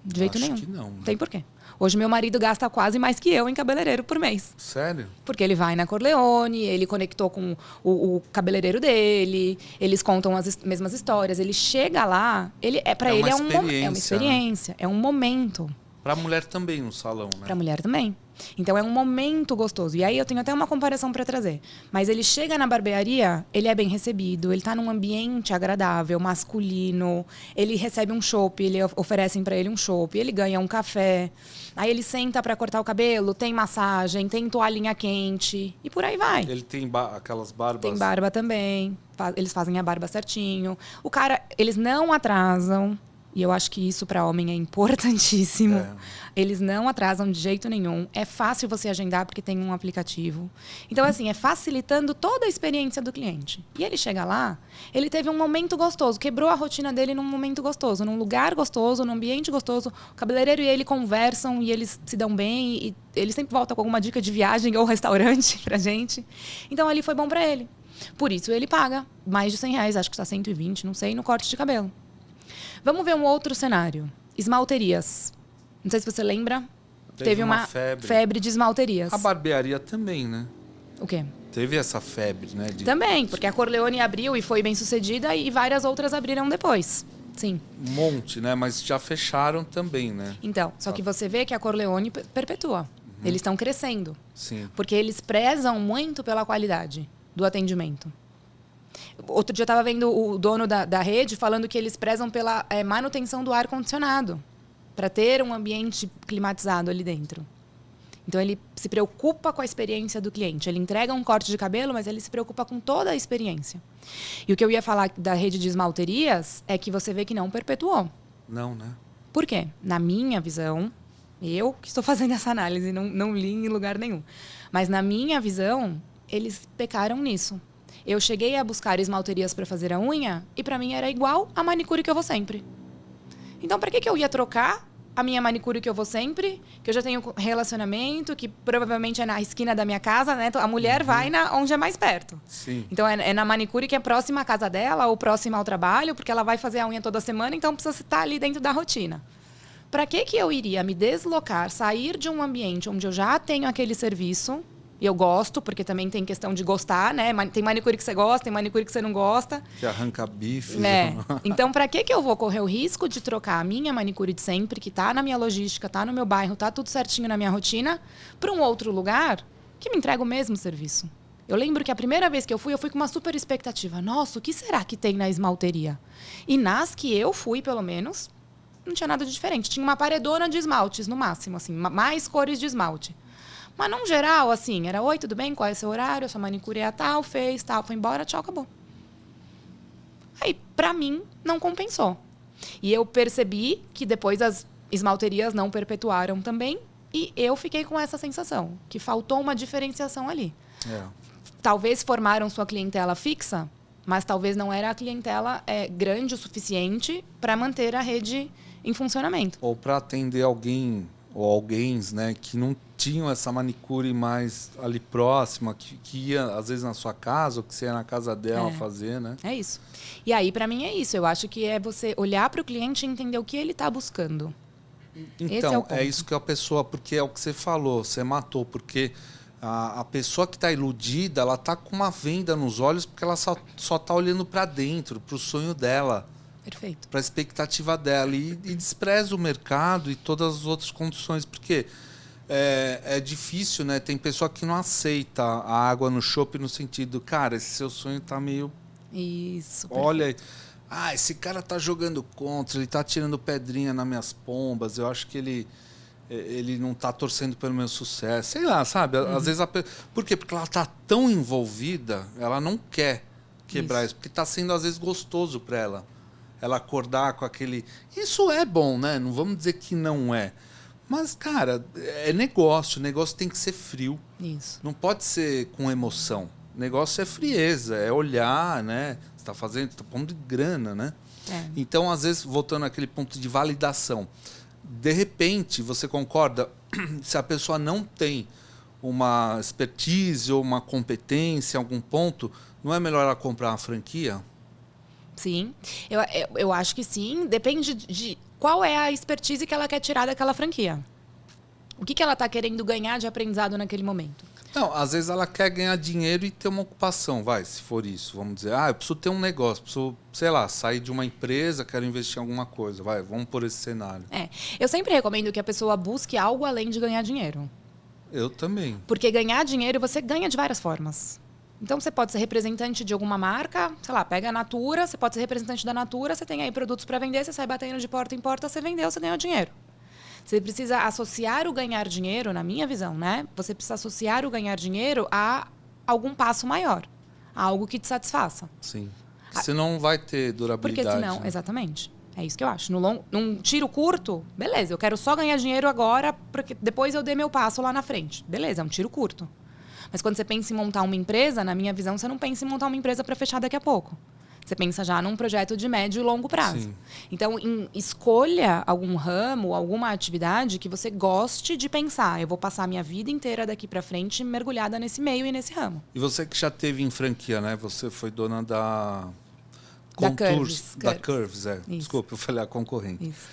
De jeito nenhum. Acho que não. Tem por quê? Hoje, meu marido gasta quase mais que eu em cabeleireiro por mês. Sério? Porque ele vai na Corleone, ele conectou com o cabeleireiro dele, eles contam as mesmas histórias, ele chega lá, para ele é uma experiência, né? É um momento. Para a mulher também no salão, né? Para a mulher também. Então, é um momento gostoso. E aí, eu tenho até uma comparação para trazer. Mas ele chega na barbearia, ele é bem recebido, ele está num ambiente agradável, masculino, ele recebe um chopp, oferecem para ele um chopp, ele ganha um café, aí ele senta para cortar o cabelo, tem massagem, tem toalhinha quente, e por aí vai. Ele tem aquelas barbas? Tem barba também, eles fazem a barba certinho. O cara, eles não atrasam. E eu acho que isso para homem é importantíssimo. Eles não atrasam de jeito nenhum. É fácil você agendar porque tem um aplicativo. Então, assim, é facilitando toda a experiência do cliente. E ele chega lá, ele teve um momento gostoso, quebrou a rotina dele num momento gostoso, num lugar gostoso, num ambiente gostoso. O cabeleireiro e ele conversam e eles se dão bem. E ele sempre volta com alguma dica de viagem ou restaurante pra gente. Então, ali foi bom para ele. Por isso, ele paga mais de R$100, acho que está 120, não sei, no corte de cabelo. Vamos ver um outro cenário. Esmalterias. Não sei se você lembra, Teve uma febre de esmalterias. A barbearia também, né? O quê? Teve essa febre, né? Também, porque a Corleone abriu e foi bem sucedida e várias outras abriram depois. Sim. Um monte, né? Mas já fecharam também, né? Então, só que você vê que a Corleone perpetua. Eles estão crescendo. Sim. Porque eles prezam muito pela qualidade do atendimento. Outro dia eu estava vendo o dono da rede falando que eles prezam pela manutenção do ar-condicionado, para ter um ambiente climatizado ali dentro. Então, ele se preocupa com a experiência do cliente. Ele entrega um corte de cabelo, mas ele se preocupa com toda a experiência. E o que eu ia falar da rede de esmalterias é que você vê que não perpetuou. Não, né? Por quê? Na minha visão, eu que estou fazendo essa análise, não li em lugar nenhum. Mas na minha visão, eles pecaram nisso. Eu cheguei a buscar esmalterias para fazer a unha e para mim era igual a manicure que eu vou sempre. Então, para que eu ia trocar a minha manicure que eu vou sempre, que eu já tenho relacionamento, que provavelmente é na esquina da minha casa, né? A mulher vai onde é mais perto. Sim. Então, é na manicure que é próxima à casa dela ou próxima ao trabalho, porque ela vai fazer a unha toda semana, então precisa estar ali dentro da rotina. Para que eu iria me deslocar, sair de um ambiente onde eu já tenho aquele serviço, e eu gosto, porque também tem questão de gostar, né? Tem manicure que você gosta, tem manicure que você não gosta. Que arranca bife. Né? Então, para que eu vou correr o risco de trocar a minha manicure de sempre, que está na minha logística, está no meu bairro, está tudo certinho na minha rotina, para um outro lugar que me entrega o mesmo serviço? Eu lembro que a primeira vez que eu fui com uma super expectativa. Nossa, o que será que tem na esmalteria? E nas que eu fui, pelo menos, não tinha nada de diferente. Tinha uma paredona de esmaltes, no máximo, assim, mais cores de esmalte. Mas, num geral, assim, era: oi, tudo bem? Qual é o seu horário? Sua manicure é tal, fez, tal, foi embora, tchau, acabou. Aí, pra mim, não compensou. E eu percebi que depois as esmalterias não perpetuaram também, e eu fiquei com essa sensação, que faltou uma diferenciação ali. Talvez formaram sua clientela fixa, mas talvez não era a clientela grande o suficiente para manter a rede em funcionamento. Ou para atender alguém ou alguém, né, que não tinham essa manicure mais ali próxima, que ia às vezes na sua casa, ou que você ia na casa dela fazer, né? É isso. E aí, para mim, é isso. Eu acho que é você olhar para o cliente e entender o que ele está buscando. Então, é isso que a pessoa, porque é o que você falou, você matou, porque a pessoa que está iludida, ela está com uma venda nos olhos porque ela só está olhando para dentro, para o sonho dela. Perfeito. Para a expectativa dela e despreza o mercado e todas as outras condições, porque é difícil, né? Tem pessoa que não aceita a água no chopp no sentido, cara, esse seu sonho tá meio... Isso. Olha, esse cara tá jogando contra, ele tá tirando pedrinha nas minhas pombas, eu acho que ele não tá torcendo pelo meu sucesso. Sei lá, sabe? Às vezes Por quê? Porque ela tá tão envolvida, ela não quer quebrar isso, porque tá sendo às vezes gostoso para ela acordar com aquele... Isso é bom, né? Não vamos dizer que não é. Mas, cara, é negócio. O negócio tem que ser frio. Isso. Não pode ser com emoção. O negócio é frieza, é olhar, né? Você está fazendo, está pondo de grana, né? Então, às vezes, voltando àquele ponto de validação, de repente, você concorda, se a pessoa não tem uma expertise ou uma competência em algum ponto, não é melhor ela comprar uma franquia? Sim, eu acho que sim. Depende de qual é a expertise que ela quer tirar daquela franquia. O que ela está querendo ganhar de aprendizado naquele momento? Não, às vezes ela quer ganhar dinheiro e ter uma ocupação, se for isso. Vamos dizer, eu preciso ter um negócio, preciso, sei lá, sair de uma empresa, quero investir em alguma coisa. Vamos por esse cenário. Eu sempre recomendo que a pessoa busque algo além de ganhar dinheiro. Eu também. Porque ganhar dinheiro você ganha de várias formas. Então, você pode ser representante de alguma marca, sei lá, pega a Natura, você pode ser representante da Natura, você tem aí produtos para vender, você sai batendo de porta em porta, você vendeu, você ganhou dinheiro. Você precisa associar o ganhar dinheiro, na minha visão, né? Você precisa associar o ganhar dinheiro a algum passo maior, a algo que te satisfaça. Sim. Senão vai ter durabilidade. Porque senão, exatamente. É isso que eu acho. Num tiro curto, beleza, eu quero só ganhar dinheiro agora, porque depois eu dei meu passo lá na frente. Beleza, é um tiro curto. Mas quando você pensa em montar uma empresa, na minha visão, você não pensa em montar uma empresa para fechar daqui a pouco. Você pensa já num projeto de médio e longo prazo. Sim. Então, escolha algum ramo, alguma atividade que você goste de pensar. Eu vou passar a minha vida inteira daqui para frente mergulhada nesse meio e nesse ramo. E você que já teve em franquia, né? Você foi dona da... Da Curves. Da Curves, Desculpa, eu falei a concorrente. Isso.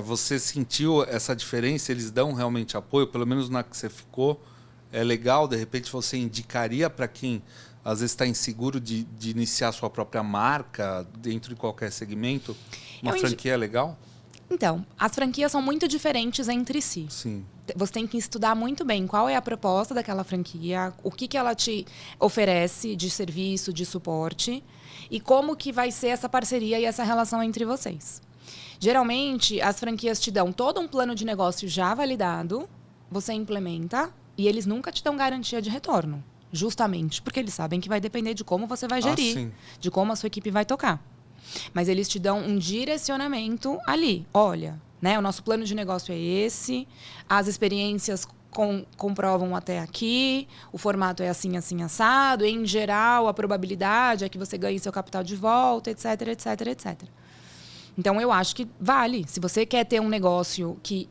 Você sentiu essa diferença? Eles dão realmente apoio? Pelo menos na que você ficou, é legal? De repente você indicaria para quem às vezes está inseguro de iniciar sua própria marca dentro de qualquer segmento? Uma franquia é legal? Então, as franquias são muito diferentes entre si. Sim. Você tem que estudar muito bem qual é a proposta daquela franquia, o que ela te oferece de serviço, de suporte e como que vai ser essa parceria e essa relação entre vocês. Geralmente, as franquias te dão todo um plano de negócio já validado, você implementa e eles nunca te dão garantia de retorno. Justamente porque eles sabem que vai depender de como você vai gerir, de como a sua equipe vai tocar. Mas eles te dão um direcionamento ali. Olha, né, o nosso plano de negócio é esse, as experiências comprovam até aqui, o formato é assim, assim, assado, em geral, a probabilidade é que você ganhe seu capital de volta, etc, etc, etc. Então, eu acho que vale. Se você quer ter um negócio que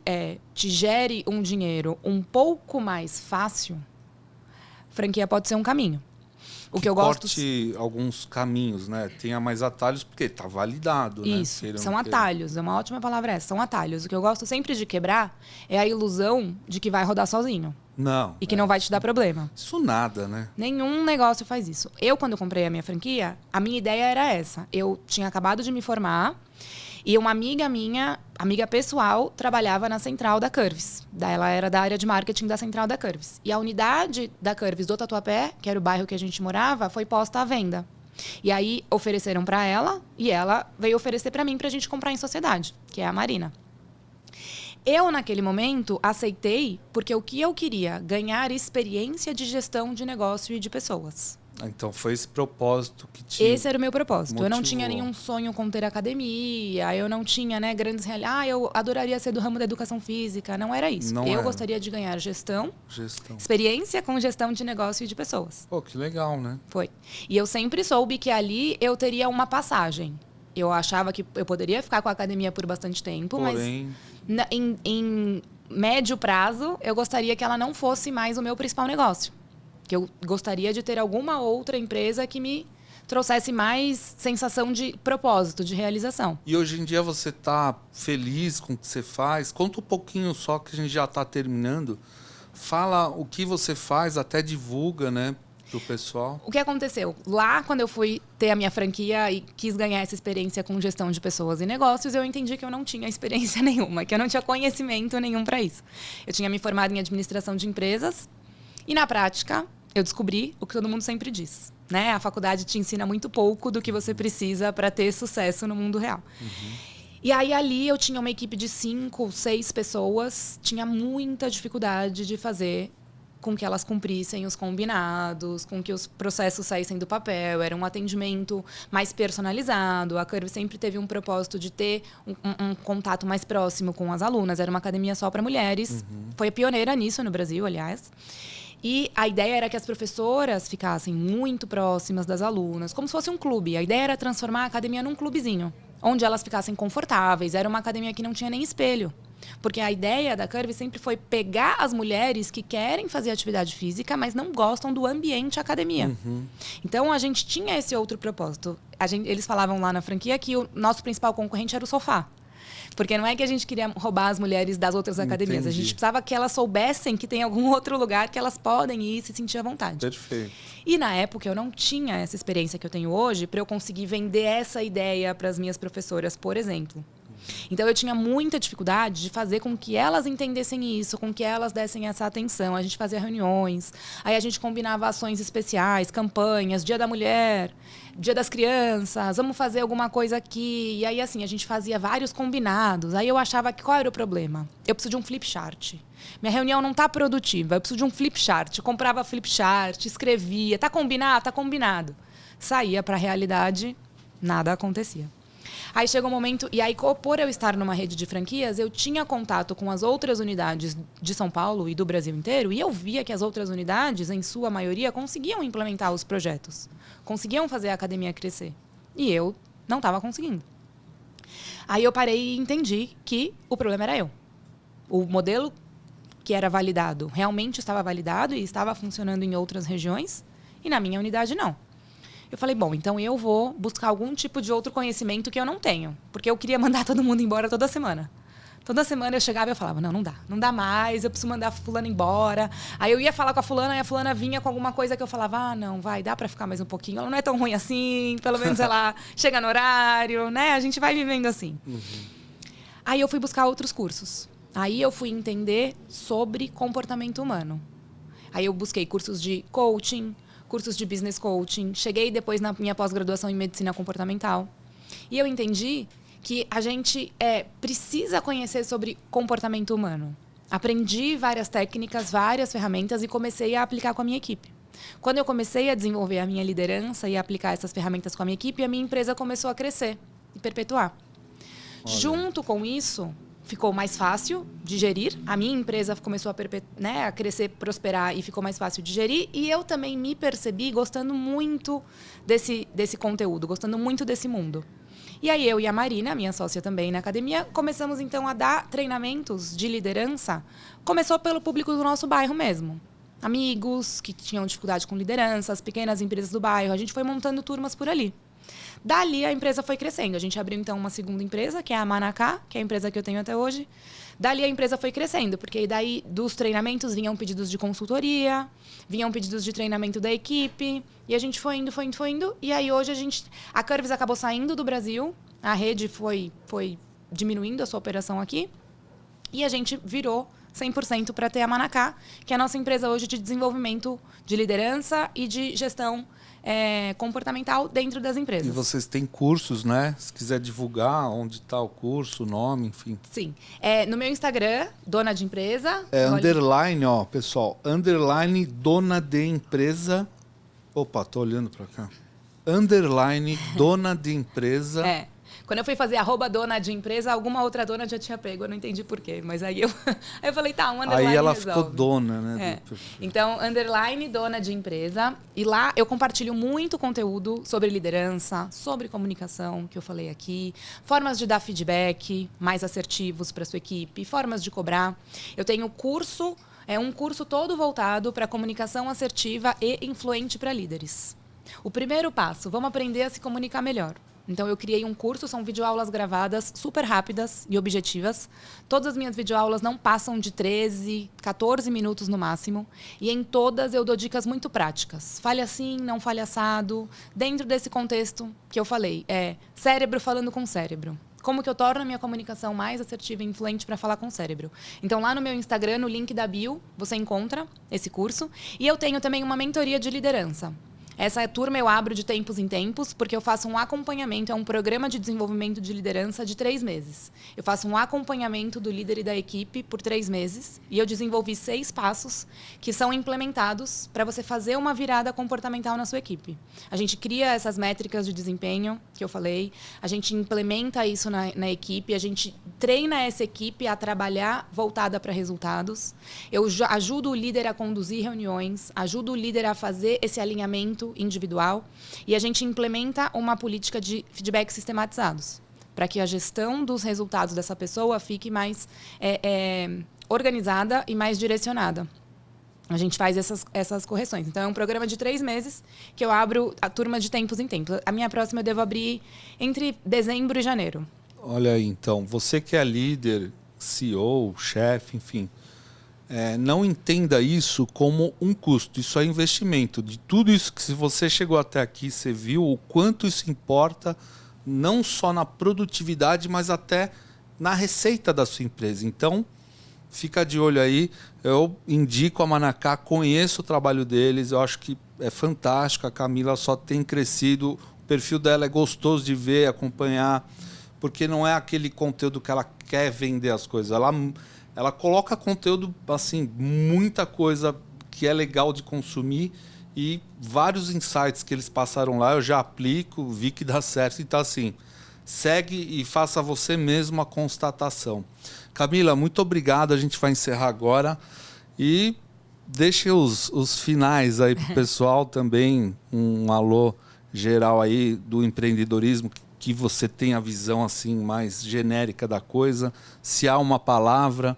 te gere um dinheiro um pouco mais fácil, franquia pode ser um caminho. O que eu gosto... Corte alguns caminhos, né? Tenha mais atalhos, porque está validado, né? Isso, são atalhos. É uma ótima palavra essa. São atalhos. O que eu gosto sempre de quebrar é a ilusão de que vai rodar sozinho. Não. E que não vai te dar problema. Isso nada, né? Nenhum negócio faz isso. Eu, quando comprei a minha franquia, a minha ideia era essa. Eu tinha acabado de me formar e uma amiga minha, amiga pessoal, trabalhava na central da Curves. Ela era da área de marketing da central da Curves. E a unidade da Curves do Tatuapé, que era o bairro que a gente morava, foi posta à venda. E aí ofereceram para ela e ela veio oferecer para mim para a gente comprar em sociedade, que é a Marina. Eu, naquele momento, aceitei porque o que eu queria? Ganhar experiência de gestão de negócio e de pessoas. Então, foi esse propósito que te Esse era o meu propósito. motivou. Eu não tinha nenhum sonho com ter academia, eu não tinha, né, grandes realidades. Eu adoraria ser do ramo da educação física. Não era isso. Eu gostaria de ganhar gestão, experiência com gestão de negócio e de pessoas. Pô, que legal, né? Foi. E eu sempre soube que ali eu teria uma passagem. Eu achava que eu poderia ficar com a academia por bastante tempo, porém... mas em médio prazo, eu gostaria que ela não fosse mais o meu principal negócio. Que eu gostaria de ter alguma outra empresa que me trouxesse mais sensação de propósito, de realização. E hoje em dia você está feliz com o que você faz? Conta um pouquinho só, que a gente já está terminando. Fala o que você faz, até divulga, né, pro pessoal. O que aconteceu? Lá, quando eu fui ter a minha franquia e quis ganhar essa experiência com gestão de pessoas e negócios, eu entendi que eu não tinha experiência nenhuma, que eu não tinha conhecimento nenhum para isso. Eu tinha me formado em administração de empresas e, na prática, eu descobri o que todo mundo sempre diz, né? A faculdade te ensina muito pouco do que você precisa para ter sucesso no mundo real. E aí, ali, eu tinha uma equipe de 5, 6 pessoas. Tinha muita dificuldade de fazer com que elas cumprissem os combinados, com que os processos saíssem do papel. Era um atendimento mais personalizado. A Curve sempre teve um propósito de ter um contato mais próximo com as alunas. Era uma academia só para mulheres. Foi a pioneira nisso no Brasil, aliás. E a ideia era que as professoras ficassem muito próximas das alunas, como se fosse um clube. A ideia era transformar a academia num clubezinho, onde elas ficassem confortáveis. Era uma academia que não tinha nem espelho. Porque a ideia da Curve sempre foi pegar as mulheres que querem fazer atividade física, mas não gostam do ambiente academia. Então, a gente tinha esse outro propósito. Eles falavam lá na franquia que o nosso principal concorrente era o sofá. Porque não é que a gente queria roubar as mulheres das outras academias. Entendi. A gente precisava que elas soubessem que tem algum outro lugar que elas podem ir e se sentir à vontade. Perfeito. E na época eu não tinha essa experiência que eu tenho hoje para eu conseguir vender essa ideia para as minhas professoras, por exemplo. Então eu tinha muita dificuldade de fazer com que elas entendessem isso, com que elas dessem essa atenção. A gente fazia reuniões, aí a gente combinava ações especiais, campanhas, Dia da Mulher, Dia das Crianças, vamos fazer alguma coisa aqui. E aí, assim, a gente fazia vários combinados. Aí eu achava que qual era o problema? Eu preciso de um flip chart. Minha reunião não está produtiva, eu preciso de um flip chart. Eu comprava flip chart, escrevia, tá combinado? Tá combinado. Saía para a realidade, nada acontecia. Aí chegou um momento, e aí por eu estar numa rede de franquias, eu tinha contato com as outras unidades de São Paulo e do Brasil inteiro, e eu via que as outras unidades, em sua maioria, conseguiam implementar os projetos, conseguiam fazer a academia crescer. E eu não estava conseguindo. Aí eu parei e entendi que o problema era eu. O modelo que era validado realmente estava validado e estava funcionando em outras regiões, e na minha unidade não. Eu falei, bom, então eu vou buscar algum tipo de outro conhecimento que eu não tenho. Porque eu queria mandar todo mundo embora toda semana. Toda semana eu chegava e eu falava, não dá mais, eu preciso mandar a fulana embora. Aí eu ia falar com a fulana e a fulana vinha com alguma coisa que eu falava, não, dá pra ficar mais um pouquinho. Ela não é tão ruim assim, pelo menos ela chega no horário, né? A gente vai vivendo assim. Aí eu fui buscar outros cursos. Aí eu fui entender sobre comportamento humano. Aí eu busquei cursos de coaching, cursos de business coaching. Cheguei depois na minha pós-graduação em medicina comportamental. E eu entendi que a gente precisa conhecer sobre comportamento humano. Aprendi várias técnicas, várias ferramentas e comecei a aplicar com a minha equipe. Quando eu comecei a desenvolver a minha liderança e aplicar essas ferramentas com a minha equipe, a minha empresa começou a crescer e perpetuar. Olha. Junto com isso, ficou mais fácil de gerir. A minha empresa começou a crescer, prosperar e ficou mais fácil de gerir. E eu também me percebi gostando muito desse conteúdo, gostando muito desse mundo. E aí eu e a Marina, minha sócia também na academia, começamos então a dar treinamentos de liderança. Começou pelo público do nosso bairro mesmo. Amigos que tinham dificuldade com liderança, as pequenas empresas do bairro. A gente foi montando turmas por ali. Dali, a empresa foi crescendo. A gente abriu, então, uma segunda empresa, que é a Manacá, que é a empresa que eu tenho até hoje. Dali, a empresa foi crescendo, porque daí, dos treinamentos, vinham pedidos de consultoria, vinham pedidos de treinamento da equipe, e a gente foi indo. E aí, hoje, a Curves acabou saindo do Brasil, a rede foi diminuindo a sua operação aqui, e a gente virou 100% para ter a Manacá, que é a nossa empresa hoje de desenvolvimento de liderança e de gestão comportamental dentro das empresas. E vocês têm cursos, né? Se quiser divulgar onde está o curso, o nome, enfim. Sim. No meu Instagram, dona de empresa. Underline, ó, pessoal. Underline dona de empresa. Opa, tô olhando para cá. Underline dona de empresa. Quando eu fui fazer @dona de empresa, alguma outra dona já tinha pego, eu não entendi por quê. Mas aí eu falei, tá, um underline aí ela resolve. Ficou dona, né? Então, underline dona de empresa. E lá eu compartilho muito conteúdo sobre liderança, sobre comunicação, que eu falei aqui. Formas de dar feedback mais assertivos para sua equipe, formas de cobrar. Eu tenho curso, um curso todo voltado para comunicação assertiva e influente para líderes. O primeiro passo, vamos aprender a se comunicar melhor. Então, eu criei um curso, são videoaulas gravadas super rápidas e objetivas. Todas as minhas videoaulas não passam de 13, 14 minutos no máximo. E em todas eu dou dicas muito práticas. Fale assim, não fale assado. Dentro desse contexto que eu falei, cérebro falando com cérebro. Como que eu torno a minha comunicação mais assertiva e influente para falar com o cérebro. Então, lá no meu Instagram, no link da bio, você encontra esse curso. E eu tenho também uma mentoria de liderança. Essa turma eu abro de tempos em tempos, porque eu faço um acompanhamento, é um programa de desenvolvimento de liderança de 3 meses. Eu faço um acompanhamento do líder e da equipe por 3 meses, e eu desenvolvi 6 passos que são implementados para você fazer uma virada comportamental na sua equipe. A gente cria essas métricas de desempenho, que eu falei, a gente implementa isso na equipe, a gente treina essa equipe a trabalhar voltada para resultados. Eu ajudo o líder a conduzir reuniões, ajudo o líder a fazer esse alinhamento individual e a gente implementa uma política de feedback sistematizados para que a gestão dos resultados dessa pessoa fique mais organizada e mais direcionada. A gente faz essas correções. Então, é um programa de 3 meses que eu abro a turma de tempos em tempos. A minha próxima eu devo abrir entre dezembro e janeiro. Olha aí, então, você que é líder, CEO, chefe, enfim, não entenda isso como um custo. Isso é investimento. De tudo isso que se você chegou até aqui, você viu o quanto isso importa, não só na produtividade, mas até na receita da sua empresa. Então, fica de olho aí. Eu indico a Manacá, conheço o trabalho deles, eu acho que é fantástico. A Camila só tem crescido, o perfil dela é gostoso de ver, acompanhar, porque não é aquele conteúdo que ela quer vender as coisas. Ela coloca conteúdo, assim, muita coisa que é legal de consumir e vários insights que eles passaram lá eu já aplico, vi que dá certo. Então, assim, segue e faça você mesmo a constatação. Camila, muito obrigado. A gente vai encerrar agora e deixe os finais aí para o pessoal também. Um alô geral aí do empreendedorismo, que você tem a visão assim mais genérica da coisa. Se há uma palavra...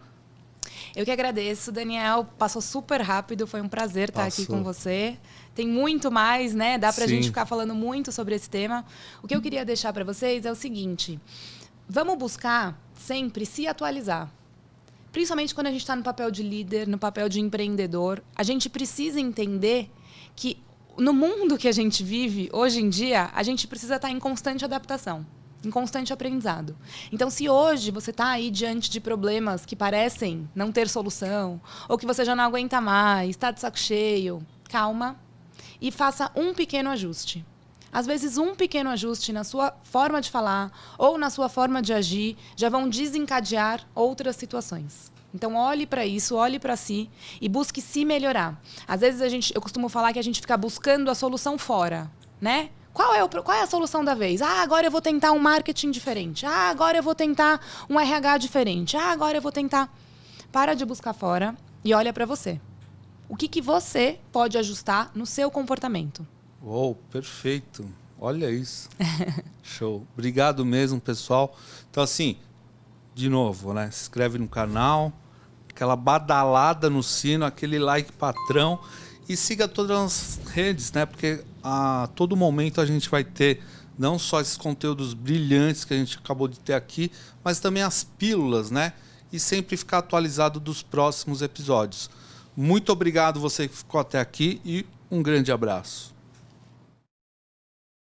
Eu que agradeço, Daniel. Passou super rápido, foi um prazer estar aqui com você. Tem muito mais, né? Dá pra gente ficar falando muito sobre esse tema. O que eu queria deixar para vocês é o seguinte: vamos buscar sempre se atualizar. Principalmente quando a gente está no papel de líder, no papel de empreendedor. A gente precisa entender que no mundo que a gente vive, hoje em dia, a gente precisa estar em constante adaptação, em constante aprendizado. Então, se hoje você está aí diante de problemas que parecem não ter solução, ou que você já não aguenta mais, está de saco cheio, calma e faça um pequeno ajuste. Às vezes, um pequeno ajuste na sua forma de falar ou na sua forma de agir já vão desencadear outras situações. Então, olhe para isso, olhe para si e busque se melhorar. Às vezes, eu costumo falar que a gente fica buscando a solução fora, né? Qual é a solução da vez? Agora eu vou tentar um marketing diferente. Agora eu vou tentar um RH diferente. Agora eu vou tentar... Para de buscar fora e olha para você. O que você pode ajustar no seu comportamento? Uou, perfeito. Olha isso. Show. Obrigado mesmo, pessoal. Então, assim, de novo, né? Se inscreve no canal, aquela badalada no sino, aquele like patrão e siga todas as redes, né? Porque a todo momento a gente vai ter não só esses conteúdos brilhantes que a gente acabou de ter aqui, mas também as pílulas, né? E sempre ficar atualizado dos próximos episódios. Muito obrigado você que ficou até aqui e um grande abraço.